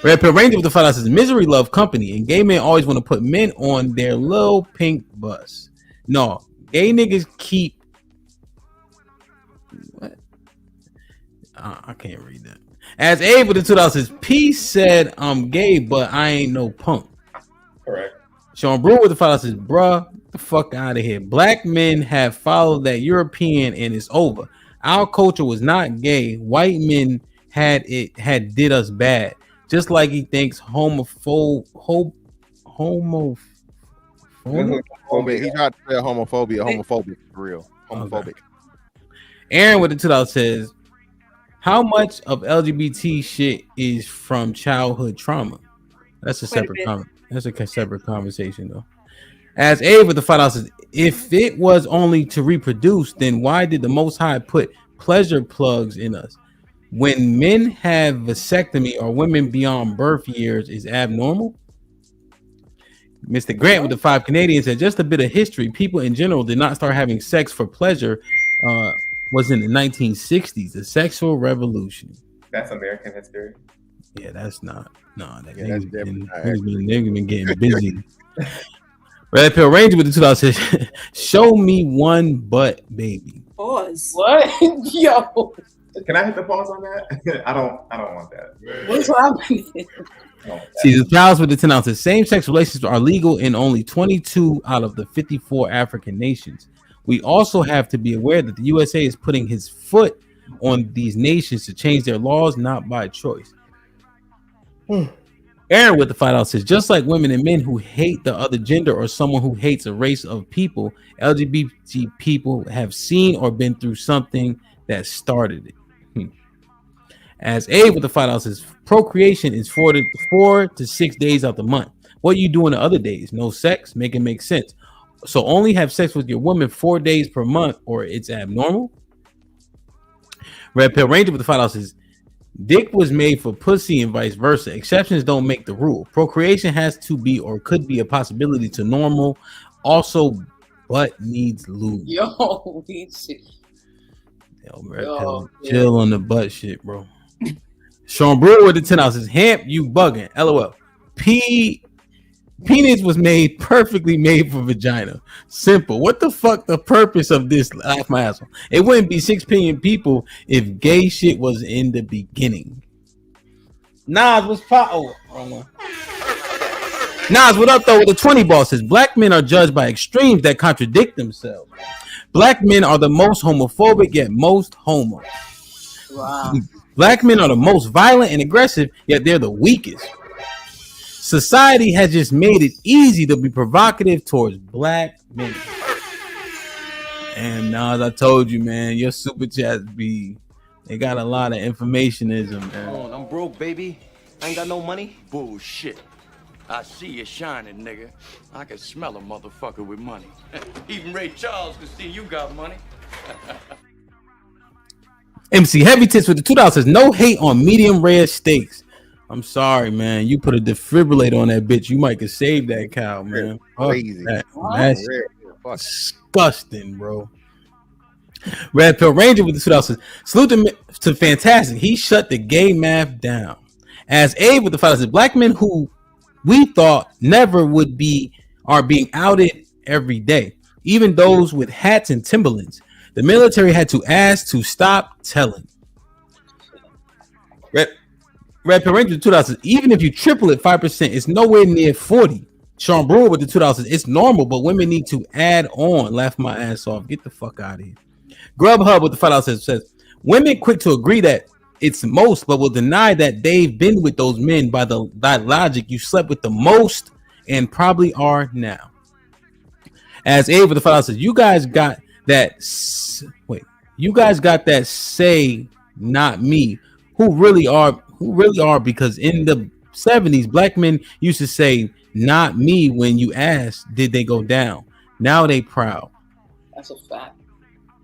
N: Red Pill Ranger with the $5 says misery love company, and gay men always want to put men on their little pink bus. No, gay niggas keep. What? I can't read that. As Abe with the $2 says, P said I'm gay, but I ain't no punk.
U: Correct.
N: Sean Brewer with the $5 says, bruh, the fuck out of here. Black men have followed that European and it's over. Our culture was not gay. White men had did us bad. Just like he thinks homophobic.
K: He tried to say homophobic for real. Homophobic.
N: Okay. Aaron with the $2 says, how much of LGBT shit is from childhood trauma? That's a separate separate conversation though. As Abe with the $5 says, if it was only to reproduce, then why did the Most High put pleasure plugs in us? When men have vasectomy or women beyond birth years is abnormal? Mr. Grant with the 5 Canadians said just a bit of history. People in general did not start having sex for pleasure. Was in the 1960s, the sexual revolution.
U: That's American history.
N: Yeah, that's not. No, that's
K: definitely
N: been getting busy. Red Pill Ranger with the $2 says, show me one butt, baby.
G: Pause.
H: What? Yo.
U: Can I hit the pause on that? I don't want that.
H: What's happening?
N: See, the $1 with the $10 says same-sex relations are legal in only 22 out of the 54 African nations. We also have to be aware that the USA is putting his foot on these nations to change their laws, not by choice. Aaron with the $5 says, just like women and men who hate the other gender or someone who hates a race of people, LGBT people have seen or been through something that started it. As Abe with the $5 says, procreation is 4 to 6 days out the month. What you do in the other days? No sex? Make it make sense. So only have sex with your woman 4 days per month or it's abnormal? Red Pill Ranger with the $5 says, dick was made for pussy and vice versa. Exceptions don't make the rule. Procreation has to be or could be a possibility to normal. Also, butt needs lube.
H: Yo, shit.
N: Yo, Red Pill, chill on the butt shit, bro. Sean Brewer with the $10 says, Hamp, you bugging. LOL. Penis was perfectly made for vagina. Simple. What the fuck the purpose of this? Laugh my ass off. It wouldn't be 6 billion people if gay shit was in the beginning. Nas was wrong one. Nas, what up though with the 20 ball says black men are judged by extremes that contradict themselves. Black men are the most homophobic yet most homo.
H: Wow.
N: Black men are the most violent and aggressive yet they're the weakest. Society has just made it easy to be provocative towards black men. And as I told you, man, your super chats they got a lot of informationism, man.
M: I'm broke, baby. I ain't got no money. Bullshit. I see you shining, nigga. I can smell a motherfucker with money. Even Ray Charles can see you got money.
N: MC Heavy Tits with the $2 says no hate on medium rare steaks. I'm sorry, man. You put a defibrillator on that bitch, you might could save that cow, man.
K: Crazy.
N: That's disgusting, bro. Red Pill Ranger with the $2 says salute to Fantastic. He shut the gay math down. As Abe with the $5 says black men who we thought never would be are being outed every day. Even those with hats and Timberlands. The military had to ask to stop telling. Red Pill Ranger with the $2 says even if you triple it 5%, it's nowhere near 40. Sean Brewer with the $2 says it's normal, but women need to add on. Laugh my ass off. Get the fuck out of here. Grubhub with the $5 says women quick to agree that it's most, but will deny that they've been with those men by that logic. You slept with the most and probably are now. As Abe with the $5 says, you guys got that. You guys got that. Say not me. Who really are? Because in the 70s, black men used to say not me when you asked, did they go down? Now they proud.
H: That's a fact.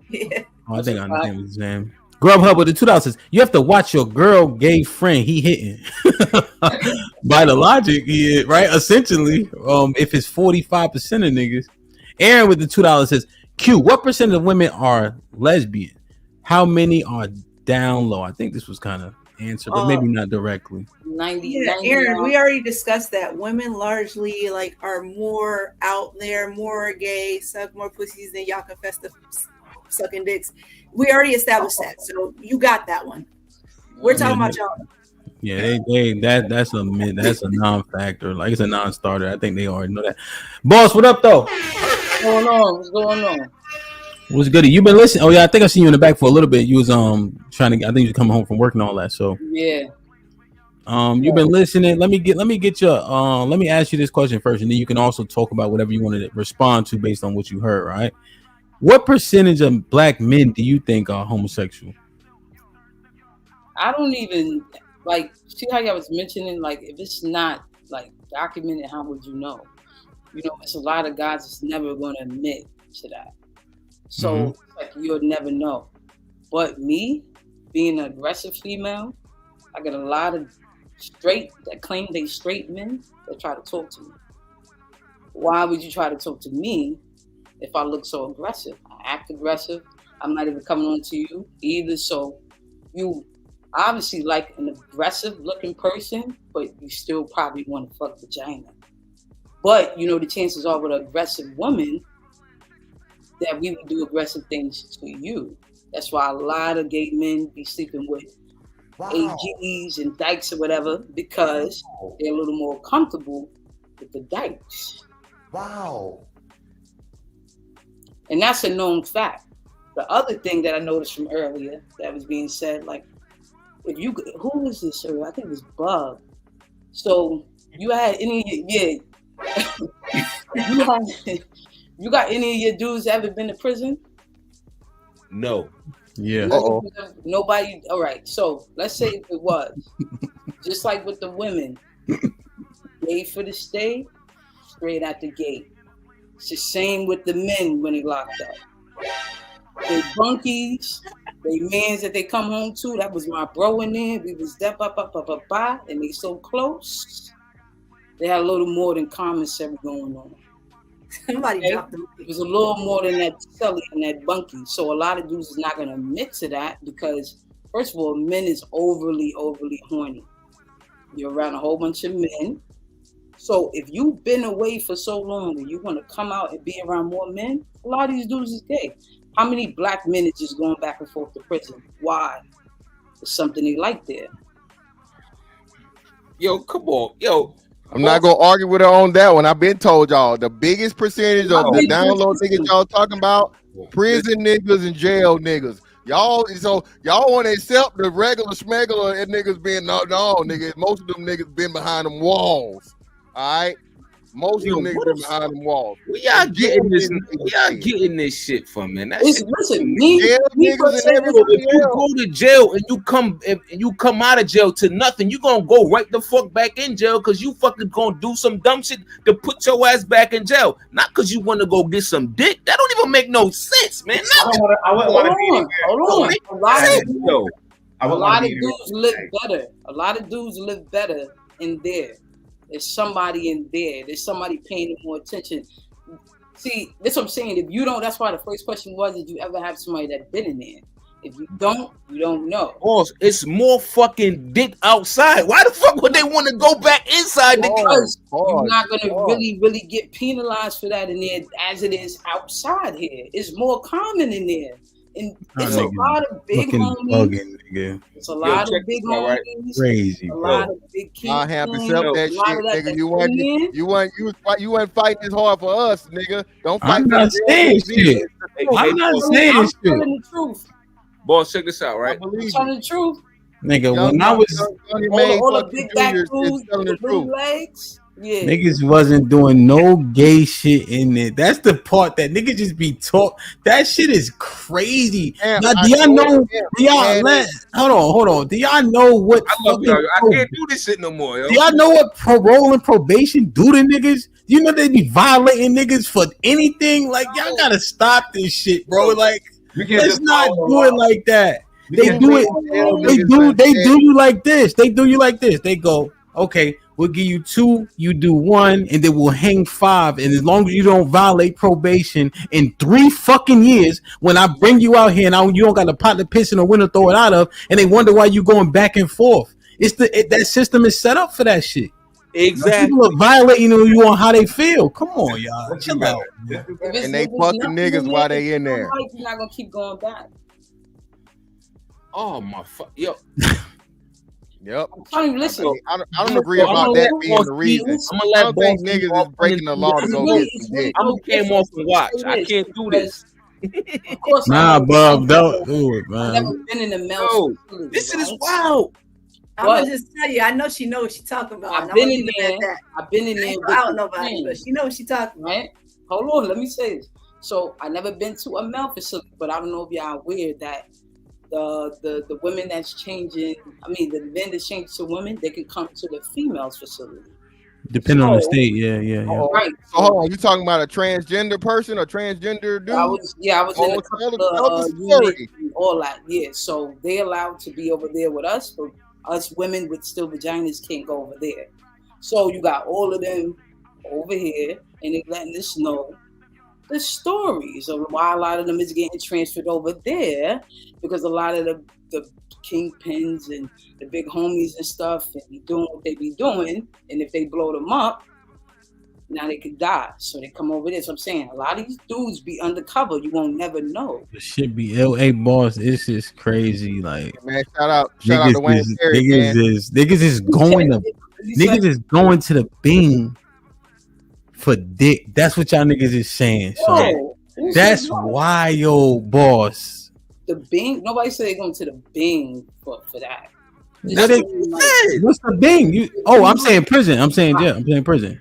G: Yeah.
N: I think I understand his name. Grubhub with the $2 says you have to watch your girl gay friend. He hitting by the logic, right? Essentially, if it's 45% of niggas. Aaron with the $2 says Q. What percent of women are lesbian? How many are down low? I think this was kind of answered, but maybe not directly.
H: 90.
G: Yeah, Aaron, we already discussed that women largely are more out there, more gay, suck more pussies than y'all confess to sucking dicks. We already established that, so you got that one. We're talking about y'all.
N: Yeah, that's a non-factor. Like it's a non-starter. I think they already know that. Boss, what up though?
H: What's going on? What's going on?
N: What's good? You been listening? Oh yeah, I think I seen you in the back for a little bit. You was trying to. I think you was coming home from work and all that. So
H: yeah.
N: You've been listening. Let me get your. Let me ask you this question first, and then you can also talk about whatever you want to respond to based on what you heard. Right? What percentage of black men do you think are homosexual?
H: I don't even see how y'all was mentioning, if it's not documented, how would you know? It's a lot of guys that's never going to admit to that. So you'll never know. But me, being an aggressive female, I get a lot of straight that claim they straight men that try to talk to me. Why would you try to talk to me if I look so aggressive? I act aggressive. I'm not even coming on to you either. So you obviously like an aggressive looking person, but you still probably want to fuck vagina. But the chances are with an aggressive woman that we would do aggressive things to you. That's why a lot of gay men be sleeping with AGs and dykes or whatever, because they're a little more comfortable with the dykes.
F: Wow.
H: And that's a known fact. The other thing that I noticed from earlier that was being said, who was this? I think it was Bug. So you had any, you got any of your dudes ever been to prison?
S: No.
N: Yeah.
H: Nobody. All right. So let's say if it was just like with the women, gay for the stay, straight out the gate. It's the same with the men when they locked up. They bunkies, they mans that they come home to. That was my bro in there. We was and they so close. They had a little more than commissary going on.
G: Somebody dropped them.
H: It was a little more than that celly and that bunkie. So a lot of dudes is not going to admit to that because, first of all, men is overly horny. You're around a whole bunch of men. So if you've been away for so long and you want to come out and be around more men, a lot of these dudes is gay. How many black men is just going back and forth to prison? Why? It's something they like there.
S: Yo, come on. Yo.
K: I'm not gonna argue with her on that one. I've been told y'all the biggest percentage of the download niggas y'all talking about prison niggas and jail niggas. Y'all want to accept the regular schmegular and niggas being no niggas. Most of them niggas been behind them walls. All right. Most
P: Yo,
K: of them niggas
P: what
K: been
P: the
K: behind them walls.
P: Where y'all
K: And
P: getting
K: jail
P: this?
K: niggas
P: Where
K: ain't
P: y'all
K: shit.
P: getting this shit from, man? That
H: Listen,
P: shit.
H: me
K: Jail niggas
H: per
K: and
H: se,
P: So if
K: everybody
P: you
K: else.
P: go to jail and you come out of jail to nothing, you gonna go right the fuck back in jail because you fucking gonna do some dumb shit to put your ass back in jail. Not because you want to go get some dick. That don't even make no sense, man.
U: I wouldn't want to be anywhere.
H: Hold on. A lot of dudes,
P: Yo,
U: I
H: a
U: wouldn't want
H: lot
U: to
H: of
U: be anywhere.
H: dudes live better. A lot of dudes live better in there. There's somebody in there. There's somebody paying them more attention. See, that's what I'm saying. If you don't, that's why the first question was, did you ever have somebody that been in there? If you don't, you don't know.
P: boss, it's more fucking dick outside. Why the fuck would they want to go back inside?
H: Because you're not gonna really get penalized for that in there as it is outside here. It's more common in there. And it's a lot of big homies.
N: Bugging, nigga.
H: It's a lot of big homies.
N: Crazy,
H: a
N: bro.
H: lot of big kids.
K: I have to accept that shit, nigga. You wasn't fighting this hard for us, nigga. Don't fight
N: I'm
K: for
N: not
K: the
N: saying
K: jail
N: shit. I'm not saying
H: I'm
N: shit.
H: telling the truth.
P: Boss, check this out, right?
H: I'm telling the truth.
N: Nigga, when I was
H: all the big back dudes with the blue legs. Yeah.
N: niggas wasn't doing no gay shit in there. That's the part that niggas just be talk. That shit is crazy.
K: Damn,
N: now,
K: I
N: do y'all
K: told
N: know?
K: him,
N: Do y'all
K: man,
N: hold on? Do y'all know what?
P: I love y'all. I can't do this shit no more, yo.
N: Do y'all know what parole and probation do to niggas? You know they be violating niggas for anything. Like y'all gotta stop this shit, bro. Like let's not do it like that. They do it. They do you like this. They do you like this. They go, okay, we'll give you 2, you do 1, and then we'll hang 5. And as long as you don't violate probation in 3 fucking years, when I bring you out here and you don't got a pot to piss in a window throw it out of, and they wonder why you going back and forth. It's that system is set up for that shit.
P: Exactly.
N: People are violating you on how they feel. Come on, y'all. Chill out.
K: And they fucking niggas while they in there.
H: You're not gonna keep going back.
P: Oh my fuck, yo.
K: Yep.
H: I'm telling you, listen.
K: I don't agree about that being the reason.
P: I'm gonna
K: I
P: let
K: don't think niggas is breaking the law to go get some dick.
P: I'm gonna came off and watch. I can't do this.
H: Of course,
N: Nah, Bob, don't do it, man.
H: I've never been in a male facility.
P: This shit is wild.
G: I'm gonna just tell you, I know she knows what she's talking about.
H: I've been in there. I've been in there.
G: I don't know about it, but she knows what she's talking about.
H: Right? Hold on, let me say this. So I never been to a male facility, but I don't know if y'all aware that the women that's changing, the men that's changing to women, they can come to the females facility.
N: Depending on the state, yeah.
H: Right.
K: So hold on, you talking about a transgender person or transgender dude?
H: I was in a couple of units and all that. Yeah, so they allowed to be over there with us, but us women with still vaginas can't go over there. So you got all of them over here, and they letting us know the stories of why a lot of them is getting transferred over there, because a lot of the kingpins and the big homies and stuff and be doing what they be doing, and if they blow them up, now they could die. So they come over there. So I'm saying a lot of these dudes be undercover. You won't never know.
N: The shit be LA boss. It's just crazy. Like
K: man, shout out to Wayne Terry,
N: niggas is going to the Bing for dick. That's what y'all niggas is saying. So that's why yo boss.
H: The Bing. Nobody said they going to the Bing for that.
N: What's the Bing? I'm saying prison. I'm saying jail. I'm saying prison.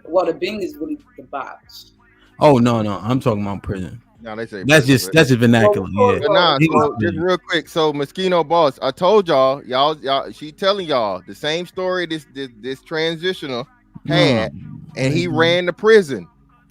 H: Well, the Bing is really the box.
N: Oh no, I'm talking about prison.
K: No, they say
N: that's just vernacular. Yeah.
K: But nah, so just real quick. So Moschino boss, I told y'all, she telling y'all the same story this transitional had, and he ran to prison.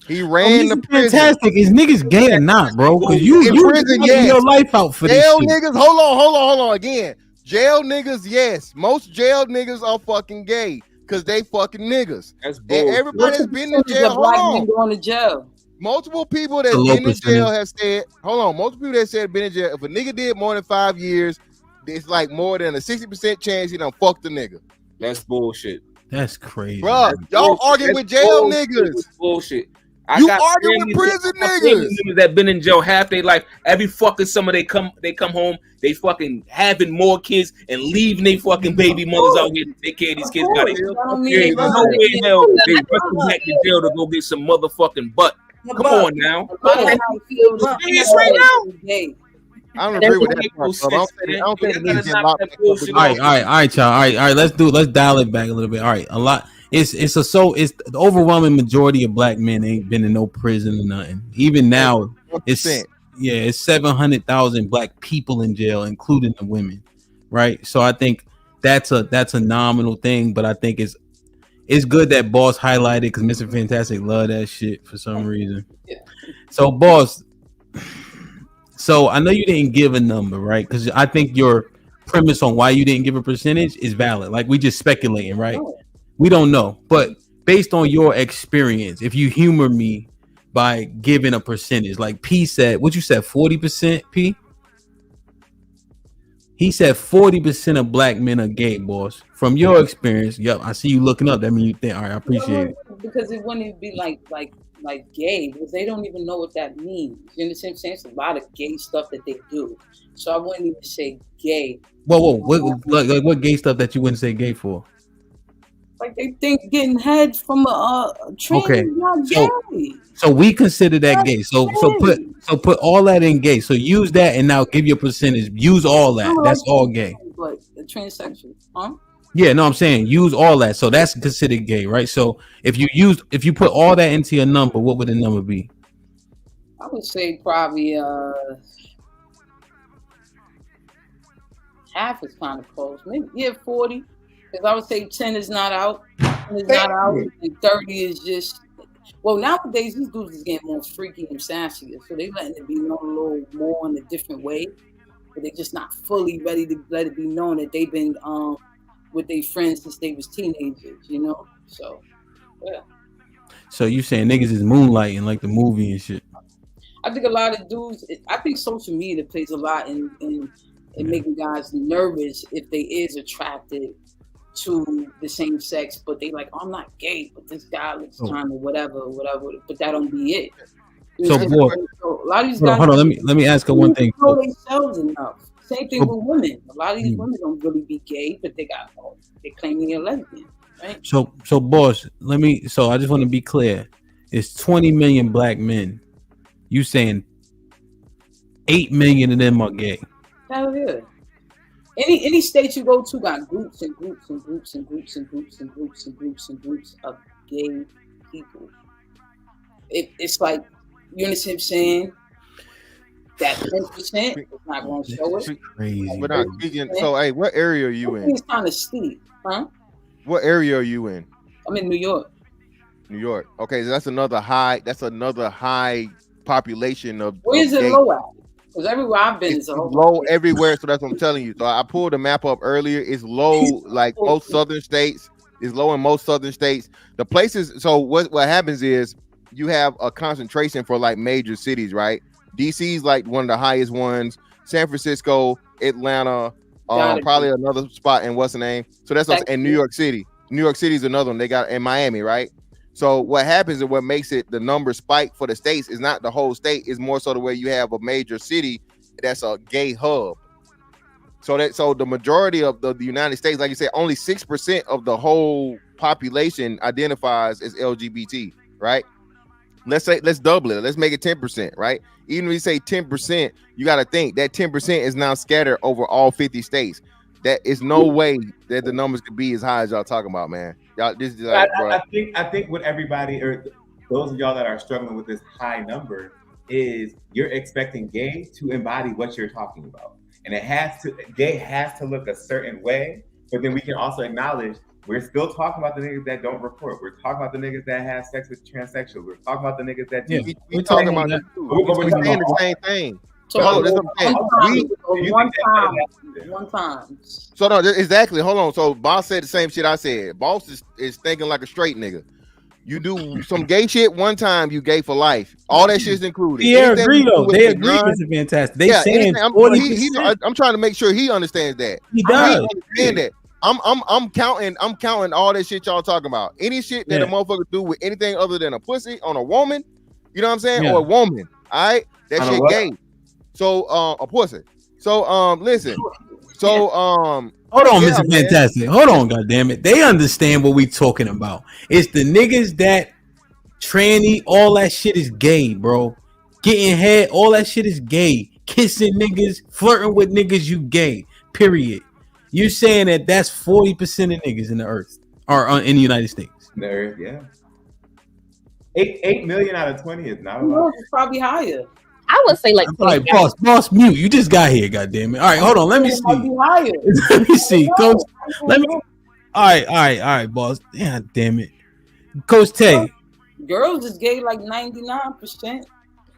K: He ran to prison.
N: Fantastic. Is niggas gay or not, bro? Because you
K: prison, yes.
N: Your life out for
K: jail
N: this shit.
K: niggas. Hold on again. Jail niggas, yes. Most jail niggas are fucking gay because they fucking niggas.
P: That's bull.
K: And everybody that's been in jail.
H: Black men going to jail.
K: Multiple people that's been in jail have said, multiple people that said been in jail, if a nigga did more than 5 years, it's like more than a 60% chance he done fucked the nigga.
P: That's bullshit.
N: That's crazy.
K: Bro, y'all arguing with jail niggas.
P: That's bullshit.
K: You arguing with prison niggas
P: that been in jail half their life. Every fucking summer they come home, they fucking having more kids and leaving they fucking baby mothers out here to take care of these kids. No way in hell they rushing back to jail to go get some motherfucking butt. Come on now. Come on. Serious right now?
K: I don't agree with that part, bro. I don't think niggas get locked up.
N: All right, y'all. All right, let's dial it back a little bit. All right, it's the overwhelming majority of black men ain't been in no prison or nothing. Even now, it's 700,000 black people in jail, including the women, right? So I think that's a nominal thing, but I think it's good that Boss highlighted because Mr. Fantastic love that shit for some reason. So Boss, so I know you didn't give a number, right? Because I think your premise on why you didn't give a percentage is valid. Like we just speculating, right? We don't know, but based on your experience, if you humor me by giving a percentage, like P said, what you said, 40%, P? He said 40% of black men are gay, Boss. From your experience, yep, I see you looking up. That means you think, all right, I appreciate it.
H: Because it wouldn't even be like gay, because they don't even know what that means. You understand what I'm saying? It's a lot of gay stuff that they do. So I wouldn't even say gay.
N: Whoa, what gay stuff that you wouldn't say gay for?
H: Like they think getting head from a trans
N: Okay,
H: is not gay.
N: so we consider that gay. So put all that in gay. So use that and now give your percentage. Use all that. That's all gay.
H: But the transsexual, huh?
N: Yeah, no, I'm saying use all that. So that's considered gay, right? So if you put all that into your number, what would the number be?
H: I would say probably half is kind of close. Maybe 40. Because I would say 10 is not out. 10 is not out, and 30 is just. Well, nowadays these dudes is getting more freaky and sassy, so they letting it be known a little more in a different way. But they're just not fully ready to let it be known that they've been with their friends since they was teenagers, you know. So, yeah.
N: So you saying niggas is moonlighting like the movie and shit?
H: I think a lot of dudes. I think social media plays a lot in making guys nervous if they is attracted to the same sex, but they like, oh, I'm not gay, but this guy looks kind of whatever, but that don't be it.
N: So, boy,
H: so a lot of these guys.
N: Hold on. Let me ask her one thing.
H: Know themselves enough. Same thing with women. A lot of these women don't really be gay, but they claiming they're lesbian, right?
N: So Boss, I just want to be clear. It's 20 million black men. You saying 8 million of them are gay?
H: Hell yeah. Any state you go to got groups and groups and groups and groups and groups and groups and groups and groups of gay people. It's like, you understand what I'm saying? That 10% is not going to show it.
N: Crazy.
K: But not speaking. So, hey, what area are you in?
H: It's kind of steep, huh?
K: What area are you in?
H: I'm in New York.
K: New York. Okay, so that's another high population of.
H: Where's it low at? Because everywhere I've been is
K: low everywhere. So that's what I'm telling you. So I pulled the map up earlier. It's low like most southern states. It's low in most southern states. The places. So what happens is you have a concentration for like major cities, right? DC's like one of the highest ones. San Francisco, Atlanta, probably another spot in what's the name. So that's also, and New York City. New York City is another one. They got in Miami, right? So what happens and what makes it the number spike for the states is not the whole state, is more so the way you have a major city that's a gay hub. So the majority of the United States, like you said, only 6% of the whole population identifies as LGBT, right? Let's double it. Let's make it 10%, right? Even when you say 10%, you got to think that 10% is now scattered over all 50 states. That is no way that the numbers could be as high as y'all talking about, man. Y'all, this is like,
U: I think what everybody, or those of y'all that are struggling with this high number, is you're expecting gay to embody what you're talking about, and gay has to look a certain way. But then we can also acknowledge we're still talking about the niggas that don't report. We're talking about the niggas that have sex with transsexuals. We're talking about the niggas that do.
K: We're talking about that too. We're saying the same thing. So
H: one time.
K: So no, exactly. Hold on. So Boss said the same shit I said. Boss is thinking like a straight nigga. You do some gay shit one time, you gay for life. All that shit's included.
N: Yeah, agree though. They agree. It's fantastic. They saying
K: I'm trying to make sure he understands that.
N: He does.
K: Understand that. I'm counting all that shit y'all talking about. Any shit that a motherfucker do with anything other than a pussy on a woman, you know what I'm saying, or a woman. All right, that shit gay. So a pussy. So listen. So
N: hold on, Mr. Fantastic. Hold on, goddammit. They understand what we talking about. It's the niggas that tranny, all that shit is gay, bro. Getting head, all that shit is gay. Kissing niggas, flirting with niggas, you gay. Period. You saying that's 40% of niggas in the earth. or in the United States?
U: There, yeah. 8 million out of 20 is not a
H: No,
U: lot.
H: it's probably higher.
V: I would say like
N: All right, boss, mute. You just got here, goddamn it. All right, hold on. Let me
H: It might
N: see.
H: be higher.
N: Let me see, Coach. Let me. All right, boss. Yeah, damn it, Coach Tay.
H: Girls is gay like 99%.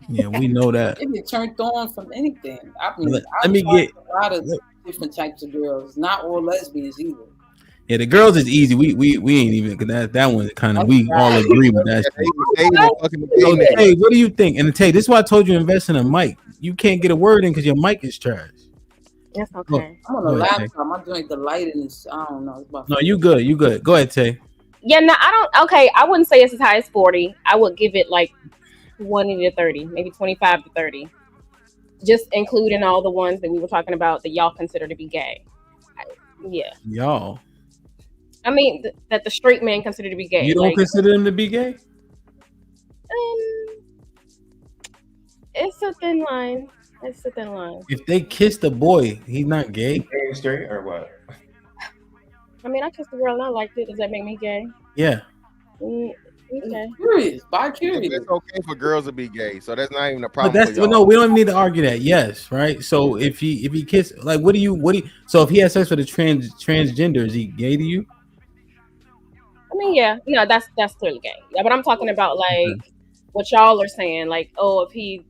N: Yeah, we know that.
H: They get turned on from anything. I mean,
N: Let me get.
H: a lot of different types of girls. Not all lesbians either.
N: Yeah, the girls is easy. We ain't even that one kind of. We all agree with that. Hey, what do you think? And Tay, this is why I told you invest in a mic. You can't get a word in because your mic is trash.
V: That's okay.
H: I'm on a laptop. My joint, the lighting is, I don't know. It's about
N: No, you good. You good. Go ahead, Tay.
V: Yeah, no, I don't. Okay, I wouldn't say it's as high as 40. I would give it like 20 to 30, maybe 25 to 30. Just including all the ones that we were talking about that y'all consider to be gay. Yeah.
N: Y'all.
V: I mean, that the straight men consider to be gay.
N: You don't consider them to be gay?
V: It's a thin line. It's a thin line.
N: If they kiss the boy, he's not gay.
U: Gay straight or what?
V: I mean, I kissed a girl and I liked it. Does that make me gay?
N: Yeah.
V: Okay.
H: Curious, bi-curious.
K: It's okay for girls to be gay, so that's not even a
N: But
K: problem.
N: that's
K: for y'all.
N: no, we don't even need to argue that. Yes, right. So if he kiss, like, what do you? So if he has sex with a transgender, is he gay to you?
V: I mean, yeah, no, that's clearly gay. Yeah, but I'm talking about like what y'all are saying, like, oh, if he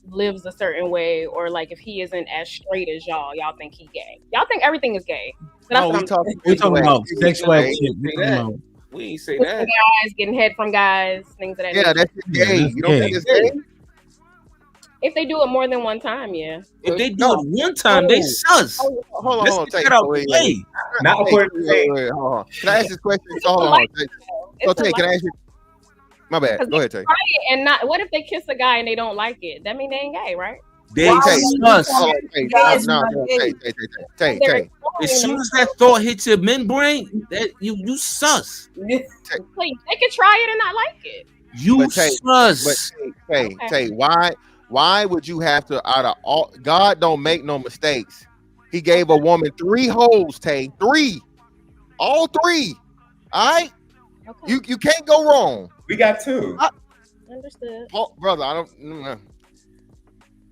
V: lives a certain way, or like if he isn't as straight as y'all think he gay. Y'all think everything is gay. So that's what
N: We're talking about sexual activity.
P: We ain't say
V: Pushing
P: that.
V: guys, getting head from guys, things of that nature.
K: that's gay. You don't think it's gay?
V: If they do it more than one time, yeah.
P: If they do it one time, they sus.
K: Hold
P: Let's
K: on.
P: get that out the way.
K: Not according to Tay. Hold on. Can I ask this question? Hold on. So Tay, can I ask you? My bad. Go ahead, Tay.
V: Try it and not. What if they kiss a guy and they don't like it? That mean they ain't gay, right?
P: They sus.
K: Tay.
P: As soon as that thought hits your men brain, that you sus.
V: Please, they can try it and not like it.
P: You sus.
K: But Tay, why would you have to? Out of all, God don't make no mistakes. He gave a woman 3 holes, Tay. 3, all 3. All right. Okay. You can't go wrong.
U: We got 2.
V: Understood.
K: Oh, brother, I don't.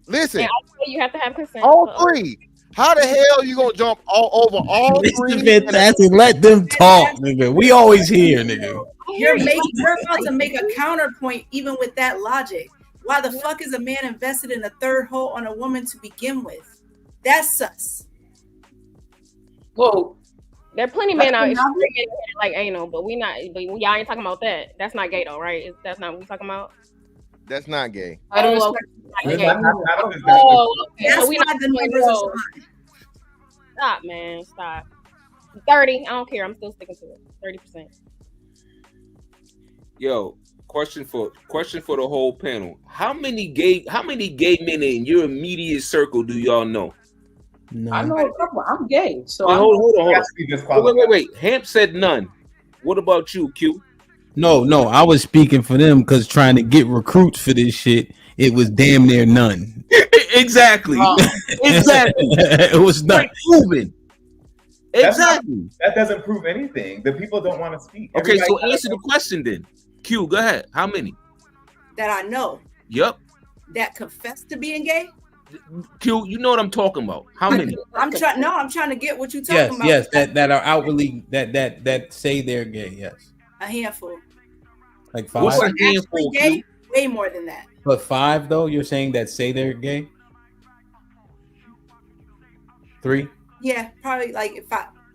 K: Listen.
V: And also you have to have consent.
K: All 3. How the hell you gonna jump all over all 3?
N: Fantastic. Let them talk, nigga. We always here, nigga.
G: You're about to make a counterpoint even with that logic. Why the fuck is a man invested in a 3rd hole on a woman to begin with? That's sus.
H: Whoa.
V: There are plenty of men out here like anal, but we not. But y'all ain't talking about that. That's not gay though, right? That's not what we talking about.
K: That's not gay.
V: I don't know. Okay.
G: That's
V: we
G: why
V: not
G: the numbers are fine.
V: Stop, man. Stop. 30. I don't care. I'm still sticking to it. 30%.
P: Yo, question for the whole panel. How many gay men in your immediate circle do y'all know?
N: No.
H: I know a couple. I'm gay, so
P: Wait, hold on. Wait. Hamp said none. What about you, Q?
N: No. I was speaking for them because trying to get recruits for this shit, it was damn near none.
P: Exactly. Exactly.
N: It was not
P: proven. Exactly.
U: That doesn't prove anything. The people don't want to speak.
P: Okay, so answer the question then. Q, go ahead. How many?
G: That I know.
P: Yep.
G: That confess to being gay.
P: Q, you know what I'm talking about. How many?
G: I'm trying to get what you're talking about.
N: Yes, that are outwardly that say they're gay. Yes,
G: a handful.
N: Like 5.
G: What's a handful? Gay? Way more than that.
N: But 5 though, you're saying that say they're gay. 3.
G: Yeah, probably like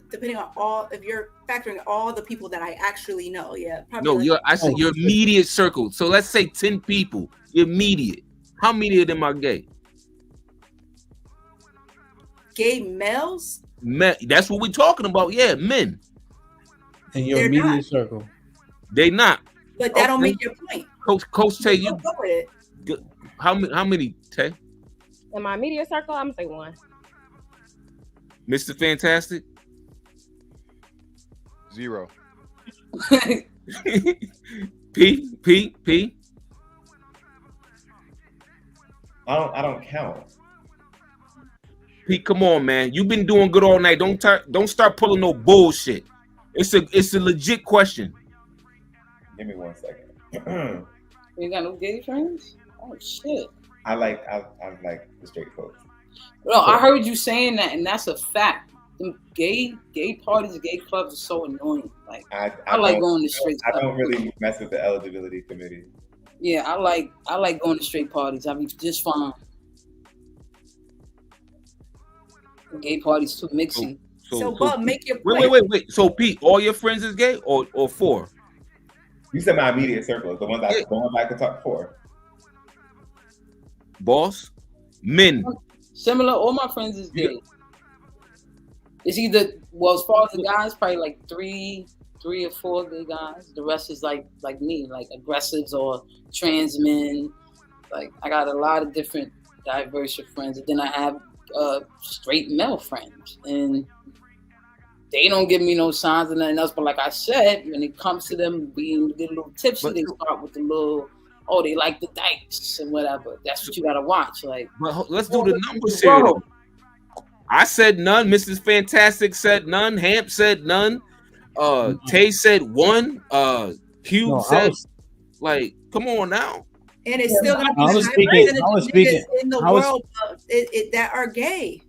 G: depending on if you're factoring all the people that I actually know. Yeah, probably.
P: No, I said your immediate circle. So let's say 10 people. Your immediate. How many of them are gay?
G: Gay males?
P: Men. That's what we're talking about. Yeah, men.
N: In your immediate circle.
P: They not.
G: But that don't make your point.
P: Coach Tay, you.
G: Go with it.
P: How many, Tay?
V: In my immediate circle, I'm gonna say 1.
P: Mr. Fantastic?
K: 0.
P: P.
U: I don't count.
P: Pete, come on, man. You've been doing good all night. Don't start pulling no bullshit. It's a legit question.
U: Give me 1 second.
H: You got no gay friends? Oh shit.
U: I like the straight folks.
H: No, I heard you saying that, and that's a fact. Them gay parties, gay clubs are so annoying. Like I like going to straight.
U: I don't really mess with the eligibility committee.
H: Yeah, I like going to straight parties. I mean, just fine. Gay parties too mixy.
G: So Bob, make your point.
P: Wait. So Pete, all your friends is gay or 4?
U: You said my immediate circle, the ones I can talk for.
P: Boss, men.
H: Similar, all my friends is gay. It's either as far as the guys, probably like 3 or 4 gay guys. The rest is like me, like aggressives or trans men. Like I got a lot of different diverse friends, and then I have straight male friends, and they don't give me no signs of nothing else. But like I said, when it comes to them being a little tipsy, they start with the little, they like the dykes and whatever. That's what you gotta watch. Like,
P: but let's do the numbers here. I said none. Mrs. Fantastic said none. Hamp said none. Tay said 1. Cube said, like, come on now.
G: And it's still going to be
C: I was speaking
G: in the world that are gay.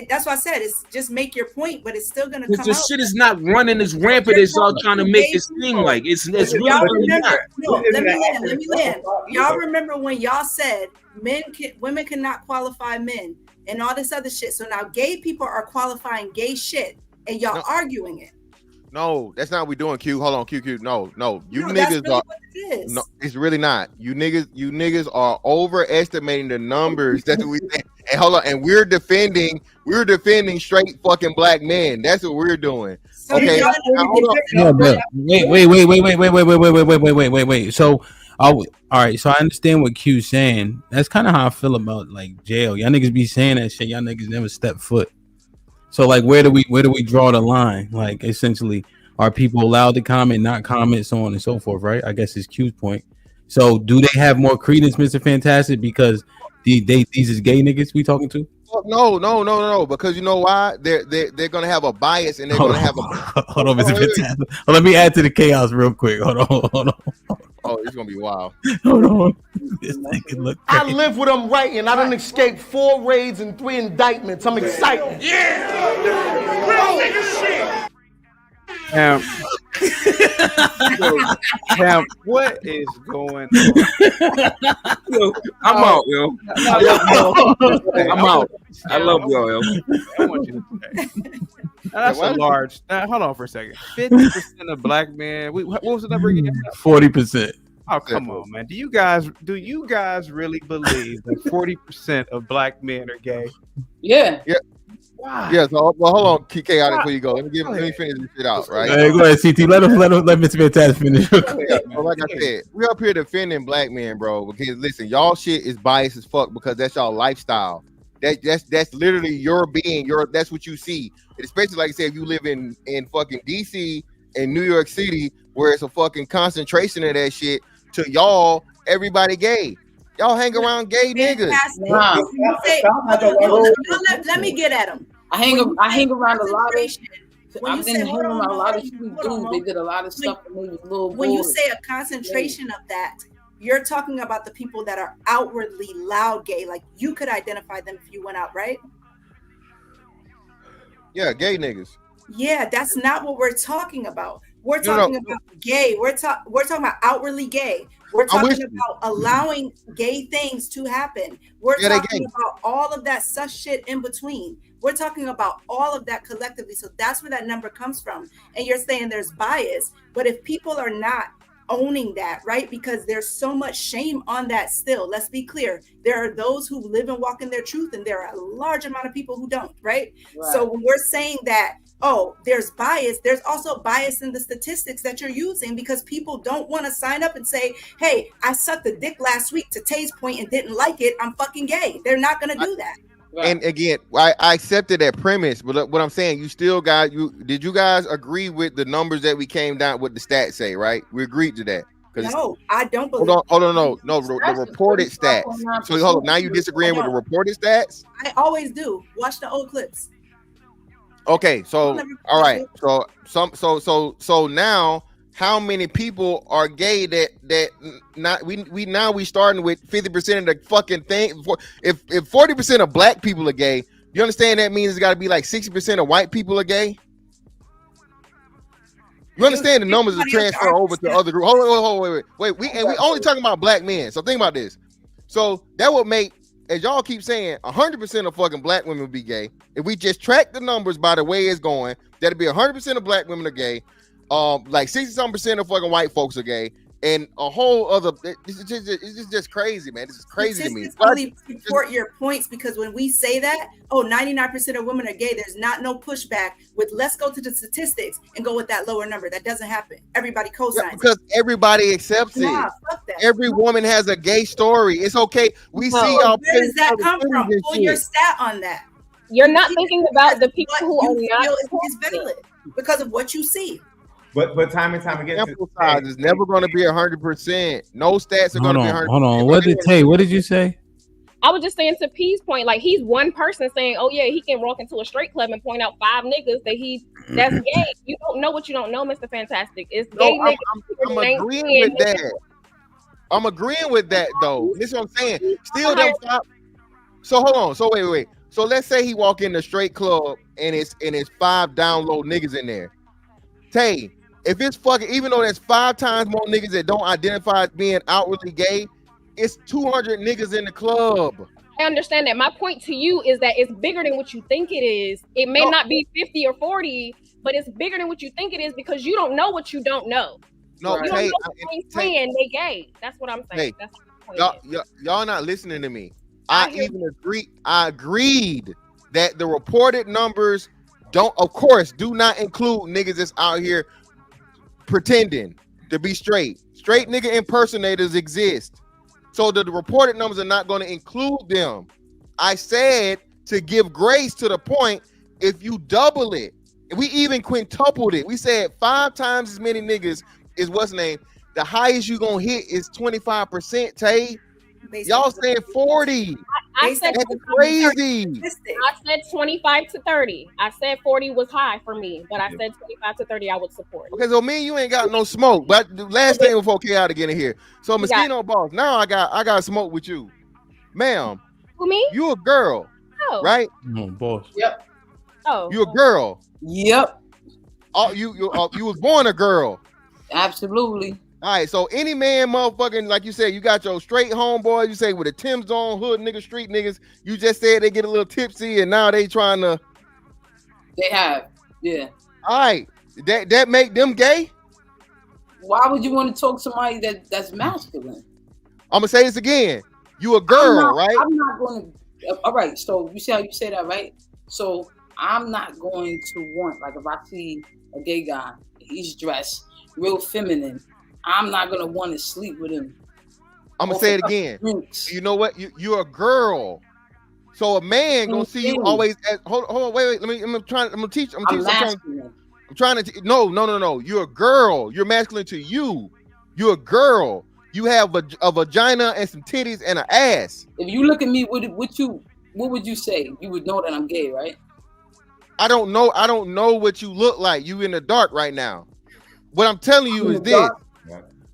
G: That's why I said it's just make your point, but it's still going to come out.
P: This shit is not running as rampant as y'all trying to make it seem like. It's really not.
G: No, let me land. Y'all remember when y'all said women cannot qualify men and all this other shit. So now gay people are qualifying gay shit and y'all arguing it.
K: No, that's not what we're doing, Q. Hold on, Q. No. You niggas
G: that's really
K: are.
G: What it is.
K: No, it's really not. You niggas are overestimating the numbers. That's what we think. And hold on, and we're defending straight fucking black men. That's what we're doing.
G: So
K: okay.
G: now,
C: hold on. Yeah, but wait. So, all right. So I understand what Q's saying. That's kind of how I feel about like jail. Y'all niggas be saying that shit. Y'all niggas never step foot. So like, where do we draw the line? Like, essentially, are people allowed to comment, not comment, so on and so forth? Right? I guess is Q's point. So, do they have more credence, Mr. Fantastic, because these is gay niggas we talking to?
K: No. Because you know why? They're gonna have a bias, and they're gonna have a.
C: Hold on, Mr. Fantastic. Well, let me add to the chaos real quick. Hold on.
K: Oh, it's gonna be wild.
C: Hold on. This nigga look crazy.
D: I live with them right, and I done escaped 4 raids and 3 indictments. I'm excited.
O: Camp, what is going on?
P: Yo, I'm out, yo. I'm out. I love y'all, yo.
O: I want you to say. That's a large. Hold on for a second. 50% of black men. What was the number again?
C: 40%.
O: Oh, come on, man. Do you guys really believe that 40% of black men are gay?
H: Yeah.
K: Wow. Yeah. So, well, hold on, KK, out before you go. Let me finish this shit out, right?
C: Hey, go ahead, CT. Let Mr. Fantastic finish.
K: So like I said, we up here defending black men, bro. Because listen, y'all shit is biased as fuck because that's y'all lifestyle. That's literally your being. That's what you see. Especially like I said, if you live in fucking DC and New York City, where it's a fucking concentration of that shit. To y'all, everybody gay. Y'all hang around gay niggas.
G: Let me get at them.
H: I hang around a lot of. I've been hanging around a lot of dudes. They did a lot of stuff.
G: When you say a concentration of that, you're talking about the people that are outwardly loud gay. Like you could identify them if you went out, right?
K: Yeah, gay niggas.
G: Yeah, that's not what we're talking about. We're talking about gay. We're talking about outwardly gay. We're talking about allowing gay things to happen. We're talking about all of that sus shit in between. We're talking about all of that collectively. So that's where that number comes from. And you're saying there's bias. But if people are not owning that, right? Because there's so much shame on that still. Let's be clear. There are those who live and walk in their truth, and there are a large amount of people who don't, right? So when we're saying that, there's bias, there's also bias in the statistics that you're using because people don't want to sign up and say, hey, I sucked a dick last week to Tay's point and didn't like it. I'm fucking gay. They're not going to do that.
K: And again, I accepted that premise, but what I'm saying, did you guys agree with the numbers that we came down with the stats say, right? We agreed to that.
G: No, I don't believe.
K: Hold on, no, the reported stats. So hold on, now you disagreeing with the reported stats?
G: I always do. Watch the old clips.
K: Okay, so all right, so now, how many people are gay that not we starting with 50% of the fucking thing? If 40% of black people are gay, you understand that means it's got to be like 60% of white people are gay. You understand the numbers are transfer over to other groups. Hold on, wait. We only talking about black men. So think about this. So that would make, as y'all keep saying, 100% of fucking black women would be gay. If we just track the numbers by the way it's going, that'd be 100% of black women are gay. Like 60-something% of fucking white folks are gay, and a whole other. It's just crazy, man. This is crazy to me.
G: Only support your points, because when we say that, 99% of women are gay, there's no pushback with let's go to the statistics and go with that lower number. That doesn't happen. Everybody co-signs
K: because everybody accepts it.
G: Fuck that.
K: Every woman has a gay story. It's okay. We see y'all.
G: Where does that come from? Pull your stat on that.
I: You're not thinking about the people who are not
G: is valid because of what you see.
U: But time and time again,
K: sample size is never going to be 100%. No stats are going to be 100%.
N: Hold on. What did you say?
V: I was just saying to P's point, like he's one person saying, "Oh yeah, he can walk into a straight club and point out 5 niggas that's gay." You don't know what you don't know, Mr. Fantastic. It's gay niggas.
K: I'm agreeing with that. I'm agreeing with that though. This is what I'm saying. Still them 5. So hold on. So wait. So let's say he walk in the straight club and it's 5 down low niggas in there. Tay, if it's fucking, even though there's 5 times more niggas that don't identify as being outwardly gay, it's 200 niggas in the club.
V: I understand that. My point to you is that it's bigger than what you think it is. It may not be 50 or 40, but it's bigger than what you think it is because you don't know what you don't know.
K: No,
V: you don't know saying they gay. That's what I'm saying.
K: Hey,
V: that's
K: y'all not listening to me. I agreed that the reported numbers do not include niggas that's out here pretending to be straight. Straight nigga impersonators exist. So the reported numbers are not going to include them. I said to give grace to the point, if you double it, we even quintupled it. We said 5 times as many niggas is what's name. The highest you gonna hit is 25%, Tay. Y'all saying 40.
V: I said
K: that's crazy.
V: I said 25 to 30. I said 40 was high for me, but I said 25 to 30 I would support.
K: Okay, so me and you ain't got no smoke. But the last thing before Chaotic get in here. So Mosquito Boss, now I got smoke with you. Ma'am.
V: Who, me?
K: You a girl.
V: Oh.
K: Right?
N: No, boss.
H: Yep.
V: Oh.
K: You a girl.
H: Yep.
K: Oh, you was born a girl.
H: Absolutely.
K: All right, so any man, motherfucking, like you said, you got your straight homeboy, you say with a Tim's on, hood niggas, street niggas. You just said they get a little tipsy and now they trying to.
H: They have, yeah.
K: All right, that make them gay?
H: Why would you want to talk to somebody that's masculine?
K: I'm gonna say this again. You a girl, right?
H: I'm not going to. All right, so you see how you say that, right? So I'm not going to want, like, if I see a gay guy, he's dressed real feminine, I'm not gonna want to sleep with him.
K: I'm gonna say it again. You know what? You're a girl, so a man gonna see you always. Hold on, wait. I'm trying to teach. I'm trying to. No. You're a girl. You're masculine to you. You're a girl. You have a vagina and some titties and an ass.
H: If you look at me, what would you say? You would know that I'm gay, right?
K: I don't know. I don't know what you look like. You in the dark right now. What I'm telling you is this.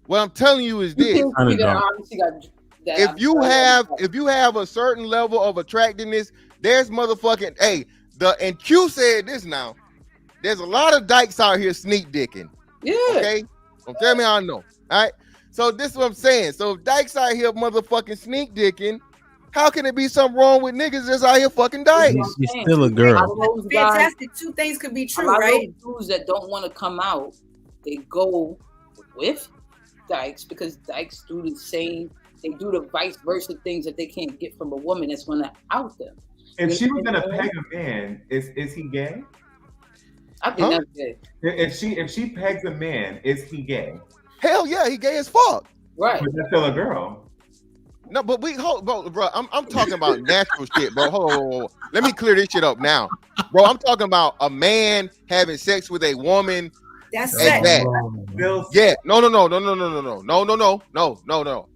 K: What I'm telling you is this. If you have a certain level of attractiveness, there's motherfucking and Q said this now. There's a lot of dykes out here sneak dicking.
H: Yeah.
K: Okay. Don't tell me I know. All right. So this is what I'm saying. So if dykes out here motherfucking sneak dicking, how can it be something wrong with niggas that's out here fucking dykes?
N: She's still a girl.
G: Fantastic. 2 things could be true, right?
H: Dudes that don't want to come out, they go with dykes because dykes do the same. They do the vice versa things that they can't get from a woman that's going to out them.
U: If she was gonna peg a man, is he gay?
H: I think that's gay.
U: If she pegs a man, is he gay?
K: Hell yeah, he gay as fuck.
H: Right.
U: But that's still a girl.
K: No, but bro, I'm talking about natural shit, bro. Hold on. Let me clear this shit up now, bro. I'm talking about a man having sex with a woman.
G: That's sex.
K: Yeah. No.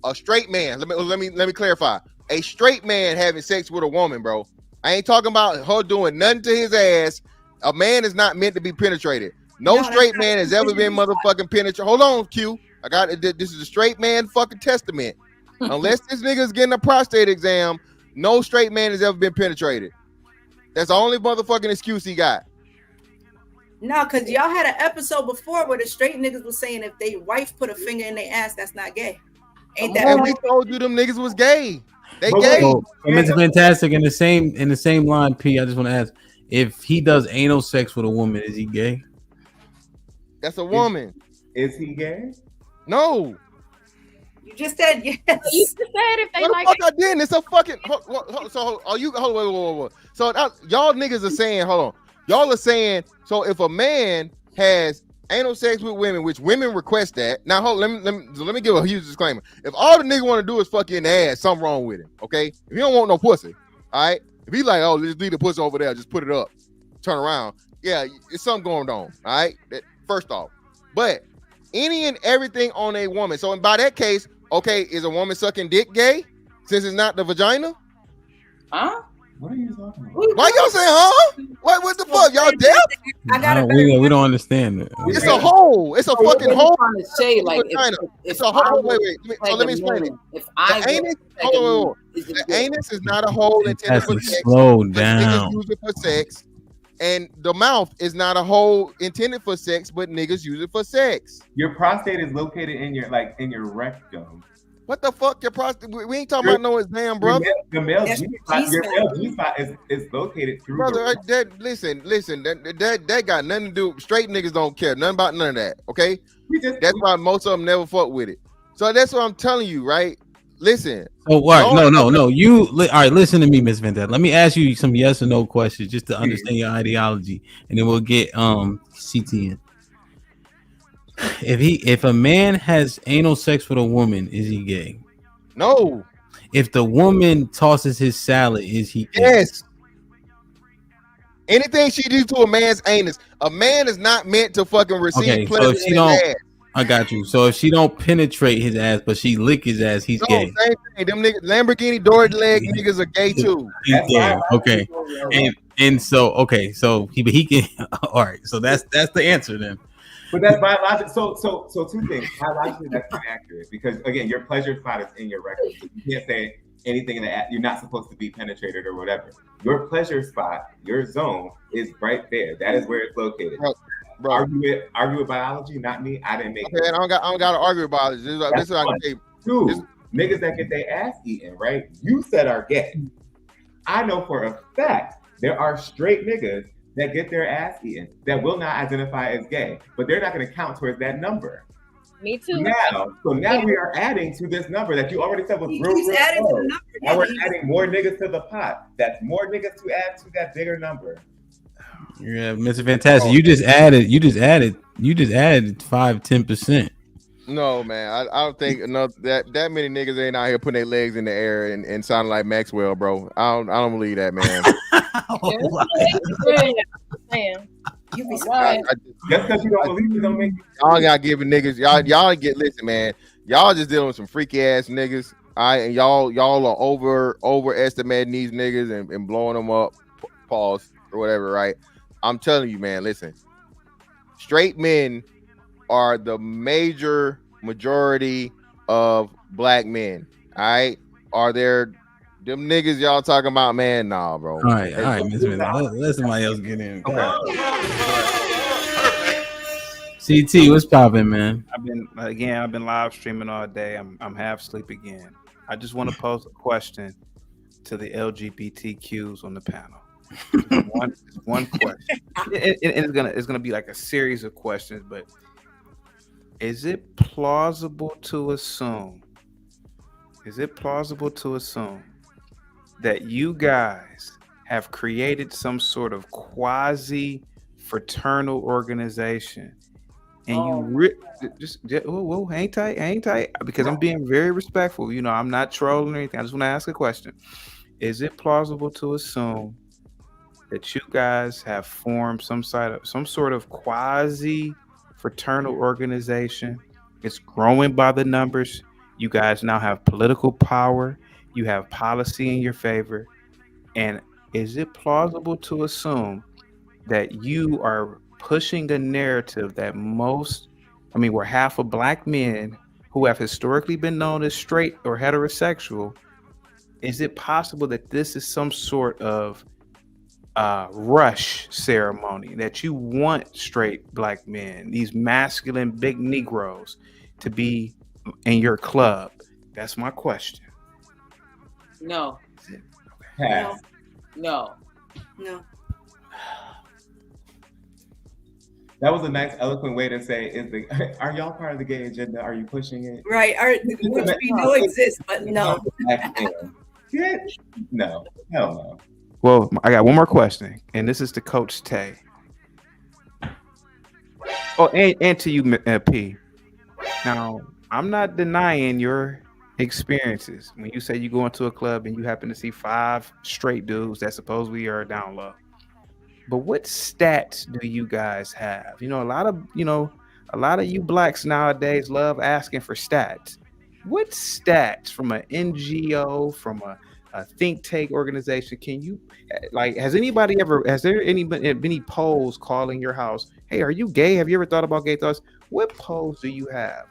K: A straight man. Let me clarify. A straight man having sex with a woman, bro. I ain't talking about her doing nothing to his ass A man is not meant to be penetrated. No straight man has ever been motherfucking penetrated. Hold on, Q. I got it. This is a straight man fucking testament. Unless this nigga's getting a prostate exam, no straight man has ever been penetrated. That's the only motherfucking excuse he got.
G: No, because y'all had an episode before where the straight niggas was saying if they wife put a finger in their ass, that's not gay. Ain't that?
K: And we told you them niggas was gay. They gay.
N: So, Mr. Fantastic, in the same line, P. I just want to ask: if he does anal sex with a woman, is he gay?
K: That's a woman.
U: Is he gay?
K: No.
G: You just said yes.
V: You just said if they
K: What
V: like.
K: the fuck I did? It's a fucking. So are you? Wait. So y'all niggas are saying, hold on. Y'all are saying, so if a man has anal sex with women, which women request that. Now, hold. Let me give a huge disclaimer. If all the nigga want to do is fuck you in the ass, something wrong with him. Okay. If he don't want no pussy, all right. If he like, oh, just leave the pussy over there, just put it up, turn around. Yeah, it's something going on. All right. First off, but any and everything on a woman. So by that case, okay, is a woman sucking dick gay since it's not the vagina?
H: Huh?
U: What are you talking about?
K: Why y'all saying huh? What the fuck? Y'all deaf?
N: We don't understand it.
K: It's a hole. It's a fucking hole.
H: Trying to say like
K: it's a hole. Wait. So let me explain it.
H: If I
K: the anus, the anus is not a hole intended for sex.
N: Slow
K: but
N: down.
K: Niggas use it for sex, and the mouth is not a hole intended for sex, but niggas use it for sex.
U: Your prostate is located in your rectum.
K: What the fuck? Your prostate? We ain't talking about no exam, brother.
U: Your male G-spot is located through.
K: Brother, listen. That got nothing to do. Straight niggas don't care nothing about none of that. Okay, that's why most of them never fuck with it. So that's what I'm telling you, right? Listen.
N: Oh, right. No. You all right? Listen to me, Miss Vendetta. Let me ask you some yes or no questions just to understand your ideology, and then we'll get CT in. If a man has anal sex with a woman, is he gay?
K: No.
N: If the woman tosses his salad, is he gay?
K: Yes. Anything she do to a man's anus, a man is not meant to fucking receive pleasure.
N: So if she don't, I got you. So if she don't penetrate his ass, but she lick his ass, he's gay.
K: Same thing. Them niggas, Lamborghini door leg niggas are gay too.
N: He's gay. Okay. And so okay, so he can. All right. So that's the answer then.
U: But that's biological. So two things. Biologically, that's inaccurate because again, your pleasure spot is in your rectum. So you can't say anything in the you're not supposed to be penetrated or whatever. Your pleasure spot, your zone, is right there. That is where it's located.
K: Bro.
U: Argue with biology, not me. I didn't make it.
K: I don't got to argue about it. This is what I can say.
U: Two, niggas that get their ass eaten, right? You said are gay. I know for a fact there are straight niggas that get their ass eaten that will not identify as gay, but they're not going to count towards that number.
V: Me too.
U: Now we are adding to this number that you already said was real low. Now we're adding more niggas to the pot. That's more niggas to add to that bigger number.
N: Yeah, Mr. Fantastic. You just added 5-10%.
K: No, man. I don't think that many niggas ain't out here putting their legs in the air and sounding like Maxwell, bro. I don't believe that, man.
G: You be surprised.
U: Just because you don't believe it don't make you.
K: Y'all got giving niggas. Y'all listen, man. Y'all just dealing with some freaky ass niggas. And y'all are overestimating these niggas and blowing them up. Pause or whatever, right? I'm telling you, man. Listen, straight men are the majority of black men. All right, are there them niggas y'all talking about? Man, nah, bro.
N: All right, let somebody else get in. CT, what's popping, man?
O: I've been live streaming all day. I'm half asleep again. I just want to pose a question to the LGBTQs on the panel. One question. It's gonna be like a series of questions, but is it plausible to assume that you guys have created some sort of quasi fraternal organization and hang tight because I'm being very respectful. You know, I'm not trolling or anything. I just want to ask a question. Is it plausible to assume that you guys have formed some sort of quasi fraternal organization? It's growing by the numbers. You guys now have political power. You have policy in your favor. And is it plausible to assume that you are pushing a narrative that where half of black men who have historically been known as straight or heterosexual, is it possible that this is some sort of rush ceremony, that you want straight black men, these masculine big Negroes, to be in your club? That's my question.
H: No.
U: Pass.
H: No.
U: That was a nice, eloquent way to say, are y'all part of the gay agenda? Are you pushing it?
G: Right. Which we know exists, but no.
U: No. Hell no.
O: Well, I got one more question, and this is to Coach Tay. Oh, and to you, P. Now, I'm not denying your experiences. When you say you go into a club and you happen to see 5 straight dudes that supposedly are down low. But what stats do you guys have? A lot of you blacks nowadays love asking for stats. What stats from an NGO, from a think tank organization, can you has there any polls calling your house? Hey, are you gay? Have you ever thought about gay thoughts? What polls do you have?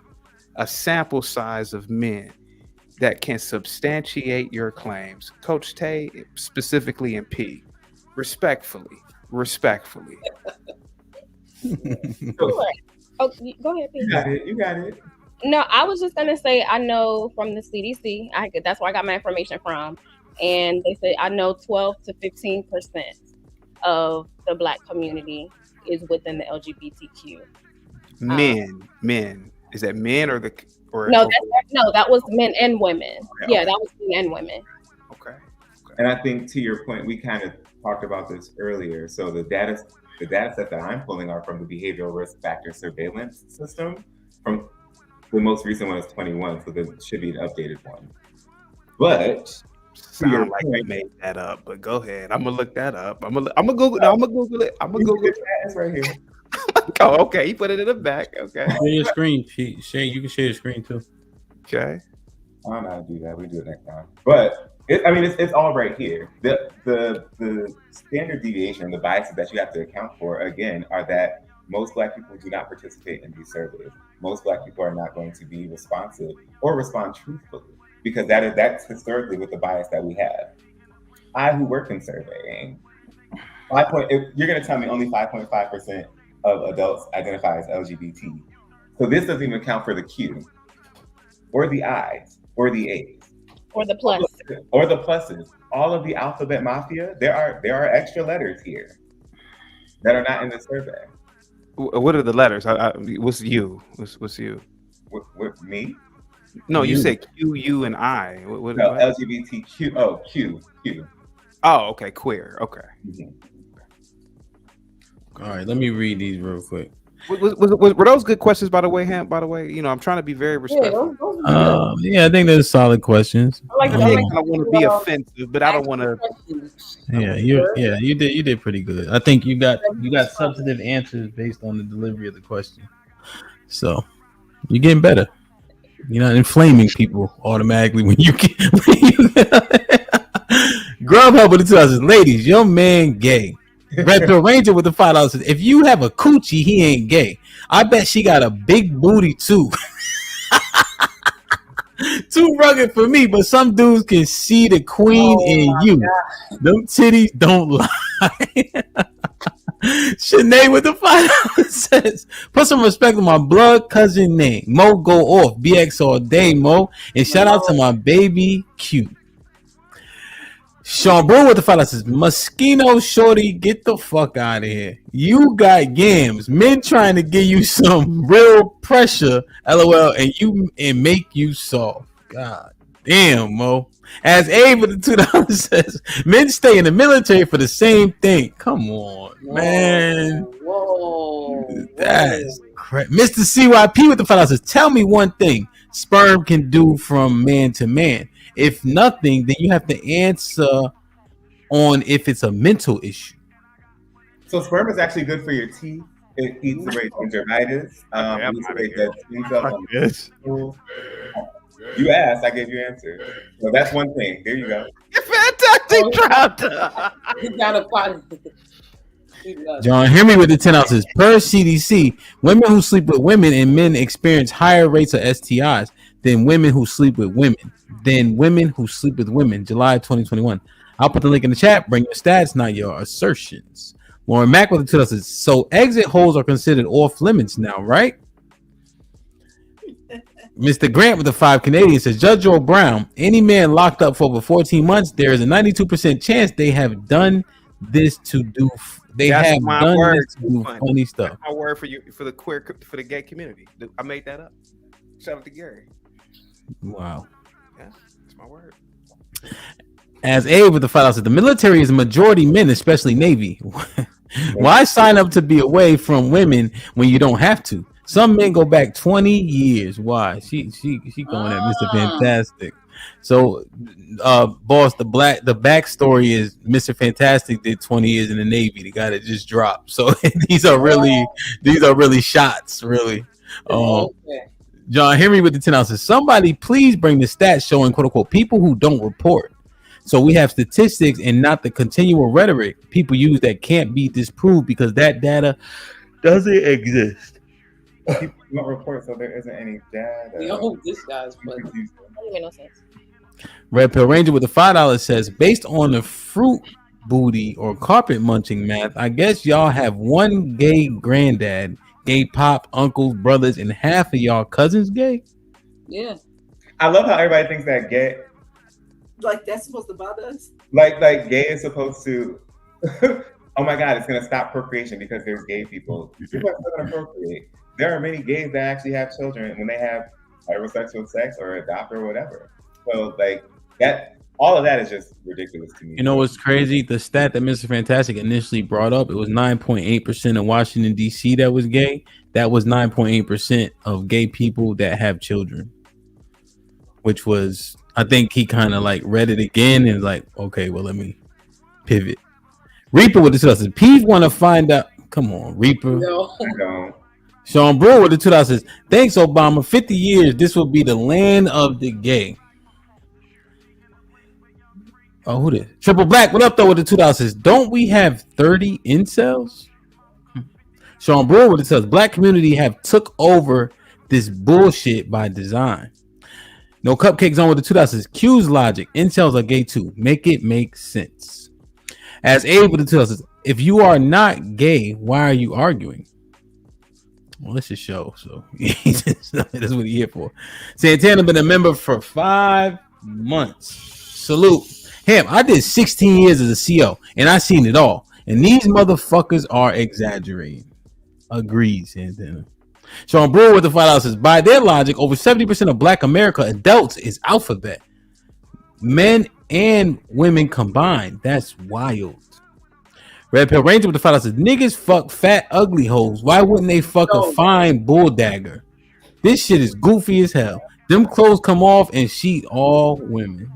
O: A sample size of men that can substantiate your claims. Coach Tay, specifically in P. Respectfully.
V: Sure. Oh, go ahead, P.
U: You got it.
V: No, I was just gonna say I know from the CDC. That's where I got my information from, and they said I know 12 to 15% of the black community is within the LGBTQ.
O: Men. Is that men or
V: that was men and women.
U: Okay,
V: yeah, that was men and women.
O: Okay.
U: And I think to your point, we kind of talked about this earlier. So the data set that I'm pulling are from the behavioral risk factor surveillance system. From the most recent one is 21, so there should be an updated one. But
O: sound like I made that up, but go ahead. I'm gonna look that up. I'm gonna Google. No, I'm gonna Google it.
U: It's right here.
O: Oh, okay. You put it in the back. Okay.
C: Share your screen, Shay. You can share your screen too.
O: Okay.
U: I don't know how to do that. We do it next time. But it's all right here. The standard deviation, the biases that you have to account for, again, are that most black people do not participate in these surveys. Most black people are not going to be responsive or respond truthfully, because that's historically with the bias that we have. I, who work in surveying, you're going to tell me only 5.5% of adults identify as LGBT. So this doesn't even account for the Q, or the I's, or the A's,
V: or the plus,
U: or the pluses. All of the alphabet mafia. There are extra letters here that are not in the survey.
O: What are the letters? What's you? What's you?
U: What me?
O: No, you said Q, U, and I. What?
U: LGBTQ. Oh, Q.
O: Oh, okay, queer. Okay.
U: Mm-hmm.
C: All right, let me read these real quick.
O: Were those good questions, by the way, Ham? By the way, I'm trying to be very respectful.
C: Yeah, I think there's solid questions.
O: I don't want to be offensive, but I don't want to.
C: Yeah, you did pretty good. I think you got substantive answers based on the delivery of the question. So you're getting better. You're not inflaming people automatically when you get. Grubhub with the 2000s, ladies. Your man gay. Retro Ranger with the $5 says, if you have a coochie, he ain't gay. I bet she got a big booty too. Too rugged for me, but some dudes can see the queen in you. God. Them titties don't lie. Sinead with the $5 says, put some respect on my blood cousin name. Mo go off. BX all day, Mo. And shout out to my baby Q. Sean Brew with the $5 says, Moschino Shorty, get the fuck out of here. You got gams. Men trying to give you some real pressure, LOL, and make you soft. God damn, Mo. As Abe with the $2 says, men stay in the military for the same thing. Come on, man.
H: Whoa.
C: That's crazy. Mr. CYP with the $5 says, tell me one thing sperm can do from man to man. If nothing, then you have to answer on if it's a mental issue.
U: So sperm is actually good for your teeth. It eats away gingivitis. You asked, I gave you answers. So that's one thing. There you go.
O: Fantastic dropped.
H: You gotta find it.
N: John Henry with the 10 ounces. Per CDC, women who sleep with women and men experience higher rates of STIs than women who sleep with women. July 2021. I'll put the link in the chat. Bring your stats, not your assertions. Lauren Mack with the 2 ounces. So exit holes are considered off limits now, right? Mr. Grant with the 5 Canadian says, Judge Joe Brown, any man locked up for over 14 months, there is a 92% chance they have done this to do.
O: That's my word.
N: This to do funny stuff.
O: That's my word for you, for the gay community. I made that up. Shout out to Gary.
N: Wow.
O: Yeah, that's my word.
N: As Abe with the 5 says, the military is majority men, especially Navy. Why sign up to be away from women when you don't have to? Some men go back 20 years. Why? She going at Mr. Fantastic. So, boss, the backstory is Mr. Fantastic did 20 years in the Navy. The guy that just dropped. So these are really shots, really. John Henry with the 10 ounces. Somebody please bring the stats showing quote unquote people who don't report. So we have statistics and not the continual rhetoric people use that can't be disproved because that data doesn't exist.
U: People don't report, so there isn't any data.
H: Yo, this guy's funny.
I: That doesn't make no sense.
N: Red Pill Ranger with the $5 says, based on the fruit booty or carpet munching math, I guess y'all have one gay granddad, gay pop, uncles, brothers, and half of y'all cousins gay.
H: Yeah.
U: I love how everybody thinks that gay,
G: Like that's supposed to bother us.
U: like gay is supposed to. Oh my God, it's gonna stop procreation because there's gay people. People are still gonna procreate. There are many gays that actually have children when they have heterosexual sex or adopt or whatever. So like that, all of that is just ridiculous to me.
N: You know what's crazy? The stat that Mr. Fantastic initially brought up, it was 9.8% of Washington, D.C. that was gay. That was 9.8% of gay people that have children. Which was, I think he kind of like read it again and like, okay, well, let me pivot. Reaper with the 2 says, Peeve want to find out. Come on, Reaper.
U: No.
N: Sean Brewer with the 2 says, thanks, Obama. 50 years, this will be the land of the gay. Oh, who did? Triple Black, what up, though, with the 2 says, don't we have 30 incels? Sean Brewer with the 2 says, black community have took over this bullshit by design. No Cupcakes on with the 2 says, Q's logic. Incels are gay too. Make it make sense. As Abe with the 2 says, if you are not gay, why are you arguing? Well, it's a show, so that's what he's here for. Santana been a member for 5 months. Salute. Him, I did 16 years as a CO, and I seen it all. And these motherfuckers are exaggerating. Agrees, Santana. Sean Brewer with the $5 says, by their logic, over 70% of black America adults is alphabet. Men and women combined. That's wild. Red Pill Ranger with the $5 says, niggas fuck fat ugly hoes. Why wouldn't they fuck a fine bull dagger? This shit is goofy as hell. Them clothes come off and she all woman.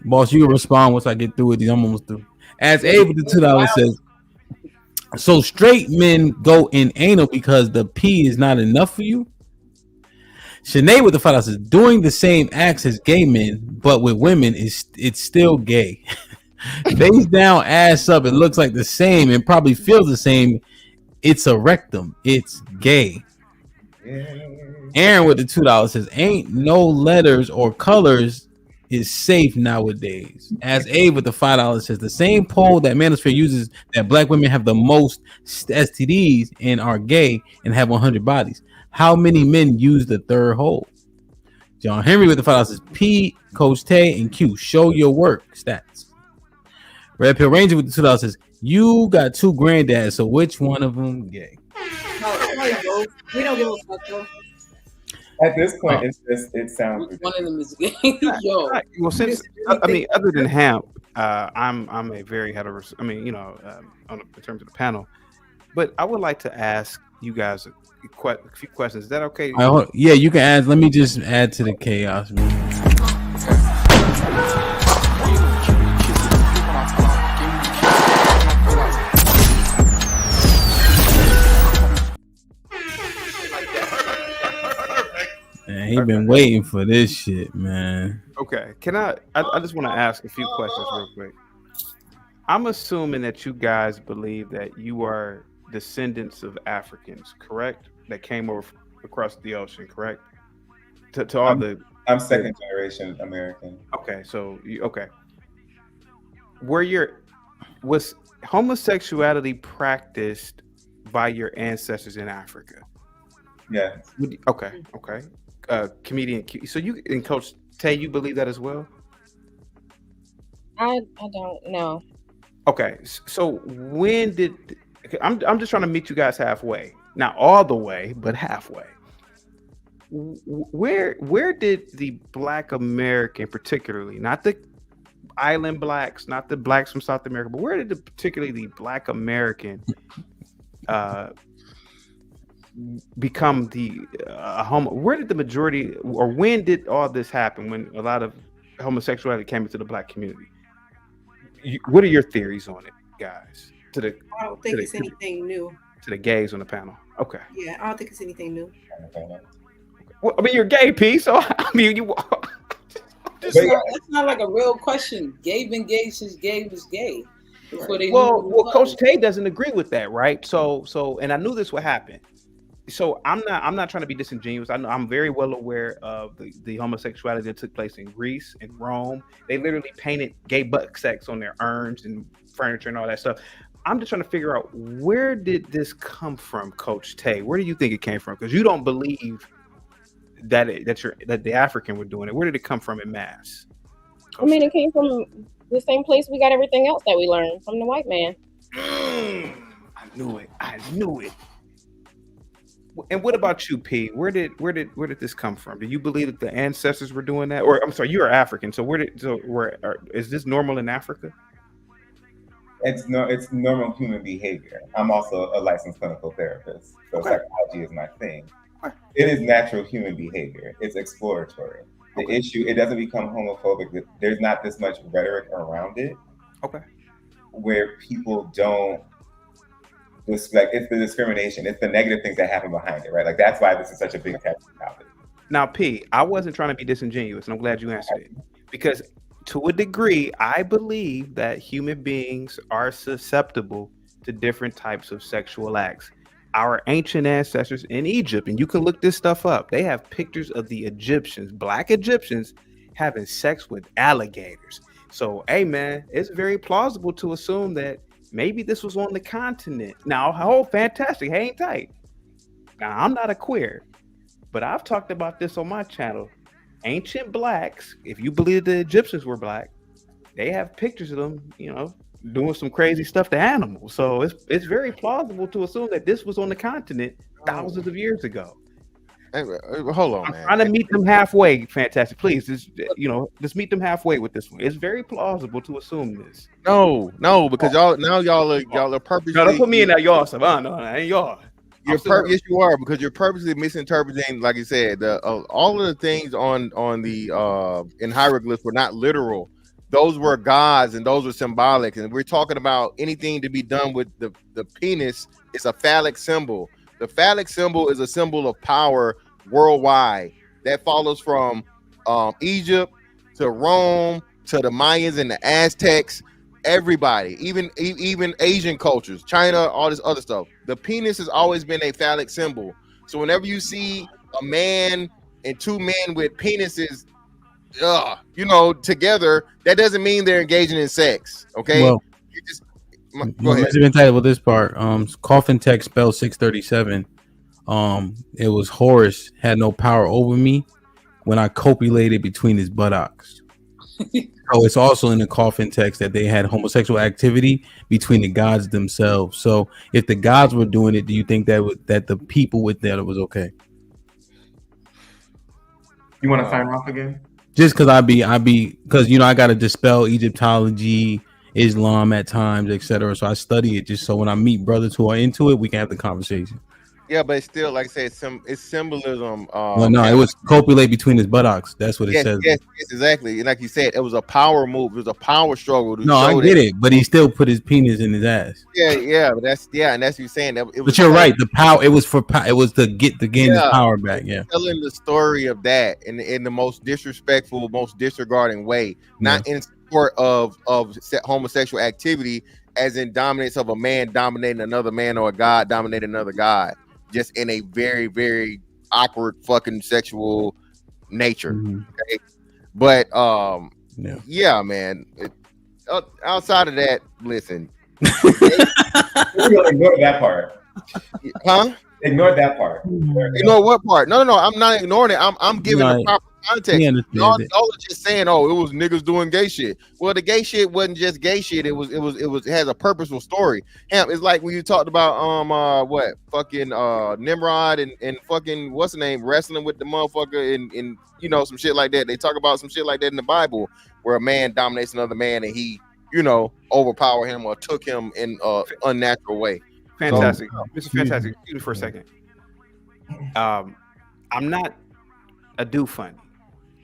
N: Boss, you can respond once I get through with these. I'm almost through. As Abe with the $2 says, so straight men go in anal because the P is not enough for you? Sinead with the $5 says, doing the same acts as gay men, but with women, it's still gay. Face down, ass up, it looks like the same and probably feels the same. It's a rectum. It's gay. Aaron with the $2 says, ain't no letters or colors is safe nowadays. As Abe with the $5 says, the same poll that Manosphere uses that black women have the most STDs and are gay and have 100 bodies. How many men use the third hole? John Henry with the $5 says, P, Coach Tay, and Q, show your work stats. Red Pill Ranger with the $2 says, you got 2 granddads, so which one of them gay?
G: No, we don't give a fuck though.
U: At this point, it sounds
H: one of them is gay. Yo.
O: Well, since I mean, other than Hamp, I'm a very heterosexual. I mean, you know, in terms of the panel, but I would like to ask you guys a few questions. Is that okay?
N: Yeah, you can add. Let me just add to the chaos, man. Man, he been waiting for this shit, man.
O: Okay, can I just want to ask a few questions real quick. I'm assuming that you guys believe that you are descendants of Africans, correct? That came over across the ocean, correct? To all
U: I'm second generation American.
O: Okay, so okay. Was homosexuality practiced by your ancestors in Africa?
U: Yeah.
O: Okay. Comedian. So you and Coach Tay, you believe that as well?
V: I don't know.
O: Okay. So when did I'm just trying to meet you guys halfway. Not all the way, but halfway. Where did the Black American, particularly, not the island blacks, not the blacks from South America, but where did particularly the Black American become the homo? Where did the majority, or when did all this happen? When a lot of homosexuality came into the Black community? What are your theories on it, guys?
G: I don't think it's anything new.
O: To the gays on the panel. Okay.
G: Yeah, I don't think it's anything new.
O: Well, I mean, you're gay, P. So I mean, you.
H: That's not like a real question. Gay been gay since gay was gay.
O: Well, Coach Tay doesn't agree with that, right? So, and I knew this would happen. So I'm not trying to be disingenuous. I know I'm very well aware of the homosexuality that took place in Greece and Rome. They literally painted gay butt sex on their urns and furniture and all that stuff. I'm just trying to figure out, where did this come from, Coach Tay? Where do you think it came from? Because you don't believe that the African were doing it. Where did it come from in mass?
V: I mean, it came from the same place we got everything else that we learned from the white man.
O: I knew it. And what about you, P? Where did this come from? Do you believe that the ancestors were doing that? Or I'm sorry, you are African. So is this normal in Africa?
U: It's normal human behavior. I'm also a licensed clinical therapist, so psychology is my thing. It is natural human behavior. It's exploratory. The issue, it doesn't become homophobic. There's not this much rhetoric around it.
O: Okay.
U: Where people don't. It's the discrimination. It's the negative things that happen behind it, right? Like, that's why this is such a big taboo topic.
O: Now, P, I wasn't trying to be disingenuous, and I'm glad you answered it. Because to a degree, I believe that human beings are susceptible to different types of sexual acts. Our ancient ancestors in Egypt, and you can look this stuff up, they have pictures of the Egyptians, Black Egyptians, having sex with alligators. So, hey, man, it's very plausible to assume that maybe this was on the continent. Now, fantastic. Hang tight. Now, I'm not a queer, but I've talked about this on my channel. Ancient Blacks, if you believe the Egyptians were Black, they have pictures of them, doing some crazy stuff to animals. So it's very plausible to assume that this was on the continent thousands of years ago.
K: Hey, hold on, man.
O: I'm trying to meet them halfway. Fantastic. Please, just meet them halfway with this one. It's very plausible to assume this.
K: No, because y'all are purposely.
O: No, don't put me in that y'all stuff. No, I ain't y'all.
K: Yes, you are, because you're purposely misinterpreting, like you said, all of the things on the in hieroglyphs were not literal. Those were gods and those were symbolic. And we're talking about anything to be done with the penis is a phallic symbol. The phallic symbol is a symbol of power worldwide. That follows from Egypt to Rome to the Mayans and the Aztecs. Everybody, even Asian cultures, China, all this other stuff. The penis has always been a phallic symbol. So whenever you see a man and two men with penises, together, that doesn't mean they're engaging in sex. Okay.
N: Well,
K: go ahead.
N: Been titled with this part. Coffin text spell 637. It was Horus had no power over me when I copulated between his buttocks. So it's also in the coffin text that they had homosexual activity between the gods themselves. So if the gods were doing it, do you think that the people with that was okay?
U: You want to sign off again?
N: Just because because I got to dispel Egyptology, Islam at times, etc. So I study it just so when I meet brothers who are into it, we can have the conversation.
K: Yeah, but it's still, like I said, it's symbolism.
N: Well, no, it was copulate between his buttocks. That's what it says.
K: Yes, exactly. And like you said, it was a power move. It was a power struggle.
N: No, I get it, but he still put his penis in his ass.
K: Yeah, but that's and that's what you're saying.
N: But you're right. The power. It was for. It was to gain his power back. Yeah,
K: telling the story of that in the most disrespectful, most disregarding way, not in support support of homosexual activity, as in dominance of a man dominating another man or a god dominating another god, just in a very, very awkward fucking sexual nature. Okay? But yeah, man. Outside of that, listen.
U: We're gonna ignore that part.
K: Huh?
U: Ignore that part.
K: Ignore what part? No. I'm not ignoring it. I'm giving the proper context. Y'all are just saying, "Oh, it was niggas doing gay shit." Well, the gay shit wasn't just gay shit. It has a purposeful story. It's like when you talked about what fucking Nimrod and fucking what's the name wrestling with the motherfucker and you know some shit like that. They talk about some shit like that in the Bible where a man dominates another man and he overpower him or took him in a unnatural way.
O: Fantastic. Mr. Fantastic, excuse me for a second. I'm not a do funny,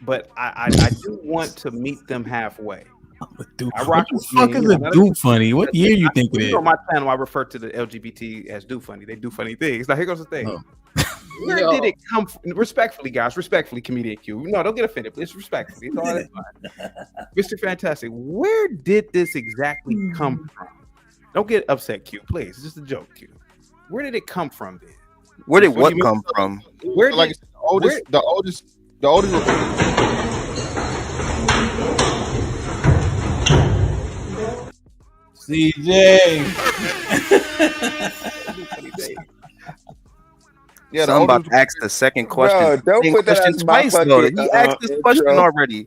O: but I do want to meet them halfway. I rock
N: what the fuck is a do funny? What year you think it is?
O: On my channel, I refer to the LGBT as do funny. They do funny things. Now here goes the thing. Where did it come from? Respectfully, guys. Respectfully, comedian Q. No, don't get offended. It's respectfully. It's all that fine. Mr. Fantastic, where did this exactly come from? Don't get upset, Q. Please. It's just a joke, Q. Where did it come from then?
Q: Where did what come from?
O: Where did,
K: like the oldest
N: CJ.
Q: Yeah, so I'm about to ask the second question.
U: Bro, don't put that as my fucking,
Q: He asked this question already.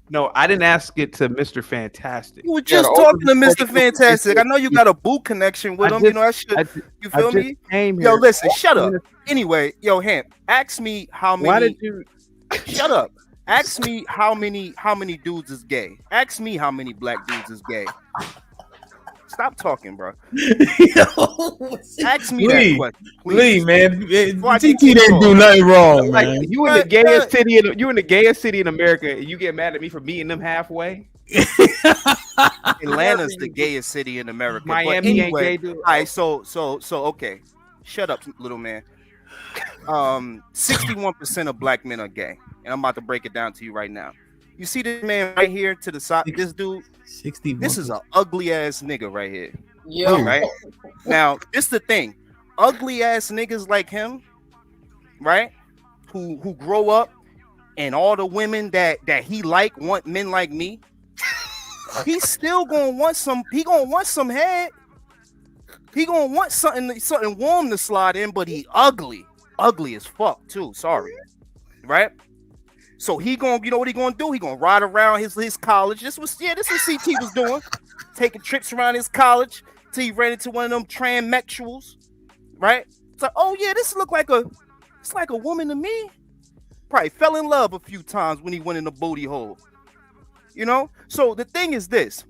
O: No, I didn't ask it to Mr. Fantastic.
Q: You were just talking to Mr. Fantastic. I know you got a boot connection with him. You know that shit. You feel me?
O: Yo,
Q: listen, shut up. Anyway, yo, Hamp, ask me how many.
O: Why did you?
Q: Shut up. Ask me how many dudes is gay. Ask me how many black dudes is gay. Stop talking, bro. Ask me that question, please.
N: Lee, man, TT didn't do nothing wrong,
O: like,
N: man.
O: You in the gayest city in America, and you get mad at me for meeting them halfway.
Q: Atlanta's the gayest city in America.
O: Miami ain't gay, dude.
Q: All right, so okay. Shut up, little man. 61% of black men are gay, and I'm about to break it down to you right now. You see this man right here to the side? This dude,
N: 61.
Q: This is an ugly ass nigga right here.
H: Yo.
Q: Right now, this the thing. Ugly ass niggas like him, right? Who grow up and all the women that he like want men like me. He's still gonna want some. He gonna want some head. He gonna want something warm to slide in, but he ugly as fuck too. Sorry, right? So he gonna, you know what he gonna do? He gonna ride around his college. This was CT was doing, taking trips around his college till he ran into one of them transsexuals, right? It's like, oh yeah, it's like a woman to me. Probably fell in love a few times when he went in the booty hole. You know? So the thing is this.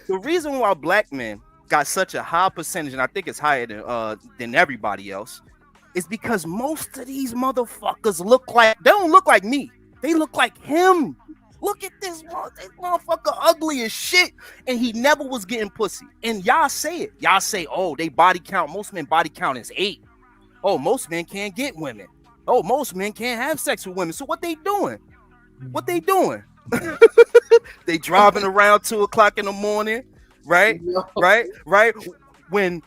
Q: The reason why black men got such a high percentage, and I think it's higher than everybody else, is because most of these motherfuckers they don't look like me. They look like him. Look at this motherfucker, ugly as shit, and he never was getting pussy. And y'all say it. Y'all say, oh, they body count. Most men body count is 8. Oh, most men can't get women. Oh, most men can't have sex with women. So what they doing? They driving around 2:00 in the morning, right? Right. When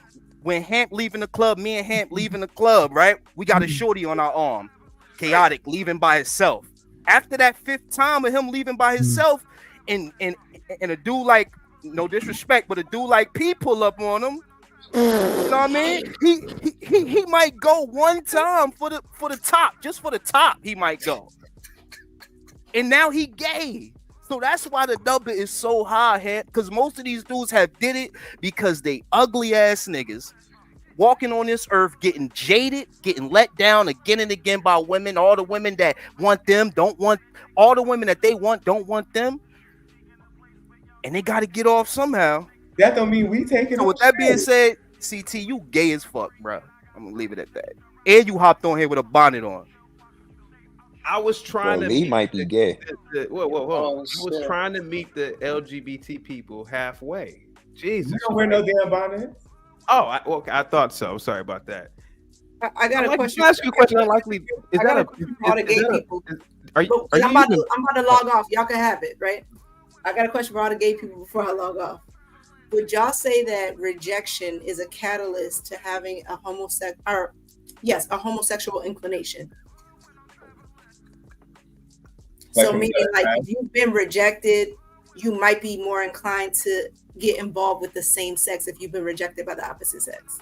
Q: Hamp leaving the club, me and Hamp leaving the club, right? We got a shorty on our arm, chaotic, leaving by himself. After that 5th time of him leaving by himself, and a dude like, no disrespect, but a dude like P pull up on him. You know what I mean? He might go one time for the top, just for the top. He might go, and now he gay. So that's why the number is so high, because most of these dudes have did it because they ugly ass niggas walking on this earth, getting jaded, getting let down again and again by women. All the women that want them don't want, all the women that they want don't want them, and they got to get off somehow.
U: That don't mean we take it.
Q: So with that being said, CT, you gay as fuck, bro. I'm gonna leave it at that. And you hopped on here with a bonnet on.
O: I was trying to.
R: Lee might be gay.
O: Whoa. I was trying to meet the LGBT people halfway. Jesus.
U: You don't wear no damn bonnet.
O: Oh, okay. I thought so. Sorry about that.
G: I got a question.
O: Can I ask you a question? Unlikely.
G: All the gay people. I'm about to log off. Y'all can have it, right? I got a question for all the gay people before I log off. Would y'all say that rejection is a catalyst to having a homosexual inclination?
U: Like
G: So
U: from
G: meaning
U: the
G: like
U: outside?
G: if you've been rejected, you might be more inclined to get involved with the same sex if you've been rejected by the opposite sex.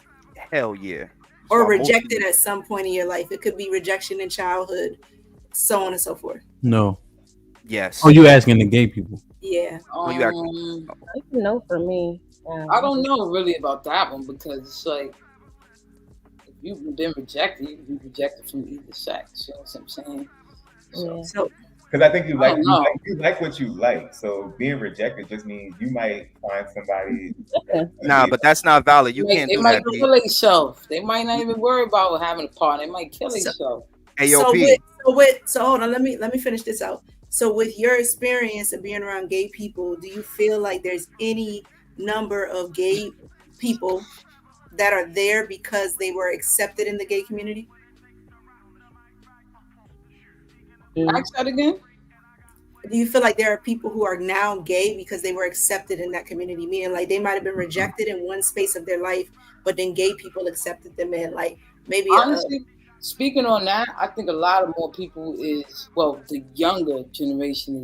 Q: Hell yeah.
G: Or
Q: So most
G: rejected at some point in your life. It could be rejection in childhood, so on and so forth.
N: No.
Q: Yes.
N: Oh, you asking the gay people?
G: Yeah.
V: No, for me.
H: I don't know really about that one because it's like if you've been rejected, you can be rejected from either sex. You know what I'm saying?
G: So
U: Because I think you
H: I
U: like
H: don't know.
U: you like what you like. So being rejected just means you might find somebody.
Q: Nah, but that's not valid. You
H: Like,
Q: can't
H: they
Q: do
H: might
Q: that, B.
H: kill themselves. They might not even worry about having a partner. They might kill themselves.
Q: Hey,
G: so hold on, let me finish this out. So with your experience of being around gay people, do you feel like there's any number of gay people that are there because they were accepted in the gay community?
H: Ask that again.
G: Do you feel like there are people who are now gay because they were accepted in that community? Meaning like they might have been rejected in one space of their life, but then gay people accepted them in like maybe
H: Honestly, speaking on that, I think a lot of more people the younger generation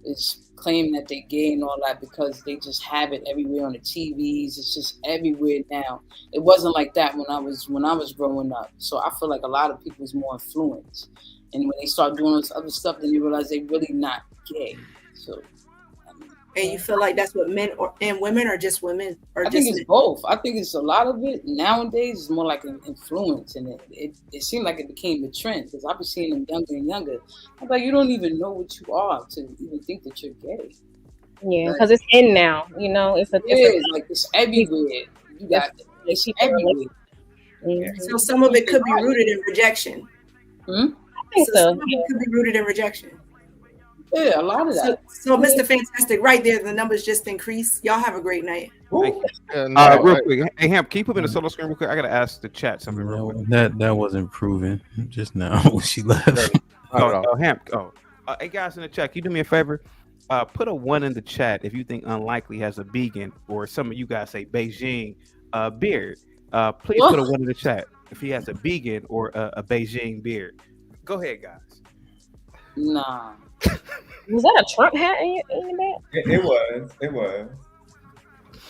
H: is claiming that they're gay and all that because they just have it everywhere on the TVs. It's just everywhere now. It wasn't like that when I was growing up. So I feel like a lot of people is more influenced. And when they start doing this other stuff, then they realize they're really not gay. So,
G: and you feel like that's what men and women, or just women, or
H: I
G: just
H: think it's both. I think it's a lot of it nowadays is more like an influence, and it seemed like it became the trend because I've been seeing them younger and younger. I'm like, you don't even know what you are to even think that you're gay.
V: Yeah, because it's in now. You know, it's
H: everywhere. You got it's everywhere.
G: So some of it could be rooted in rejection.
V: I think so.
G: Some of it could be rooted in rejection.
H: Yeah, a lot of that.
G: So Mr. Fantastic, right there, the numbers just increase. Y'all have a great night.
O: Thank you. Real quick, hey Ham, can you put me in the solo screen real quick? I gotta ask the chat something real quick.
N: That wasn't proven just now when she left.
O: Ham. Hey guys in the chat, can you do me a favor? Put a 1 in the chat if you think Unlikely has a vegan, or some of you guys say Beijing beard. Please put a 1 in the chat if he has a vegan or a Beijing beard. Go ahead, guys.
H: Nah.
V: Was that a Trump hat in your back?
U: It was.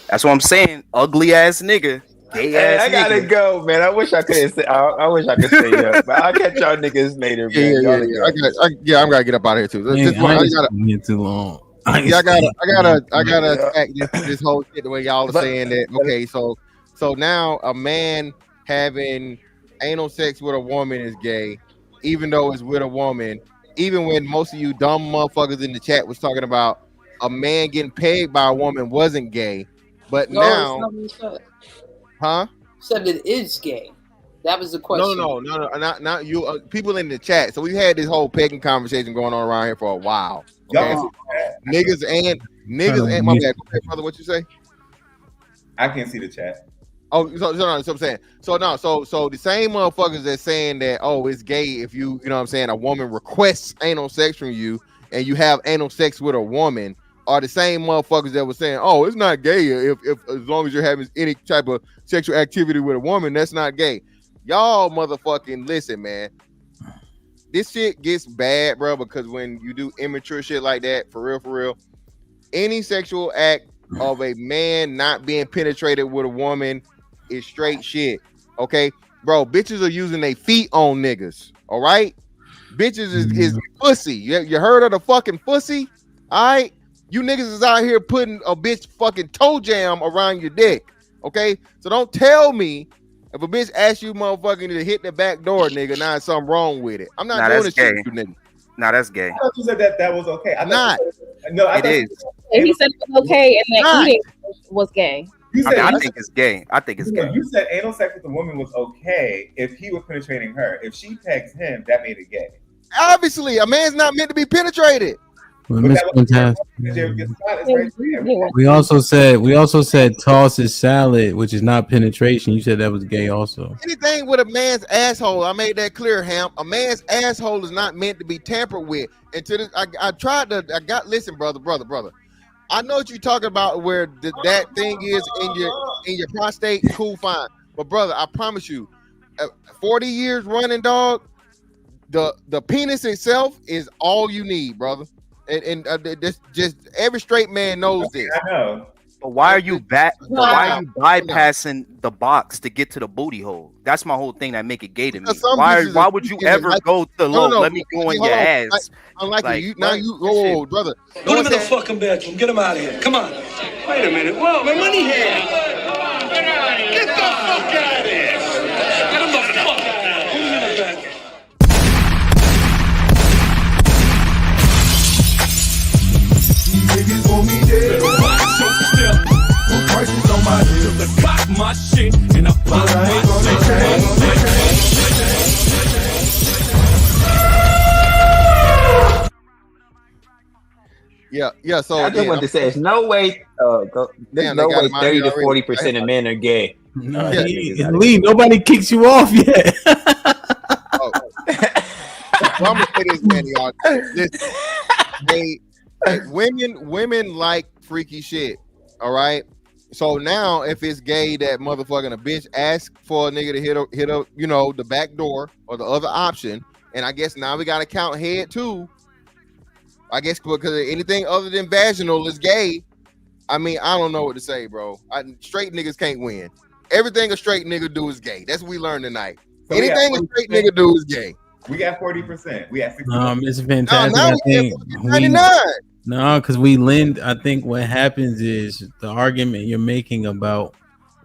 Q: That's what I'm saying. Ugly ass nigga. Gay
U: Hey,
Q: ass
U: I gotta
Q: nigga.
U: go, man. I wish I could say. I wish I could say yeah, but I'll catch y'all niggas later. Man.
K: I'm gonna get up out of here too.
N: I ain't get too long.
K: I gotta attack this whole shit the way y'all are saying that. Okay, so now a man having anal sex with a woman is gay, even though it's with a woman. Even when most of you dumb motherfuckers in the chat was talking about a man getting pegged by a woman wasn't gay, but now,
H: it's not what you said.
K: huh?
H: You said it is gay. That was the question.
K: No, not you. People in the chat. So we had this whole pegging conversation going on around here for a while. Okay? Niggas and my bad. Go ahead, brother. What you say?
U: I can't see the chat.
K: Oh, so I'm saying. So the same motherfuckers that's saying that, oh, it's gay if you know what I'm saying, a woman requests anal sex from you and you have anal sex with a woman, are the same motherfuckers that were saying, oh, it's not gay if as long as you're having any type of sexual activity with a woman, that's not gay. Y'all motherfucking listen, man. This shit gets bad, bro, because when you do immature shit like that, for real, any sexual act of a man not being penetrated with a woman is straight shit. Okay, bro, bitches are using their feet on niggas. All right, bitches is pussy. You heard of the fucking pussy? All right, you niggas is out here putting a bitch fucking toe jam around your dick. Okay, so don't tell me if a bitch asks you motherfucking to hit the back door, nigga, now there's something wrong with it. I'm not doing this shit with you niggas.
Q: Nah, that's gay.
U: I thought you said that was okay. I
K: not.
Q: It is.
V: And he said it was okay, and that eating was gay.
U: You said,
Q: I think it's gay. I think it's gay.
U: You said anal sex with a woman was okay if he was penetrating her. If she pegs him, that made it gay.
K: Obviously, a man's not meant to be penetrated.
N: Well, Miss Fantastic. We also said toss is salad, which is not penetration. You said that was gay also.
K: Anything with a man's asshole, I made that clear, Hamp. A man's asshole is not meant to be tampered with. And to this, listen, brother. I know what you're talking about, where that thing is in your prostate. Cool, fine, but brother, I promise you, 40 years running, dog. The penis itself is all you need, brother. And this just every straight man knows this.
U: I know.
Q: But why are you bypassing the box to get to the booty hole? That's my whole thing that make it gay to me. Why would you ever go to let me go in your ass?
K: Unlike you, now you brother.
B: Put him in the fucking bedroom. Get him out of here. Come on. Wait a minute. Whoa, my money here. Get the fuck out of here. Get him the fuck out of here. Put him in the bedroom.
A: Niggas want me dead. Put prices on my head. To cock my shit and I pop my
K: Yeah. So
R: I just wanted to say, there's no way. There's no way 30 to 40% of men are gay.
N: No, Lee, nobody kicks you off yet.
K: Well, I'm gonna say this, man, y'all. Women like freaky shit. All right. So now, if it's gay that motherfucking a bitch asks for a nigga to hit a the back door or the other option, and I guess now we gotta count head too. I guess because anything other than vaginal is gay. I mean, I don't know what to say, bro. Straight niggas can't win. Everything a straight nigga do is gay. That's what we learned tonight. So anything a straight nigga do is gay.
U: We got 40%. We got 60%.
N: It's fantastic.
K: No, now we have 99.
N: No, because we lend. I think what happens is the argument you're making about,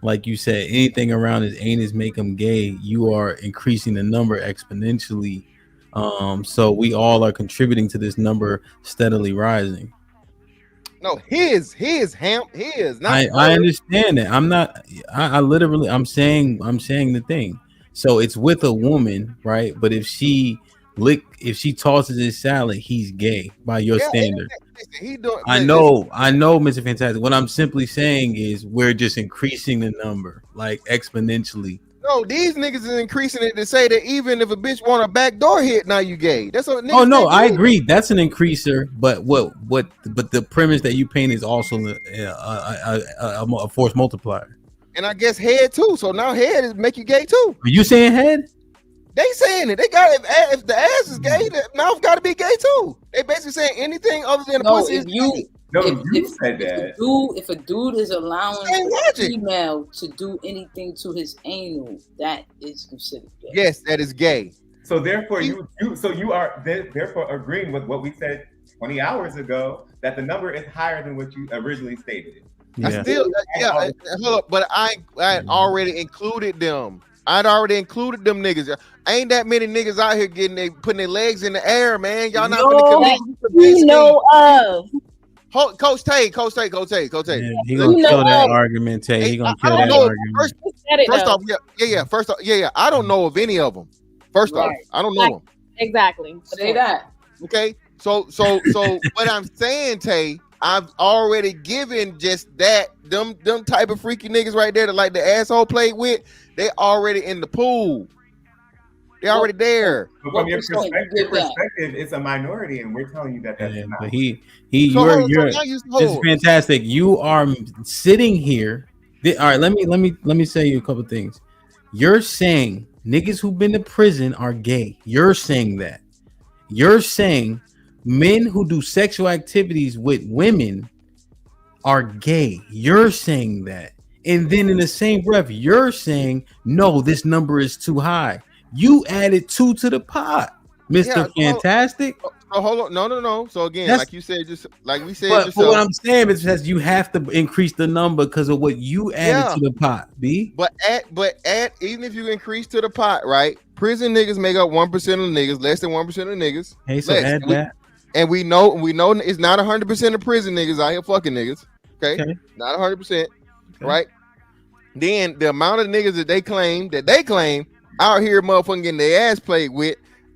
N: like you said, anything around his anus make him gay. You are increasing the number exponentially. So we all are contributing to this number steadily rising.
K: No, his not.
N: I understand that. I'm not. I literally. I'm saying the thing. So it's with a woman, right? But if she tosses his salad, he's gay by your standard. I know, Mr. Fantastic. What I'm simply saying is we're just increasing the number like exponentially.
K: No, these niggas is increasing it to say that even if a bitch want a backdoor hit, now you gay. That's what.
N: Oh no, I agree. That's an increaser, but but the premise that you paint is also a force multiplier.
K: And I guess head too. So now head is make you gay too.
N: Are you saying head?
K: They saying it. They got if the ass is gay, the mouth got to be gay too. They basically saying anything other than the pussy is gay.
U: You said that.
H: If a dude is allowing a female to do anything to his anal, that is considered gay.
K: Yes, that is gay.
U: So therefore, you are therefore agreeing with what we said 20 hours ago, that the number is higher than what you originally stated.
K: Yeah. Hold up, but I already included them. I'd already included them niggas. Ain't that many niggas out here putting their legs in the air, man. Y'all not gonna
V: of.
K: Coach Tay.
N: Yeah, he gonna kill that argument, Tay. He gonna kill that argument.
K: First off, I don't know of any of them. First off, I don't know them.
V: Exactly.
H: Say that.
K: Okay. So what I'm saying, Tay, I've already given just that. Them type of freaky niggas right there that like the asshole played with, they already in the pool. They already there.
U: But from your perspective, it's a minority, and we're telling you that that's not.
N: But it's fantastic. You are sitting here. All right, let me say you a couple things. You're saying niggas who've been to prison are gay. You're saying that. You're saying men who do sexual activities with women are gay. You're saying that. And then in the same breath, you're saying, no, this number is too high. You added 2 to the pot, Mr. Fantastic.
K: Hold on. No. So again, like you said, just like we said,
N: but what I'm saying is that you have to increase the number because of what you added to the pot, B.
K: But even if you increase to the pot, right? Prison niggas make up 1% of the niggas, less than 1% of the niggas.
N: Hey, so add that.
K: And we know it's not 100% of prison niggas out here fucking niggas. Okay. Not 100%. Right? Then the amount of niggas that they claim out here motherfucking getting their ass played with,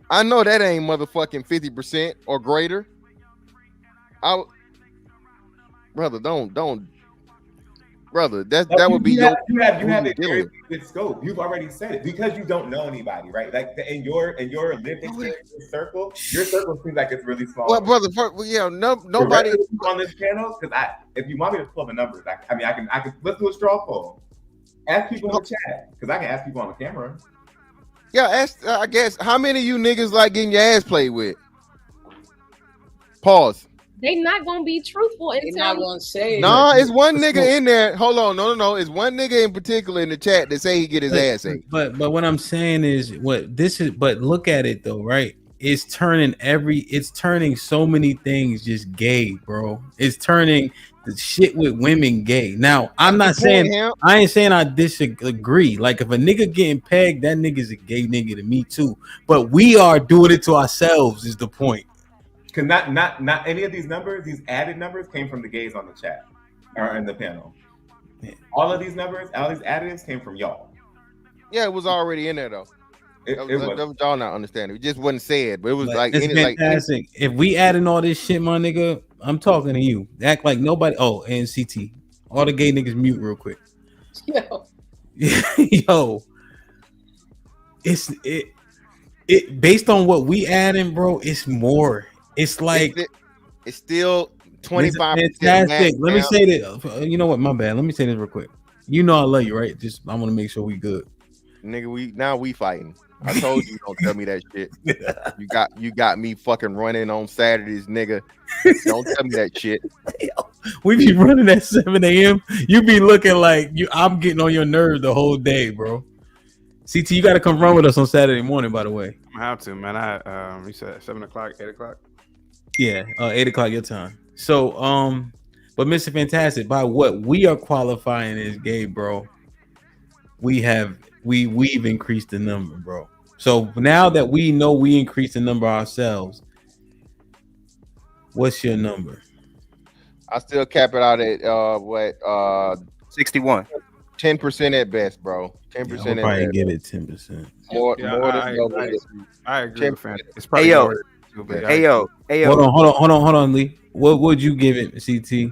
K: I know that ain't motherfucking 50% or greater. Brother, don't. brother. That would be
U: you
K: your.
U: have a very good scope. You've already said it because you don't know anybody, right? Like in your lived experience circle, your circle seems like it's really small.
K: Well, brother, nobody
U: on this channel. Because if you want me to pull the numbers, I can. Let's do a straw poll. Ask people in the chat because I can ask people on the camera.
K: Yeah, ask. I guess how many of you niggas like getting your ass played with? Pause.
V: They not gonna be truthful and
H: They're not gonna say.
K: No, it's one nigga in there. Hold on, no. It's one nigga in particular in the chat that say he get his ass ate.
N: But what I'm saying is what this is. But look at it though, right? It's turning so many things just gay, bro. It's turning the shit with women gay. Now, I'm not saying I ain't saying I disagree. Like if a nigga getting pegged, that nigga's a gay nigga to me too. But we are doing it to ourselves. Is the point?
U: Because not any of these numbers, these added numbers came from the gays on the chat or in the panel. Yeah. All of these numbers, all these additives came from y'all.
K: Yeah, it was already in there though. That was y'all not understanding. It just wasn't said, but it was like
N: it's fantastic. If we adding all this shit, my nigga, I'm talking to you. Act like nobody. Oh, and CT, all the gay niggas mute real quick. Yo, it based on what we adding, bro. It's more. It's like
K: it's still 25%.
N: Fantastic. Let me say that. You know what? My bad. Let me say this real quick. You know I love you, right? Just I want to make sure we good.
K: Nigga, we fighting. I told you don't tell me that shit. You got me fucking running on Saturdays, nigga. Don't tell me that shit.
N: We be running at 7 a.m. You be looking like I'm getting on your nerves the whole day, bro. CT, you got to come run with us on Saturday morning, by the way.
O: I have to, man. You said 7 o'clock, 8 o'clock.
N: Yeah, 8 o'clock your time. So, but Mr. Fantastic, by what we are qualifying as gay, bro, we've increased the number, bro. So now that we know we increased the number ourselves, what's your number?
K: I still cap it out at
Q: 61.
K: 10% at best, bro. 10%
N: I'll probably give it 10%.
K: More
O: I agree with Fan. It's probably
Q: Hey yo.
N: Hold on, Lee. What would you give it, CT?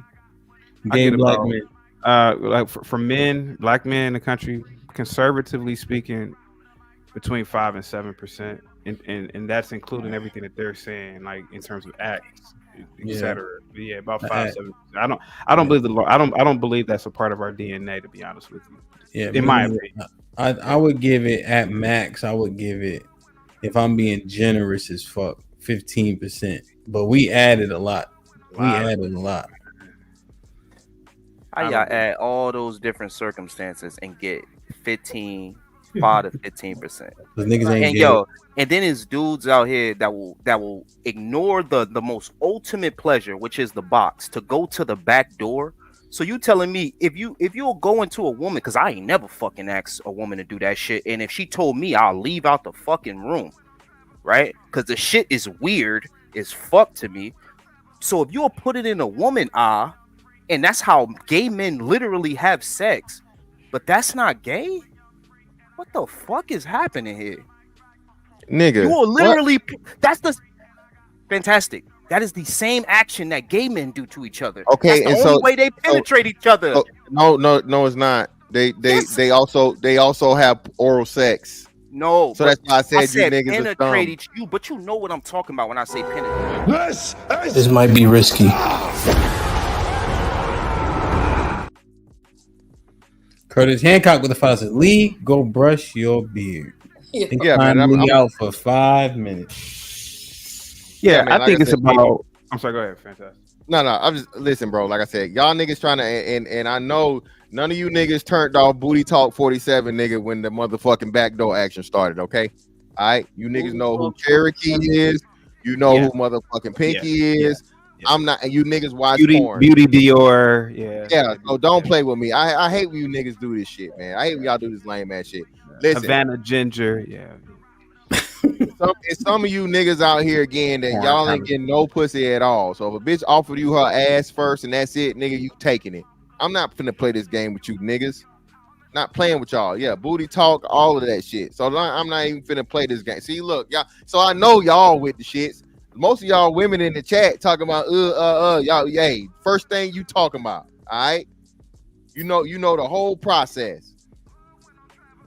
N: Gay black men.
O: Like for men, black men in the country, conservatively speaking, between 5 and 7%, and that's including everything that they're saying, like in terms of acts, etc. Yeah, about 5-7%. I don't believe that's a part of our DNA, to be honest with you.
N: Yeah,
O: in my opinion,
N: I would give it at max. I would give it, if I'm being generous as fuck, 15%. But we added a lot.
Q: How y'all add all those different circumstances and get 5 to 15%? And then there's dudes out here that will ignore the most ultimate pleasure, which is the box, to go to the back door. So you telling me if you'll go into a woman, because I ain't never fucking asked a woman to do that shit, and if she told me, I'll leave out the fucking room, right? Because the shit is weird as fuck to me. So if you'll put it in a woman and that's how gay men literally have sex, but that's not gay? What the fuck is happening here?
K: Nigga.
Q: You will literally that's the fantastic. That is the same action that gay men do to each other.
K: Okay,
Q: that's the only way they penetrate each other.
K: No, it's not. They also have oral sex.
Q: No,
K: so that's why I said you niggas
Q: penetrate each you, but you know what I'm talking about when I say penetrate.
N: This might be risky. Curtis Hancock with the file says, Lee, go brush your beard.
K: Yeah, man.
N: I'm out for 5 minutes.
O: Yeah, I think it's about. I'm sorry. Go ahead. Fantastic.
K: No. I'm just listen, bro. Like I said, y'all niggas trying to, and I know none of you niggas turned off Booty Talk 47, nigga, when the motherfucking backdoor action started. Okay, all right. You niggas know who Cherokee is. You know who motherfucking Pinky is. Yeah. I'm not. And you niggas watch porn.
O: Beauty Dior.
K: Yeah. So don't play with me. I hate when you niggas do this shit, man. I hate when y'all do this lame ass shit. Listen,
O: Havana Ginger. Yeah.
K: Some of you niggas out here again that y'all ain't getting no pussy at all. So if a bitch offered you her ass first and that's it, nigga, you taking it. I'm not finna play this game with you niggas. Not playing with y'all. Yeah, booty talk, all of that shit. So I'm not even finna play this game. See, look, y'all. So I know y'all with the shits. Most of y'all women in the chat talking about y'all. Hey, first thing you talking about, all right? You know the whole process.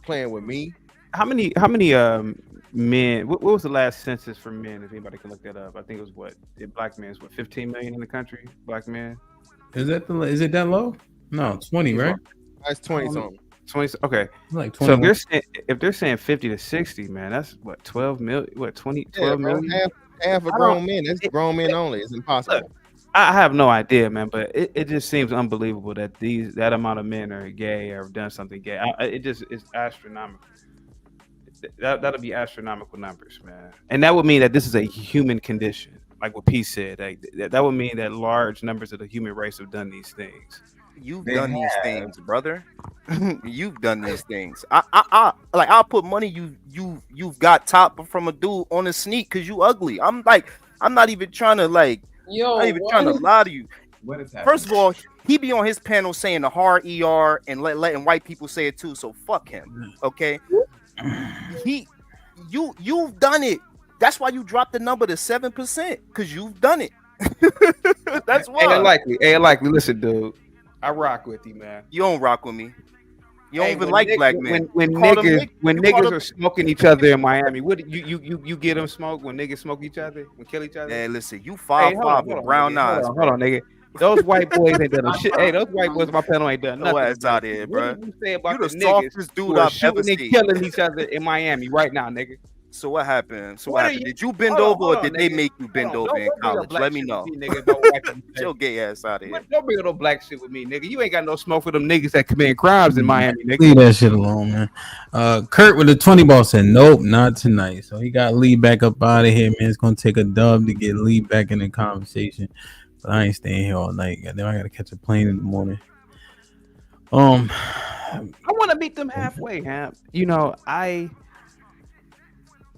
K: Playing with me.
O: How many men? What was the last census for men? If anybody can look that up, I think it was black men is 15 million in the country. Black men.
N: Is it that low? No, 20, right?
K: That's 20 something.
O: 20. Okay.
N: Like
O: so
N: 21.
O: if they're saying 50 to 60, man, that's what 12 million. What 20? 12
K: bro,
O: million?
K: Half of grown men. That's grown men only. It's impossible.
O: Look, I have no idea, man, but it just seems unbelievable that that amount of men are gay or have done something gay. It's astronomical. That'll be astronomical numbers, man, and that would mean that this is a human condition, like what P said. Like, that would mean that large numbers of the human race have done these things.
Q: You've done these things, brother. You've done these things. I'll put money you've got top from a dude on a sneak because you ugly. I'm not even trying to trying to lie to you.
U: What is happening?
Q: First of all, he be on his panel saying the hard ER and letting white people say it too. So fuck him. Okay. You've done it. That's why you dropped the number to 7%, because you've done it. That's why.
O: Ain't likely. Listen, dude, I rock with you, man.
Q: You don't rock with me. You don't even like black men.
O: When niggas are smoking each other in Miami, what you get them smoke when niggas smoke each other and kill each other?
Q: Yeah, listen, you 5'5" with brown eyes.
O: Hold on, nigga. Those white boys ain't done shit. Hey, those white boys in my panel ain't done nothing.
Q: No ass out here, bro.
O: What do you say about
Q: You
O: the
Q: the
O: niggas
Q: softest
O: who
Q: dude
O: are
Q: I've ever
O: shooting and
Q: seen.
O: killing each other in Miami right now, nigga?
Q: So what happened?
O: What are you-
Q: Did you bend
O: hold on,
Q: over
O: hold
Q: or did
O: on,
Q: they
O: nigga.
Q: make you bend
O: Hold
Q: over
O: on,
Q: in
O: don't bring up
Q: college?
O: black
Q: Let me
O: shit
Q: know.
O: with me, nigga, about white people.
Q: Get your gay ass out of here.
O: Don't bring up no black shit with me, nigga. You ain't got no smoke for them niggas that commit crimes in Miami, nigga.
N: Leave that shit alone, man. Kurt with the 20 ball said, nope, not tonight. So he got Lee back up out of here, man. It's gonna take a dub to get Lee back in the conversation. But I ain't staying here all night. Goddamn, I gotta catch a plane in the morning.
O: I want to meet them halfway, Ham. You know,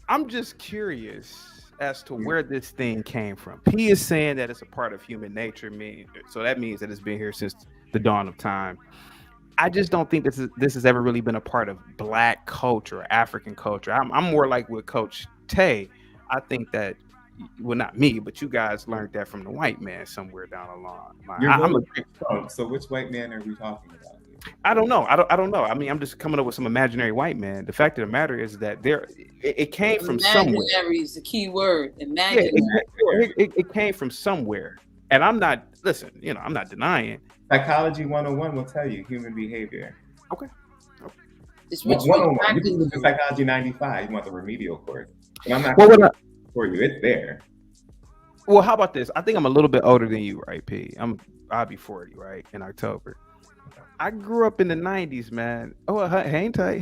O: I'm just curious as to where this thing came from. P is saying that it's a part of human nature, so that means that it's been here since the dawn of time. I just don't think this has ever really been a part of Black culture or African culture. I'm more like with Coach Tay. I think that, well, not me, but you guys learned that from the white man somewhere down the line. I'm a,
U: so which white man are we talking about?
O: I don't know. I don't know. I mean, I'm just coming up with some imaginary white man. The fact of the matter is that it came from somewhere.
H: Imaginary is the key word.
O: Yeah,
H: Imaginary.
O: it came from somewhere. And I'm not denying.
U: Psychology 101 will tell you human behavior.
O: Okay.
H: It's what
U: 101. You can do Psychology 95. You want the remedial course. And I'm not for you. It's there.
O: Well, how about this? I think I'm a little bit older than you, right, P? I'll be 40, right, in October. I grew up in the 90s, man. Oh, hang tight.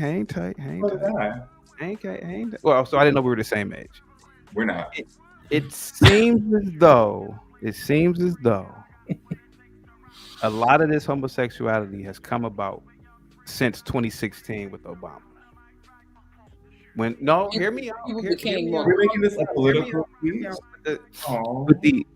O: Well, so I didn't know we were the same age.
U: We're not.
O: It seems as though a lot of this homosexuality has come about since 2016 with Obama. Hear me out.
U: We're making this a political piece.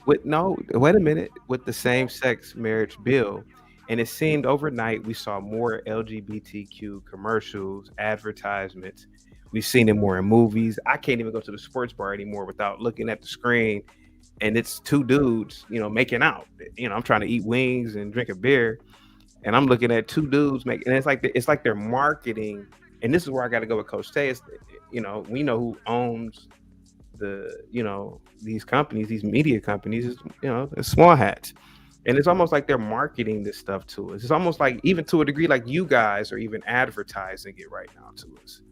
O: Wait a minute. With the same-sex marriage bill, and it seemed overnight we saw more LGBTQ commercials, advertisements. We've seen it more in movies. I can't even go to the sports bar anymore without looking at the screen, and it's two dudes, making out. I'm trying to eat wings and drink a beer, and I'm looking at two dudes making. And it's like they're marketing. And this is where I got to go with Coach Tay. We know who owns these companies, these media companies. The small hats. And it's almost like they're marketing this stuff to us. It's almost like, even to a degree, like you guys are even advertising it right now to us.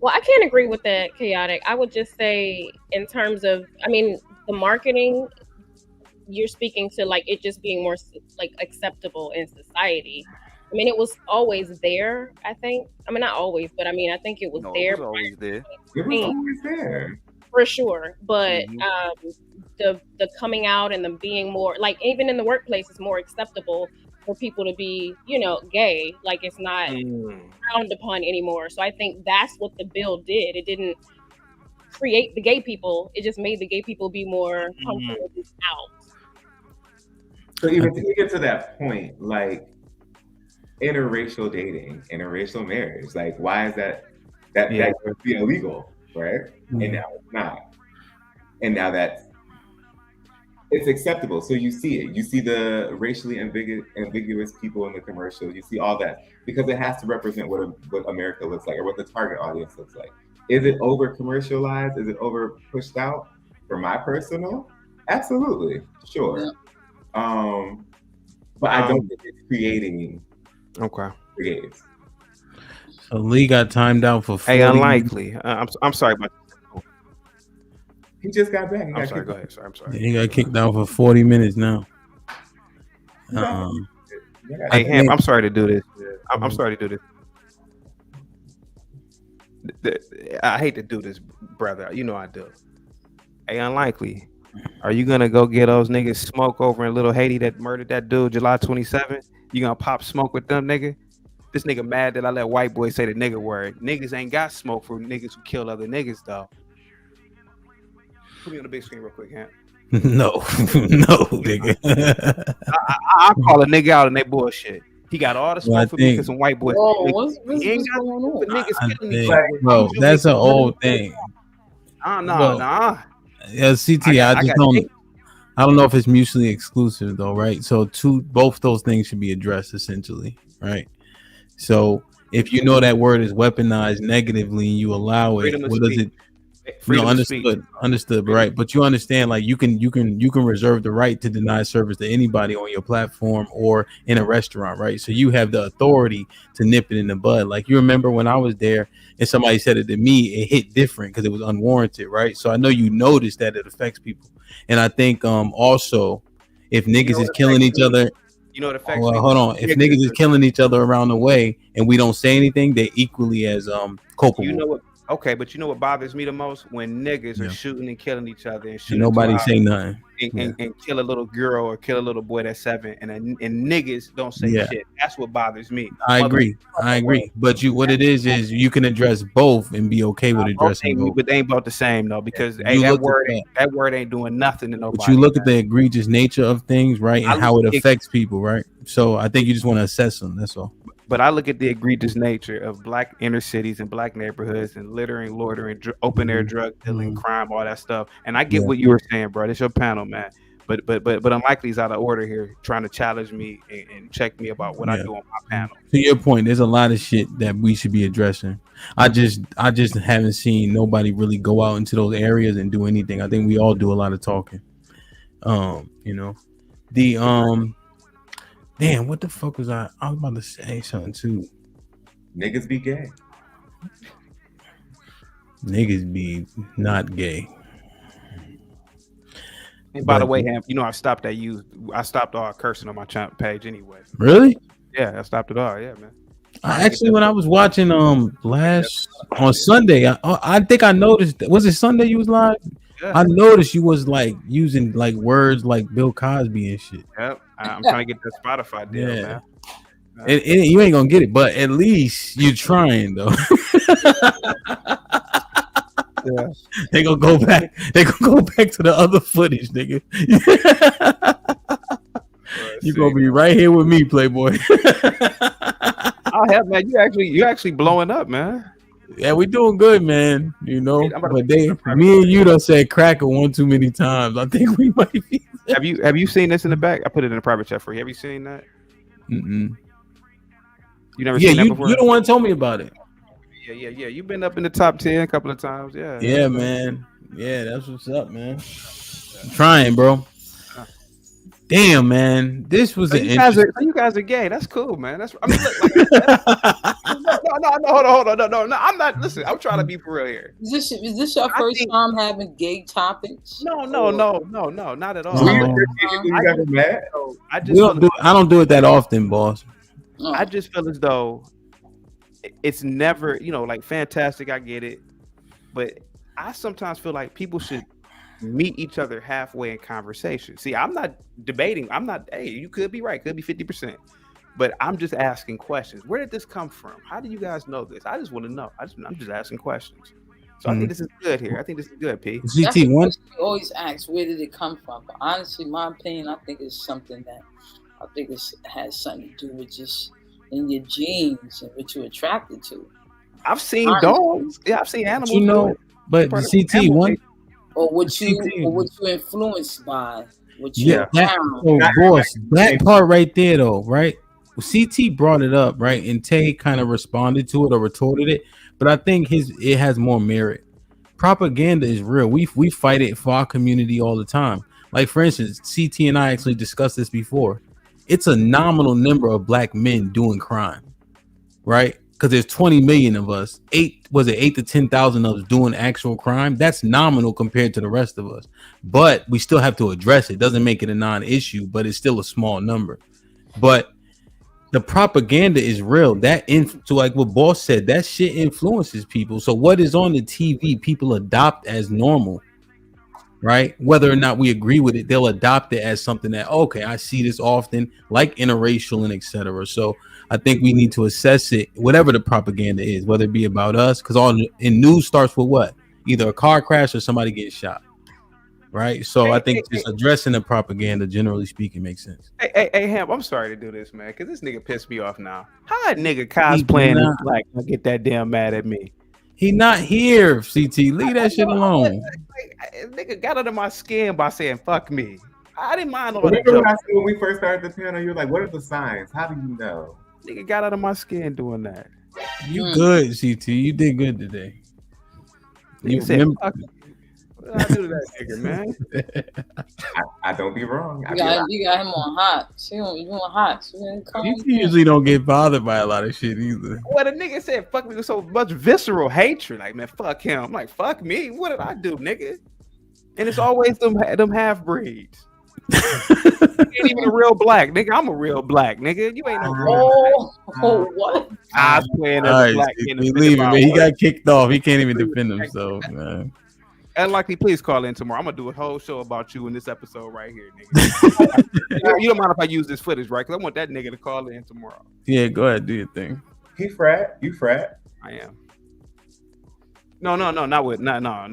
V: Well, I can't agree with that, Chaotic. I would just say, in terms of, the marketing, you're speaking to like it just being more like acceptable in society. It was always there, I think. Not always, but I think it was there.
Q: It was always there.
U: It was always there.
V: For sure. But the coming out and the being more, like, even in the workplace, it's more acceptable for people to be, gay. Like, it's not frowned upon anymore. So I think that's what the bill did. It didn't create the gay people. It just made the gay people be more comfortable out.
U: So even to get to that point, like, interracial dating, interracial marriage, like, why is that would be illegal, right? And now it's not. And now that's it's acceptable. So you see it. You see the racially ambiguous people in the commercial. You see all that because it has to represent what America looks like or what the target audience looks like. Is it over commercialized? Is it over pushed out? For my personal, absolutely, sure. But I don't think it's creating creatives.
N: So Lee got timed out for 40
O: Hey, unlikely. I'm sorry about.
U: He just got back.
O: I'm sorry. Go ahead. Sorry, I'm sorry.
N: He got kicked out for 40 minutes now.
O: Hey, Ham, I'm sorry to do this. I'm sorry to do this. I hate to do this, brother. You know I do. Hey, unlikely. Are you gonna go get those niggas smoke over in Little Haiti that murdered that dude July 27th? You gonna pop smoke with them, nigga? This nigga mad that I let white boys say the nigga word. Niggas ain't got smoke for niggas who kill other niggas though. Put me on the big screen real quick, Ham.
N: No, nigga.
O: I call a nigga out and they bullshit. He got all the smoke for me because some white boys. He ain't got for niggas killing each other.
N: Bro, that's an old thing.
O: Nah.
N: Yeah, CT, I don't know if it's mutually exclusive though, right? So both those things should be addressed essentially, right? So if you know that word is weaponized negatively and you allow it, what does it? No, understood, right? But you understand, like you can reserve the right to deny service to anybody on your platform or in a restaurant, right? So you have the authority to nip it in the bud. Like you remember when I was there and somebody said it to me, it hit different because it was unwarranted, right? So I know you noticed that it affects people, and I think also if niggas is killing each other.
O: You know what affects
N: me? Hold on. If niggas is killing each other around the way and we don't say anything, they're equally as culpable.
O: You know what? Okay, but you know what bothers me the most? When niggas are shooting and killing each other and shooting
N: nobody say nothing.
O: And kill a little girl or kill a little boy that's 7 and niggas don't say shit. That's what bothers me.
N: I agree. But what it is you can address both and be okay with addressing both.
O: But they ain't both the same though, because that word ain't doing nothing to nobody.
N: But you look at the egregious nature of things, right, and how it affects people, right? So I think you just want to assess them. That's all.
O: But I look at the egregious nature of black inner cities and black neighborhoods and littering, loitering, open air drug dealing, crime, all that stuff. And I get what you were saying, bro. It's your panel, man. But unlikely is out of order here, trying to challenge me and check me about what I do on my panel.
N: To your point, there's a lot of shit that we should be addressing. I just haven't seen nobody really go out into those areas and do anything. I think we all do a lot of talking. Damn, what the fuck was I? I was about to say something too.
U: Niggas be gay.
N: Niggas be not gay.
O: And by the way, Ham, you know I stopped all cursing on my page anyway.
N: Really?
O: Yeah, I stopped it all. Yeah, man.
N: Actually, when I was watching on Sunday, I think I noticed. Was it Sunday you was live? Yeah. I noticed you was like using like words like Bill Cosby and shit.
O: Yep. I'm trying to get that Spotify deal, man.
N: You ain't gonna get it, but at least you're trying though.
O: Yeah.
N: They gonna go back to the other footage, nigga. You gonna be right here with me, Playboy.
O: Oh hell, man, you actually blowing up, man.
N: Yeah, we doing good, man. You know, but me and you done said cracker one too many times. I think we might be.
O: Have you seen this in the back? I put it in the private chat for you. Have you seen that?
N: Mm-mm.
O: You never seen that before?
N: You the one told me about it.
O: Yeah. You've been up in the top 10 a couple of times. Yeah.
N: Yeah, man. Yeah, that's what's up, man. I'm trying, bro. Damn, man, this was
O: you guys are gay. That's cool, man. That's I mean, look, no, hold on, no. I'm not. Listen, I'm trying to be for real here.
H: Is this your first time having gay topics?
O: No, not at all.
N: I don't do it that often, boss.
O: I just feel as though it's never, like fantastic. I get it, but I sometimes feel like people should meet each other halfway in conversation. See, I'm not debating. Hey, you could be right. Could be 50%. But I'm just asking questions. Where did this come from? How do you guys know this? I just want to know. I'm just asking questions. So I think this is good here. I think this is good, P.
N: GT1.
H: You always ask, where did it come from? But honestly, my opinion, I think it's something that has something to do with just in your genes and what you're attracted to.
O: I've seen dogs. Yeah, I've seen animals.
N: But CT1.
H: Or what you influenced by. What
N: Yeah,
H: you
N: that, so boss, that part right there though, right? Well, CT brought it up, right? And Tay kind of responded to it or retorted it, but I think it has more merit. Propaganda is real. We fight it for our community all the time. Like for instance, CT and I actually discussed this before. It's a nominal number of black men doing crime, right? Because there's 20 million of us. 8 to 10,000 of us doing actual crime. That's nominal compared to the rest of us. But we still have to address it. Doesn't make it a non-issue, but it's still a small number. But the propaganda is real. So like what Boss said, that shit influences people. So what is on the TV, people adopt as normal, right? Whether or not we agree with it, they'll adopt it as something that, okay, I see this often, like interracial and etc. So I think we need to assess it, whatever the propaganda is, whether it be about us, because all in news starts with what? Either a car crash or somebody getting shot. Right, so I think just addressing the propaganda, generally speaking, makes sense.
O: Hey, Ham, I'm sorry to do this, man, because this nigga pissed me off now. How a nigga cosplaying as black get that damn mad at me?
N: He not here, CT. Leave that shit alone.
O: Nigga got under my skin by saying "fuck me." I didn't mind all that.
U: Remember when I said when we first started the panel, you were like, "What are the signs? How do you know?"
O: Nigga got under my skin doing that.
N: You good, CT? You did good today. You
O: said,
N: remember?
O: I do that nigga, man.
U: I don't be wrong.
H: You got him on hot. You on hot.
N: You usually don't get bothered by a lot of shit either.
O: Well, the nigga said "fuck me" with so much visceral hatred. Like, man, fuck him. I'm like, fuck me. What did I do, nigga? And it's always them half breeds. Ain't even a real black nigga. I'm a real black nigga. You ain't no real
H: what?
O: I was playing as a black
N: man. Leave him, man. He got kicked off. He can't even defend himself, man.
O: Unlikely, please call in tomorrow. I'm gonna do a whole show about you in this episode right here, nigga. You don't mind if I use this footage, right? Because I want that nigga to call in tomorrow.
N: Yeah, go ahead, do your thing.
U: He frat, you frat.
O: I am. No, not with him.
N: No,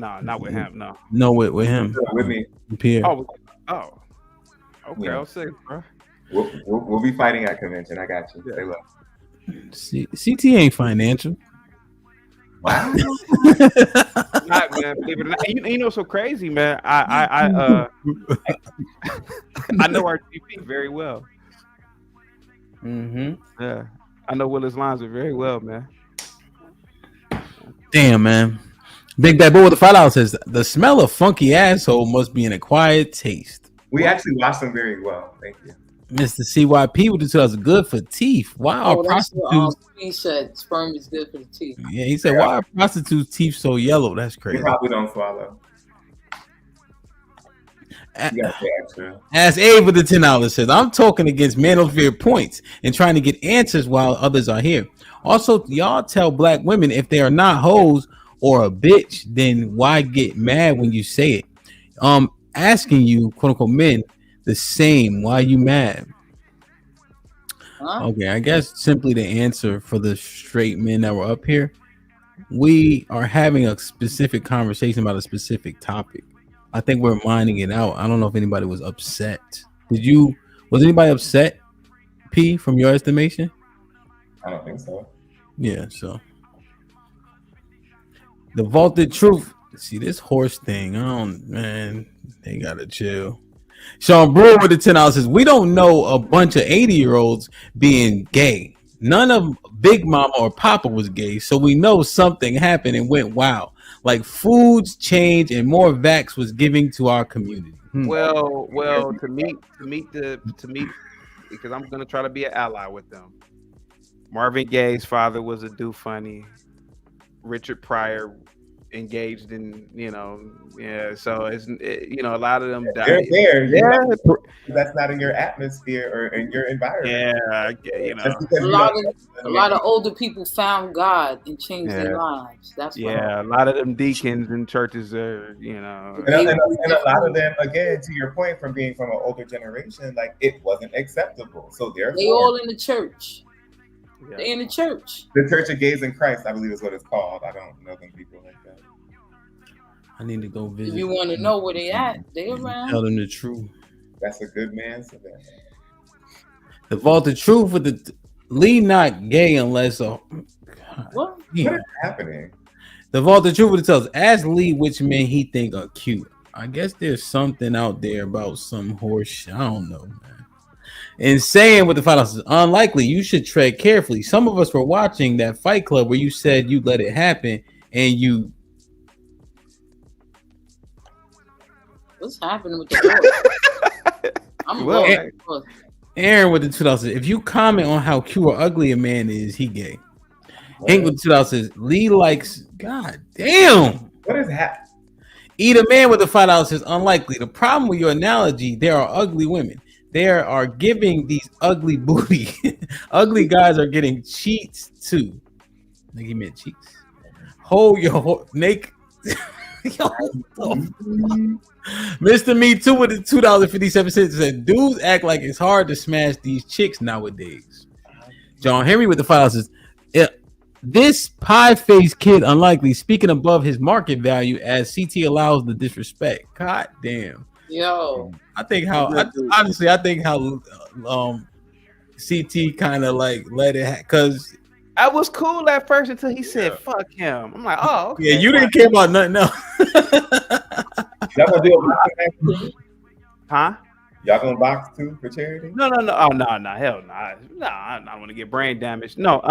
N: with him.
U: With me.
N: Pierre.
O: Oh, okay.
U: Yeah.
O: I'll say, bro.
U: We'll be fighting at convention. I got you. Say love.
N: CT ain't financial.
U: Wow.
O: Not, man, believe it or not. You know what's so crazy, man? I know our GP very well. Yeah, I know Willis Lonzo very well, man.
N: Damn, man. Big Bad Boy with the $5 says the smell of funky asshole must be an acquired taste.
U: We actually washed them very well. Thank you.
N: Mr. CYP with the $2 good for teeth. Why are prostitutes?
H: He said sperm is good for the teeth.
N: Yeah, he said, why are prostitutes' teeth so yellow? That's crazy.
U: They probably don't swallow. You gotta pay extra.
N: As Abe with the $10 says, I'm talking against manosphere points and trying to get answers while others are here. Also, y'all tell black women if they are not hoes or a bitch, then why get mad when you say it? Asking you, quote unquote, men, the same. Why you mad? Okay, I guess simply the answer for the straight men that were up here, we are having a specific conversation about a specific topic. I think we're minding it out. I don't know if anybody was upset. Was anybody upset, P, from your estimation?
U: I don't think so.
N: Yeah, so the vaulted truth. See this horse thing. Man, they gotta chill. Sean Brewer with the $10 says, we don't know a bunch of 80-year-olds being gay. None of Big Mama or Papa was gay, so we know something happened and went wild. Like foods change and more vax was giving to our community.
O: Well, to meet, because I'm gonna try to be an ally with them. Marvin Gaye's father was a do funny. Richard Pryor engaged in, so it's a lot of them died.
U: They're there. That's not in your atmosphere or in your environment.
H: A lot of older people found God and changed their lives. That's
O: a lot of them deacons in churches are,
U: and a lot of them, again, to your point, from being from an older generation, like it wasn't acceptable. So therefore,
H: they all in the church. Yeah. They in the church.
U: The Church of Gays in Christ, I believe, is what it's called. I don't know them people like that.
N: I need to go visit.
H: If you want to know where they at, they around.
N: Tell them the truth.
U: That's a good man. So that.
N: The vaulted truth with the Lee not gay unless
U: What is happening?
N: The vaulted truth with it tells ask Lee which men he think are cute. I guess there's something out there about some horse shit. I don't know, man. And saying with the fight is unlikely. You should tread carefully. Some of us were watching that Fight Club where you said you let it happen, and you.
H: What's happening with the I'm
N: well, Aaron with the 2000. If you comment on how cute or ugly a man is, he gay. Hank with the 2000 says Lee likes. God damn.
U: What is that?
N: Eat a man with the $5 says unlikely. The problem with your analogy, there are ugly women. They are giving these ugly booty. Ugly guys are getting cheats too. I think he meant cheeks. Hold your naked. Mr. Me Too with the $2.57 said dudes act like it's hard to smash these chicks nowadays. John Henry with the $5 says this pie-faced kid unlikely speaking above his market value as CT allows the disrespect. God damn.
H: Yo,
N: I think how CT kind of like let it because
O: I was cool at first until he said fuck him. I'm like, oh, okay.
N: Yeah, you didn't care about nothing else.
U: Y'all gonna do a
O: huh?
U: Y'all gonna box too for charity?
O: No. Oh no, hell no. No, I don't want to get brain damage. No,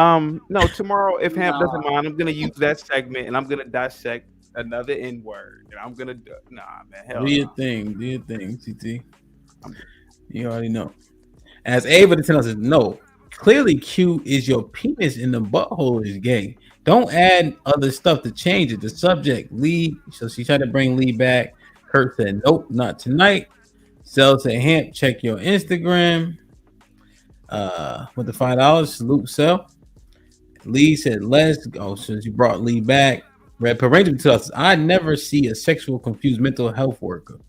O: tomorrow if Hamp doesn't mind, I'm gonna use that segment and I'm gonna dissect another N-word. And I'm gonna do man, hell
N: do your thing, CT. You already know. As Ava the 10 says, no. Clearly cute is your penis in the butthole is gay. Don't add other stuff to change it. The subject, Lee. So she tried to bring Lee back. Kurt said, nope, not tonight. Sell said, Hamp, check your Instagram. With the $5, salute Sell. Lee said, let's go. Since you brought Lee back. Red Parangement to us. I never see a sexual confused mental health worker.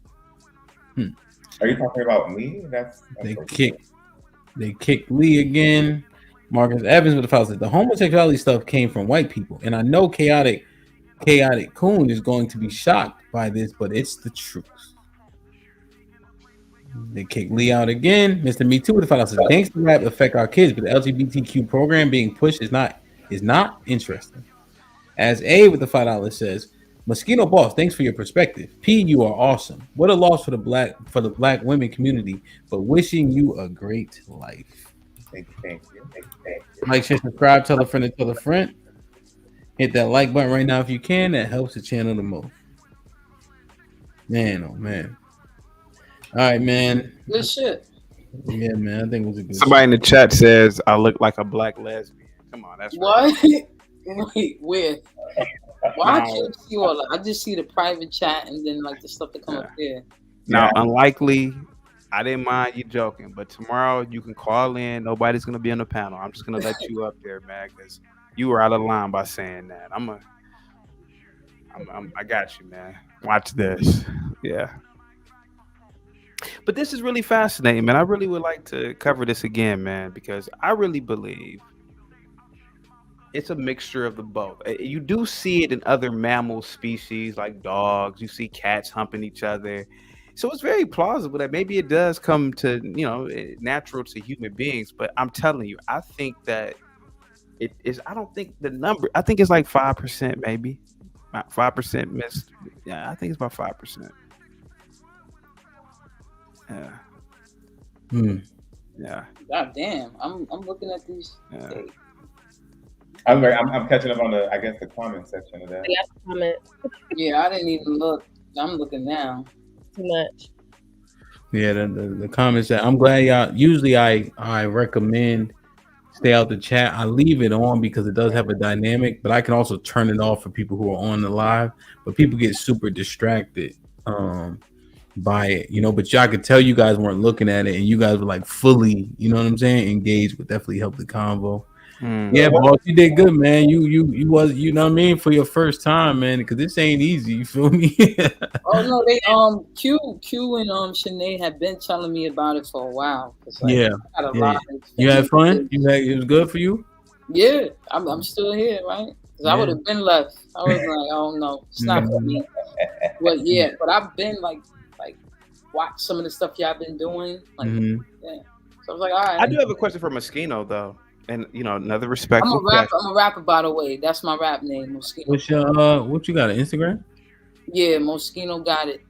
U: Are you talking about me?
N: They kicked Lee again. Marcus Evans with the $5 said the homosexuality stuff came from white people, and I know chaotic Coon is going to be shocked by this, but it's the truth. They kicked Lee out again. Mr. Me Too with the $5 says gangster rap affect our kids, but the LGBTQ program being pushed is not interesting. As A with the $5 says, Mosquito Boss, thanks for your perspective. P, you are awesome. What a loss for the black women community, but wishing you a great life.
U: Thank you.
N: Like, share, subscribe, tell a friend to tell a friend. Hit that like button right now if you can. That helps the channel the most. Man, oh man. All right, man.
H: Good shit.
N: Yeah, man. I think it was a good.
O: Somebody in the chat says I look like a black lesbian. Come on, that's
H: what? Wait, where? Why I can't see all that? I just see the private chat and then like the stuff that come up there.
O: Now, unlikely. I didn't mind you joking, but tomorrow you can call in. Nobody's gonna be on the panel. I'm just gonna let you up there, man, because you were out of line by saying that. I got you, man. Watch this. Yeah. But this is really fascinating, man. I really would like to cover this again, man, because I really believe it's a mixture of the both. You do see it in other mammal species like dogs. You see cats humping each other. So it's very plausible that maybe it does come to, natural to human beings. But I'm telling you, I think that it is. I don't think the number. I think it's like 5%, maybe 5% missed. Yeah, I think it's about 5%. Yeah. Yeah.
H: God damn. I'm looking at these.
O: Yeah.
U: I'm catching up on the comment section of that.
H: Yeah, I didn't even look. I'm looking now.
V: Too much.
N: Yeah, the comments that I'm glad y'all. Usually I recommend stay out the chat. I leave it on because it does have a dynamic, but I can also turn it off for people who are on the live. But people get super distracted by it, but y'all could tell you guys weren't looking at it and you guys were like fully, engaged, would definitely help the convo. Yeah, boss, you did good, man. You was, for your first time, man, because this ain't easy. You feel me?
H: Oh no, they Q and Shanae have been telling me about it for a while.
N: Yeah. You had fun. It was good for you.
H: Yeah, I'm still here, right? Because I would have been left. I was like, oh no, it's not for me. But yeah, but I've been like watch some of the stuff y'all been doing. Like, yeah. So I was like, all right.
O: I do have a question for Moschino though. And another respectful.
H: I'm a rapper, by the way. That's my rap name, Moschino.
N: What's your what you got, an Instagram?
H: Yeah, Moschino got it.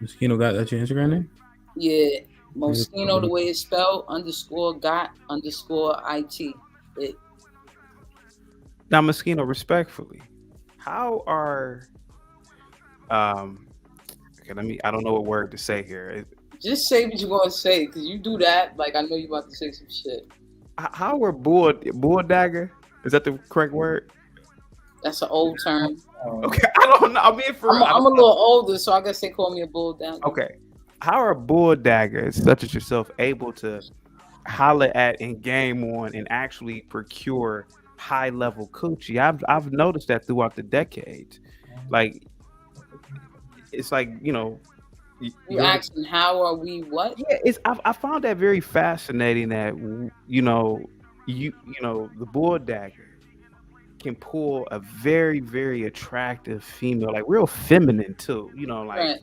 N: Moschino got that's your Instagram name?
H: Yeah, Moschino, the way it's spelled, _got_IT.
O: Now, Moschino, respectfully, how are okay, I don't know what word to say here.
H: Just say what you're gonna say, because you do that. Like I know you're about to say some shit.
O: How are bull dagger? Is that the correct word?
H: That's an old term.
O: Okay, I don't know. I'm
H: a little older, so I guess they call me a bull dagger.
O: Okay, how are bull daggers such as yourself able to holler at and game on and actually procure high level coochie? I've noticed that throughout the decades. Like it's like, you know,
H: You asking how are we what?
O: Yeah, I found that very fascinating that you know the bull dagger can pull a very, very attractive female, like real feminine too. You know, like
H: Right.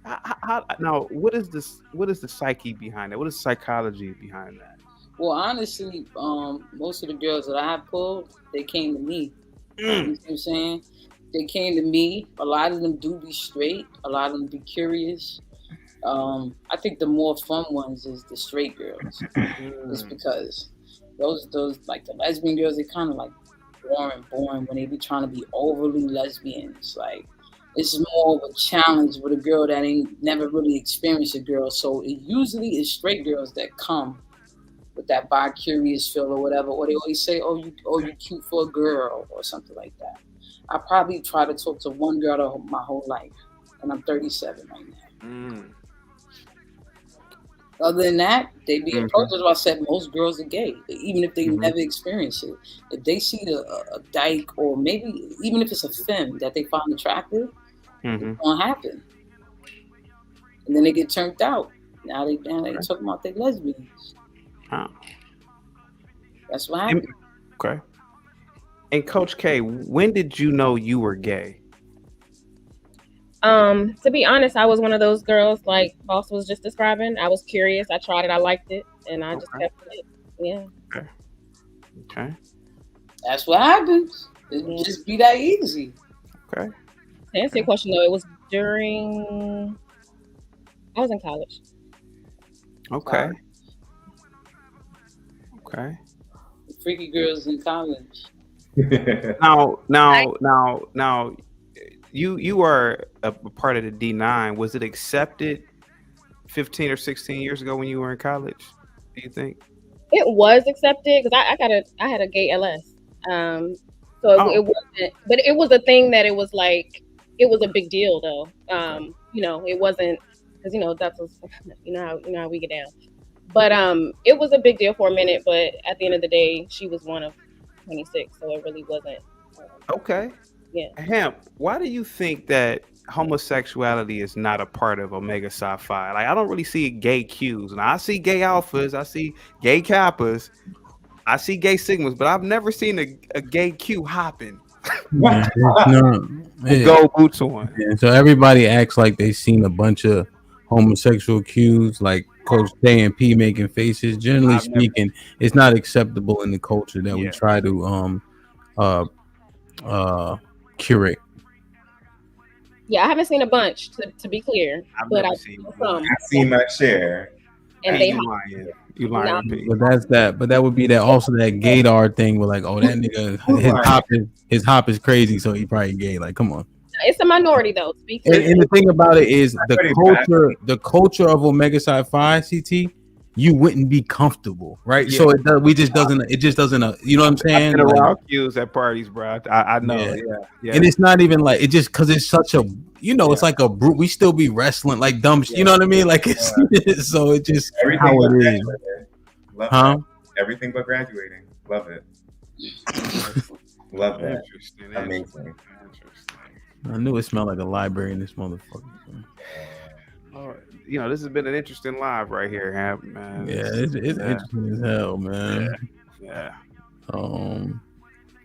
O: how now what is this? What is the psyche behind that? What is the psychology behind that?
H: Well, honestly, most of the girls that I pulled, they came to me. You know what I'm saying? They came to me. A lot of them do be straight. A lot of them be curious. I think the more fun ones is the straight girls. Just because those like the lesbian girls, they kind of like boring when they be trying to be overly lesbians. Like it's more of a challenge with a girl that ain't never really experienced a girl. So it usually is straight girls that come with that bi-curious feel or whatever, or they always say, "Oh, you cute for a girl" or something like that. I probably try to talk to one girl my whole life, and I'm 37 right now. Other than that, they be approached. As I said, most girls are gay, even if they never experience it. If they see a dyke, or maybe even if it's a femme that they find attractive, it's gonna happen, and then they get turned out. Now they talking about they lesbians. That's what happened.
O: Okay. And Coach K, when did you know you were gay?
V: To be honest, I was one of those girls like Boss was just describing. I was curious. I tried it. I liked it, and I just kept it. Yeah.
O: Okay.
H: That's what happens. It just be that easy.
O: Okay.
V: To answer your question though, it was during I was in college.
O: Okay. Okay.
H: Freaky girls in college.
O: Now, you are a part of the D9. Was it accepted 15 or 16 years ago when you were in college? Do you think
V: It was accepted because I had a gay LS. So it wasn't, but it was a thing that it was like it was a big deal though. You know, it wasn't because that's you know how we get down. But it was a big deal for a minute. But at the end of the day, she was one of 26, so it really wasn't.
O: Okay.
V: Yeah.
O: Hemp, why do you think that homosexuality is not a part of Omega Psi Phi? Like, I don't really see gay Qs. And I see gay alphas, I see gay kappas, I see gay sigmas, but I've never seen a gay Q hopping. Go boots on.
N: Yeah, so everybody acts like they seen a bunch of homosexual cues, like Coach K and P making faces. Generally speaking, it's not acceptable in the culture that we try to curate.
V: Yeah, I haven't seen a bunch to be clear, but I've
U: seen my share.
V: And
O: hey, you lying.
N: But that's that. But that would be that also that gaydar thing where like, oh, that nigga his hop is crazy, so he probably gay. Like, come on.
V: It's a minority though. Speak
N: And the thing about it is the culture of Omega Psi Phi CT, you wouldn't be comfortable, right?
O: Yeah.
N: So it just doesn't you know what I'm saying?
O: I've been around Qs at parties, bro. I know. Yeah.
N: And it's not even like it just because it's such a it's like a brute. We still be wrestling like dumb. You know what I mean? Like it's so it just
U: Everything
N: how
U: but
N: it is.
U: Love
N: Huh?
U: that. Everything but graduating. Love it. Love that. Amazing.
N: I knew it smelled like a library in this motherfucker.
O: This has been an interesting live right here, man.
N: Yeah, it's interesting as hell, man.
O: Yeah.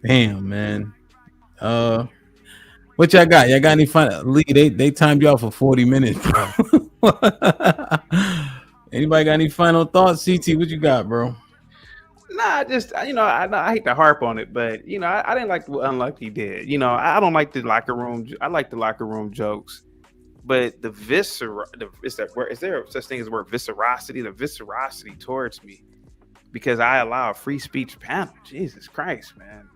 N: Damn, man. What y'all got? Y'all got any fun? Lee, they timed you out for 40 minutes, bro. Anybody got any final thoughts? CT, what you got, bro?
O: Nah, just I hate to harp on it, but I didn't like what Unlucky did. I don't like the locker room. I like the locker room jokes. but the viscera, is there such thing as the word viscerosity? The viscerosity towards me because I allow a free speech panel. Jesus Christ, man.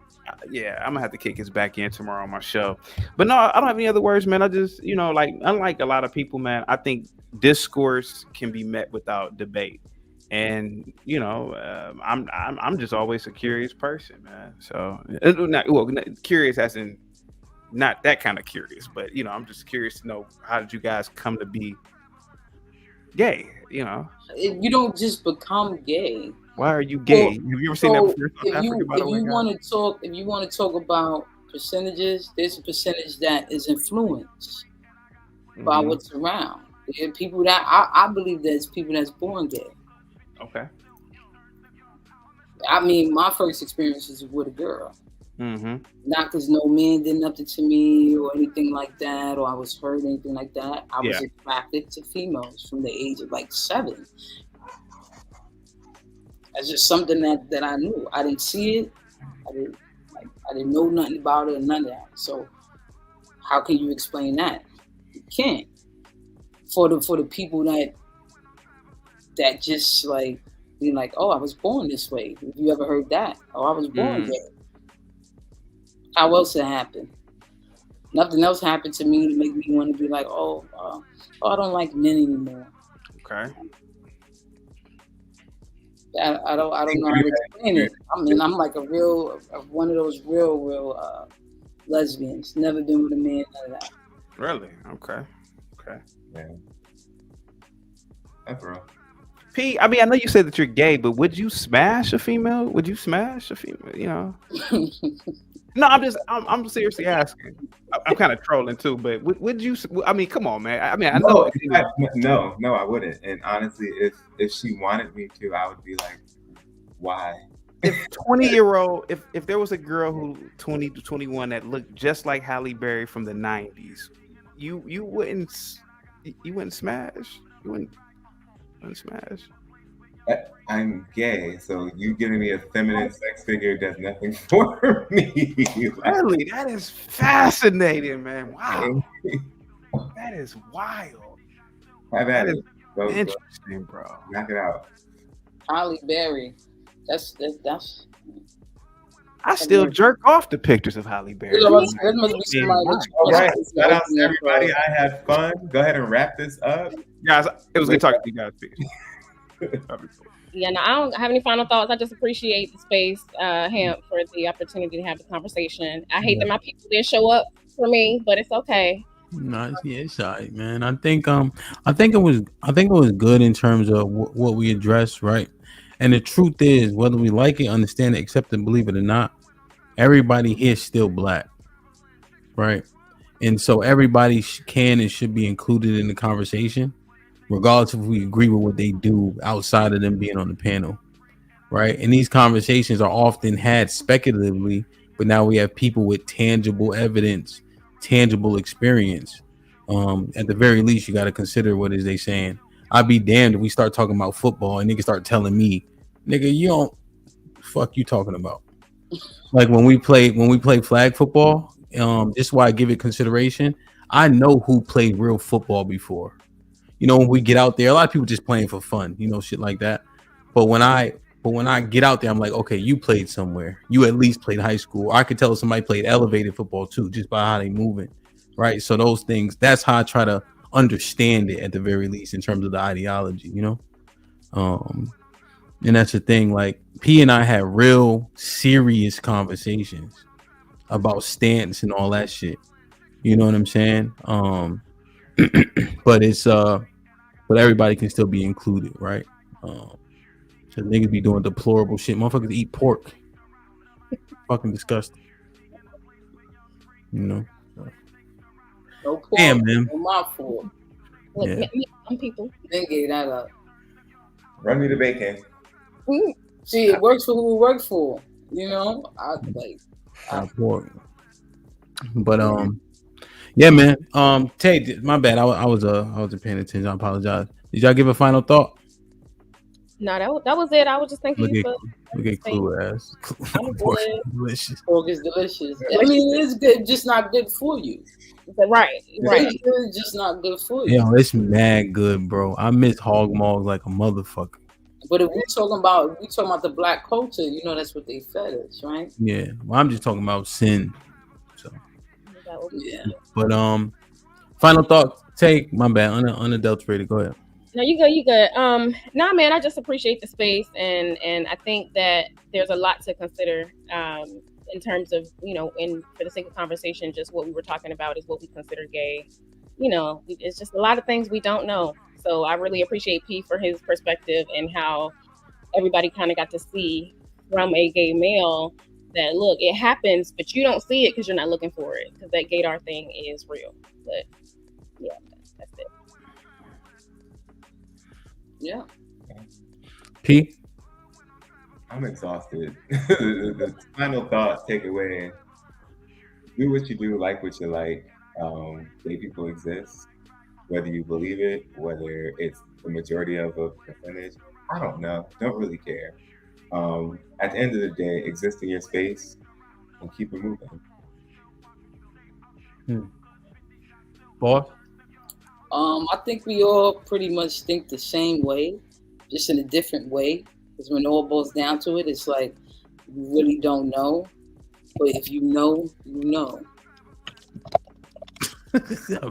O: Yeah, I'm gonna have to kick his back in tomorrow on my show. But no, I don't have any other words, man. I just, like, unlike a lot of people, man, I think discourse can be met without debate. And I'm just always a curious person, man. So curious as in not that kind of curious, but I'm just curious to know, how did you guys come to be gay?
H: You don't just become gay.
O: Why are you gay? Have you ever seen that before?
H: If you want to talk about percentages, there's a percentage that is influenced by what's around. There are people that I believe there's people that's born gay.
O: Okay.
H: I mean, my first experience was with a girl.
O: Mm-hmm.
H: Not because no man did nothing to me or anything like that, or I was hurt, anything like that. I was attracted to females from the age of like 7. That's just something that I knew. I didn't see it. I didn't know nothing about it and none of that. So how can you explain that? You can't. For the people that just like being like, oh, I was born this way. Have you ever heard that? Oh, I was born gay. How else it happened? Nothing else happened to me to make me want to be like, oh, I don't like men anymore.
O: Okay.
H: I don't know how to explain it. I mean, I'm like one of those real lesbians. Never been with a man, none of that.
O: Really? Okay.
U: Yeah. That's real.
O: P, I mean, I know you said that you're gay, but would you smash a female? Would you smash a female? No, I'm seriously asking. I'm kind of trolling too, but would you? I mean, come on, man. I mean, I know.
U: No, I wouldn't. And honestly, if she wanted me to, I would be like, why?
O: If 20-year-old, if there was a girl who 20 to 21 that looked just like Halle Berry from the 90s, you wouldn't smash. You wouldn't smash.
U: I'm gay, so you giving me a feminine sex figure does nothing for me.
O: Really? That is fascinating, man. Wow. That is wild.
U: Have at it.
O: Interesting, bro.
U: Knock it out.
H: Halle Berry. That's
O: I still jerk off the pictures of Halle Berry.
U: All right. Shout out to everybody. I had fun. Go ahead and wrap this up.
O: Guys, it was good talking to you guys.
V: Yeah, no, I don't have any final thoughts. I just appreciate the space, Hemp, for the opportunity to have the conversation. I hate that my people didn't show up for me, but it's okay.
N: No, it's all right, man. I think it was good in terms of what we addressed, right? And the truth is, whether we like it, understand it, accept it, believe it or not, everybody here is still black, right? And so everybody can and should be included in the conversation, regardless if we agree with what they do outside of them being on the panel, right? And these conversations are often had speculatively, but now we have people with tangible evidence, tangible experience. At the very least, you got to consider what is they saying. I'd be damned if we start talking about football and niggas start telling me, nigga, you don't fuck you talking about. Like when we play flag football, this is why I give it consideration. I know who played real football before. When we get out there, a lot of people just playing for fun, shit like that. But when I get out there, I'm like, okay, you played somewhere. You at least played high school. I could tell if somebody played elevated football too, just by how they moving, right? So those things, that's how I try to understand it at the very least in terms of the ideology, and that's the thing. Like P and I had real serious conversations about stance and all that shit. You know what I'm saying? But it's but everybody can still be included, right? So niggas be doing deplorable shit. Motherfuckers eat pork. Fucking disgusting.
H: No pork.
N: Damn, man.
H: No my fault.
N: Yeah.
V: Some people.
H: Then gave that up.
U: Run me the bacon.
H: See, it works for who it works for.
N: Pork. But yeah, man. Tay, my bad. I wasn't paying attention. I apologize. Did y'all give a final thought?
V: No, that was it. I was just thanking you for.
N: Look at Clue ass. Pork is delicious.
H: Pork is delicious. I mean, it's good, just not good for you.
V: Right.
H: It's good, just not good for you.
N: Yo, it's mad good, bro. I miss hog maws like a motherfucker.
H: But if we talking about the black culture, you know that's what they fed us, right?
N: Yeah, well, I'm just talking about sin. So
H: Yeah.
N: but final thought. Take my bad. Unadulterated. Go ahead.
V: No, you good. You good. Nah, man. I just appreciate the space, and I think that there's a lot to consider. In terms of, you know, and for the sake of conversation, just what we were talking about is what we consider gay. You know, it's just a lot of things we don't know. So I really appreciate P for his perspective and how everybody kind of got to see from a gay male that, look, it happens, but you don't see it because you're not looking for it, because that gaydar thing is real. But yeah, that's it.
H: Yeah.
N: P.
U: I'm exhausted. The final thought, takeaway: do what you do, like what you like. Gay people exist, whether you believe it, whether it's the majority of a percentage. I don't know. Don't really care. At the end of the day, exist in your space and keep it moving.
N: Boss.
H: I think we all pretty much think the same way, just in a different way. Because when it all boils down to it, it's like you really don't know. But if you know, you know.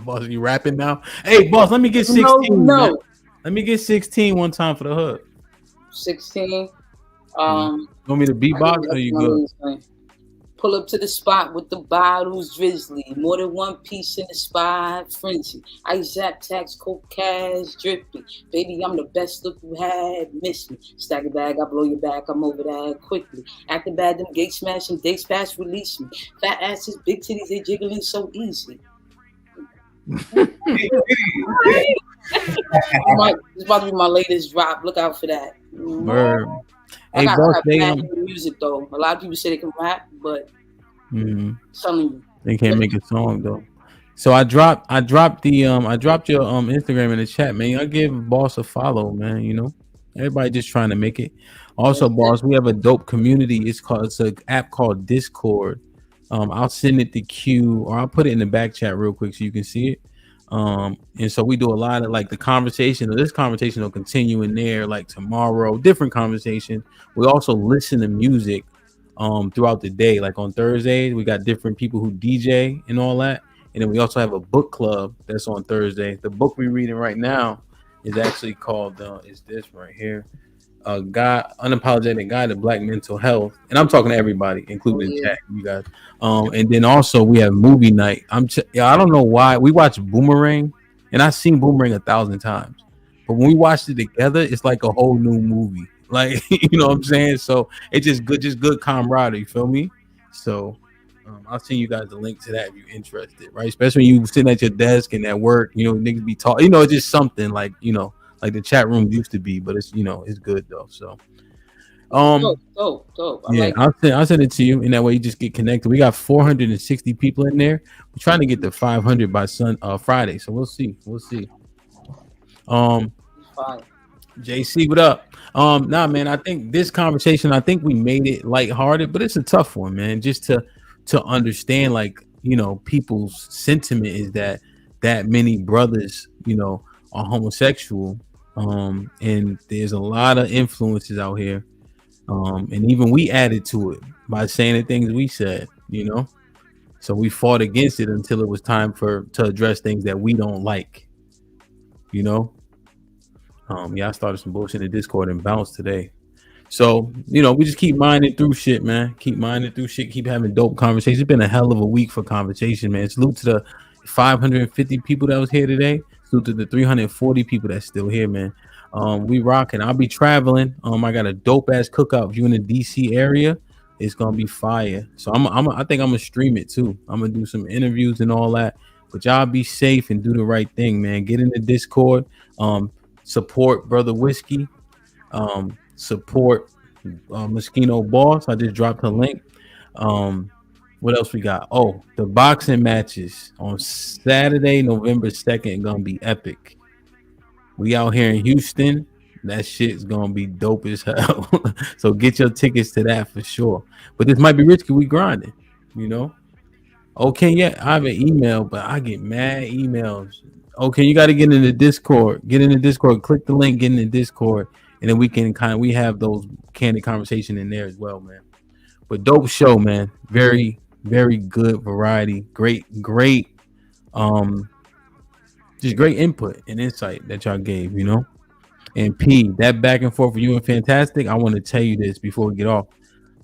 N: Boss, you rapping now? Hey, boss, let me get 16.
H: No.
N: Let me get 16 one time for the hood.
H: 16.
N: Want me to beatbox or you good?
H: Pull up to the spot with the bottles drizzly. More than one piece in the spot, frenzy. Ice zap tax, coke cash, drippy. Baby, I'm the best look you had. Miss me. Stack a bag, I blow your back. I'm over that quickly. Acting bad, them gate smash, them dates fast, release me. Fat asses, big titties, they jiggling so easy. It's about to be my latest drop. Look out for that.
N: Word.
H: I got
N: boss,
H: bad music though. A lot of people say they can rap, but
N: they can't make a song though. So I dropped your Instagram in the chat, man. I give boss a follow, man. You know, everybody just trying to make it. Also, boss, we have a dope community. It's an app called Discord. I'll send it to Q, or I'll put it in the back chat real quick so you can see it. And so we do a lot of like the conversation. This conversation will continue in there like tomorrow, different conversation. We also listen to music throughout the day. Like on Thursdays, we got different people who DJ and all that. And then we also have a book club that's on Thursday. The book we're reading right now is actually called is this right here. Unapologetic Guide to Black Mental Health, and I'm talking to everybody, including chat, you guys. And then also we have movie night. I don't know why we watch Boomerang, and I've seen Boomerang 1,000 times, but when we watched it together, it's like a whole new movie. Like you know what I'm saying? So it's just good camaraderie. You feel me? So I'll send you guys the link to that if you're interested, right? Especially when you sitting at your desk and at work, you know, niggas be talking. You know, it's just something like like the chat room used to be, but it's it's good though. So
H: dope.
N: Yeah, I'll send it to you, and that way you just get connected. We got 460 people in there. We're trying to get to 500 by Friday, so we'll see. JC, what up? Nah, man, I think this conversation, I think we made it lighthearted, but it's a tough one, man. Just to understand, like, people's sentiment is that many brothers, are homosexual. And there's a lot of influences out here. And even we added to it by saying the things we said, So we fought against it until it was time to address things that we don't like, I started some bullshit in Discord and bounced today. So, we just keep minding through shit, man. Keep having dope conversations. It's been a hell of a week for conversation, man. Salute to the 550 people that was here today. Salute to the 340 people that's still here, man. We rocking. I'll be traveling. I got a dope ass cookout. If you're in the DC area, it's gonna be fire. So I think I'm gonna stream it too. I'm gonna do some interviews and all that. But y'all be safe and do the right thing, man. Get in the Discord. Support Brother Whiskey. Support Moschino Boss. I just dropped a link. What else we got? Oh, the boxing matches on Saturday, November 2nd, gonna be epic. We out here in Houston. That shit's gonna be dope as hell. So get your tickets to that for sure. But this might be risky. We grinding, Okay, yeah, I have an email, but I get mad emails. Okay, you got to get in the Discord. Get in the Discord. Click the link. Get in the Discord, and then we can we have those candid conversation in there as well, man. But dope show, man. Very, very good variety. Great, just great input and insight that y'all gave, you know. And P, that back and forth for you and Fantastic. I want to tell you this before we get off.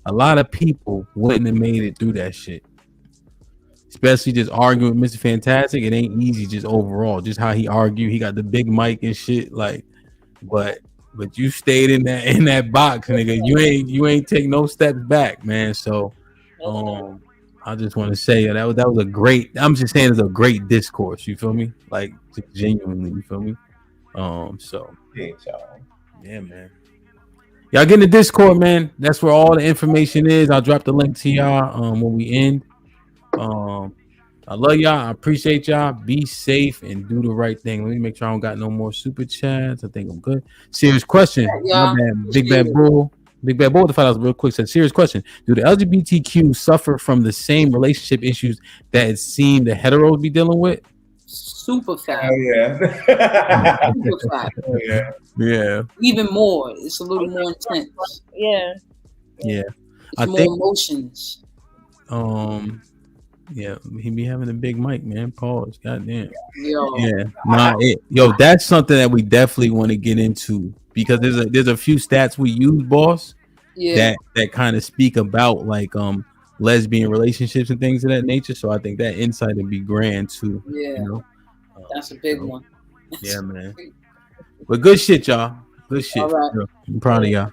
N: A lot of people wouldn't have made it through that shit. Especially just arguing with Mr. Fantastic. It ain't easy just overall. Just how he argued. He got the big mic and shit. Like, but you stayed in that box, nigga. You ain't take no steps back, man. So I just want to say that was a great, I'm just saying it's a great discourse, you feel me? Like just genuinely, you feel me? So yeah, man. Y'all get in the Discord, man. That's where all the information is. I'll drop the link to y'all when we end. I love y'all. I appreciate y'all. Be safe and do the right thing. Let me make sure I don't got no more super chats. I think I'm good. Serious question. My bad. Big Bad Bull with the $5 real quick said, serious question. Do the LGBTQ suffer from the same relationship issues that it seemed the heteros be dealing with?
H: Super fat.
U: Oh, yeah.
H: Super fat.
U: Oh, yeah.
N: Yeah.
H: Even more. It's a little more intense.
V: Yeah.
N: Yeah.
H: It's more emotions.
N: Yeah, he be having a big mic, man. Pause. Goddamn.
H: Yo.
N: Yeah. That's something that we definitely want to get into because there's a few stats we use, boss.
H: Yeah.
N: That kind of speak about like lesbian relationships and things of that nature. So I think that insight would be grand too.
H: Yeah.
N: You know?
H: That's a big one.
N: Yeah, man. But good shit, y'all. Good shit.
H: All right.
N: I'm proud of y'all.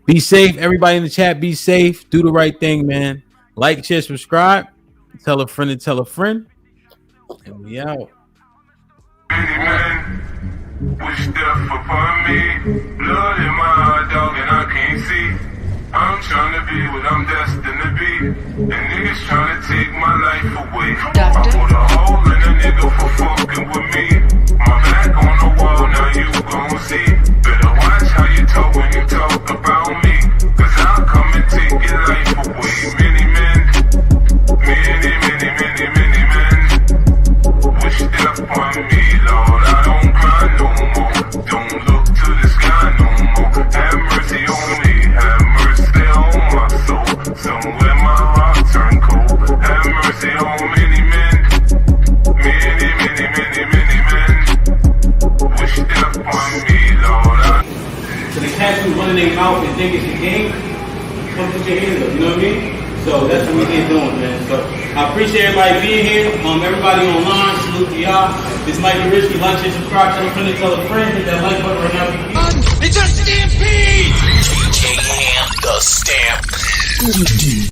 N: Be safe. Everybody in the chat, be safe. Do the right thing, man. Like, share, subscribe. Tell a friend to tell a friend. And we out.
A: Wish death upon me. Blood in my heart, dog, and I can't see. I'm trying to be what I'm destined to be. And niggas trying to take my life away. I put a hole in a nigga for fucking with me. My back on the wall, now you gon' see. Better watch how you talk when you talk about me. Cause I'll come and take your life away. Many men, many men wish death upon me, Lord. I don't cry no more. Don't look to the sky no more. Have mercy on me. Have mercy on my soul. Somewhere my heart turned cold. Have mercy on many men. Many men wish death upon me, Lord.
C: So the cats who running their mouth and think it's a game, come put your hands up, you know what I mean? So that's what we here doing, man. So I appreciate everybody being here. Everybody online, salute to y'all. This Mike Risky, like, share, subscribe, tell a friend, tell a friend, hit that like button right now.
B: It's a stampede!
L: The Stampede.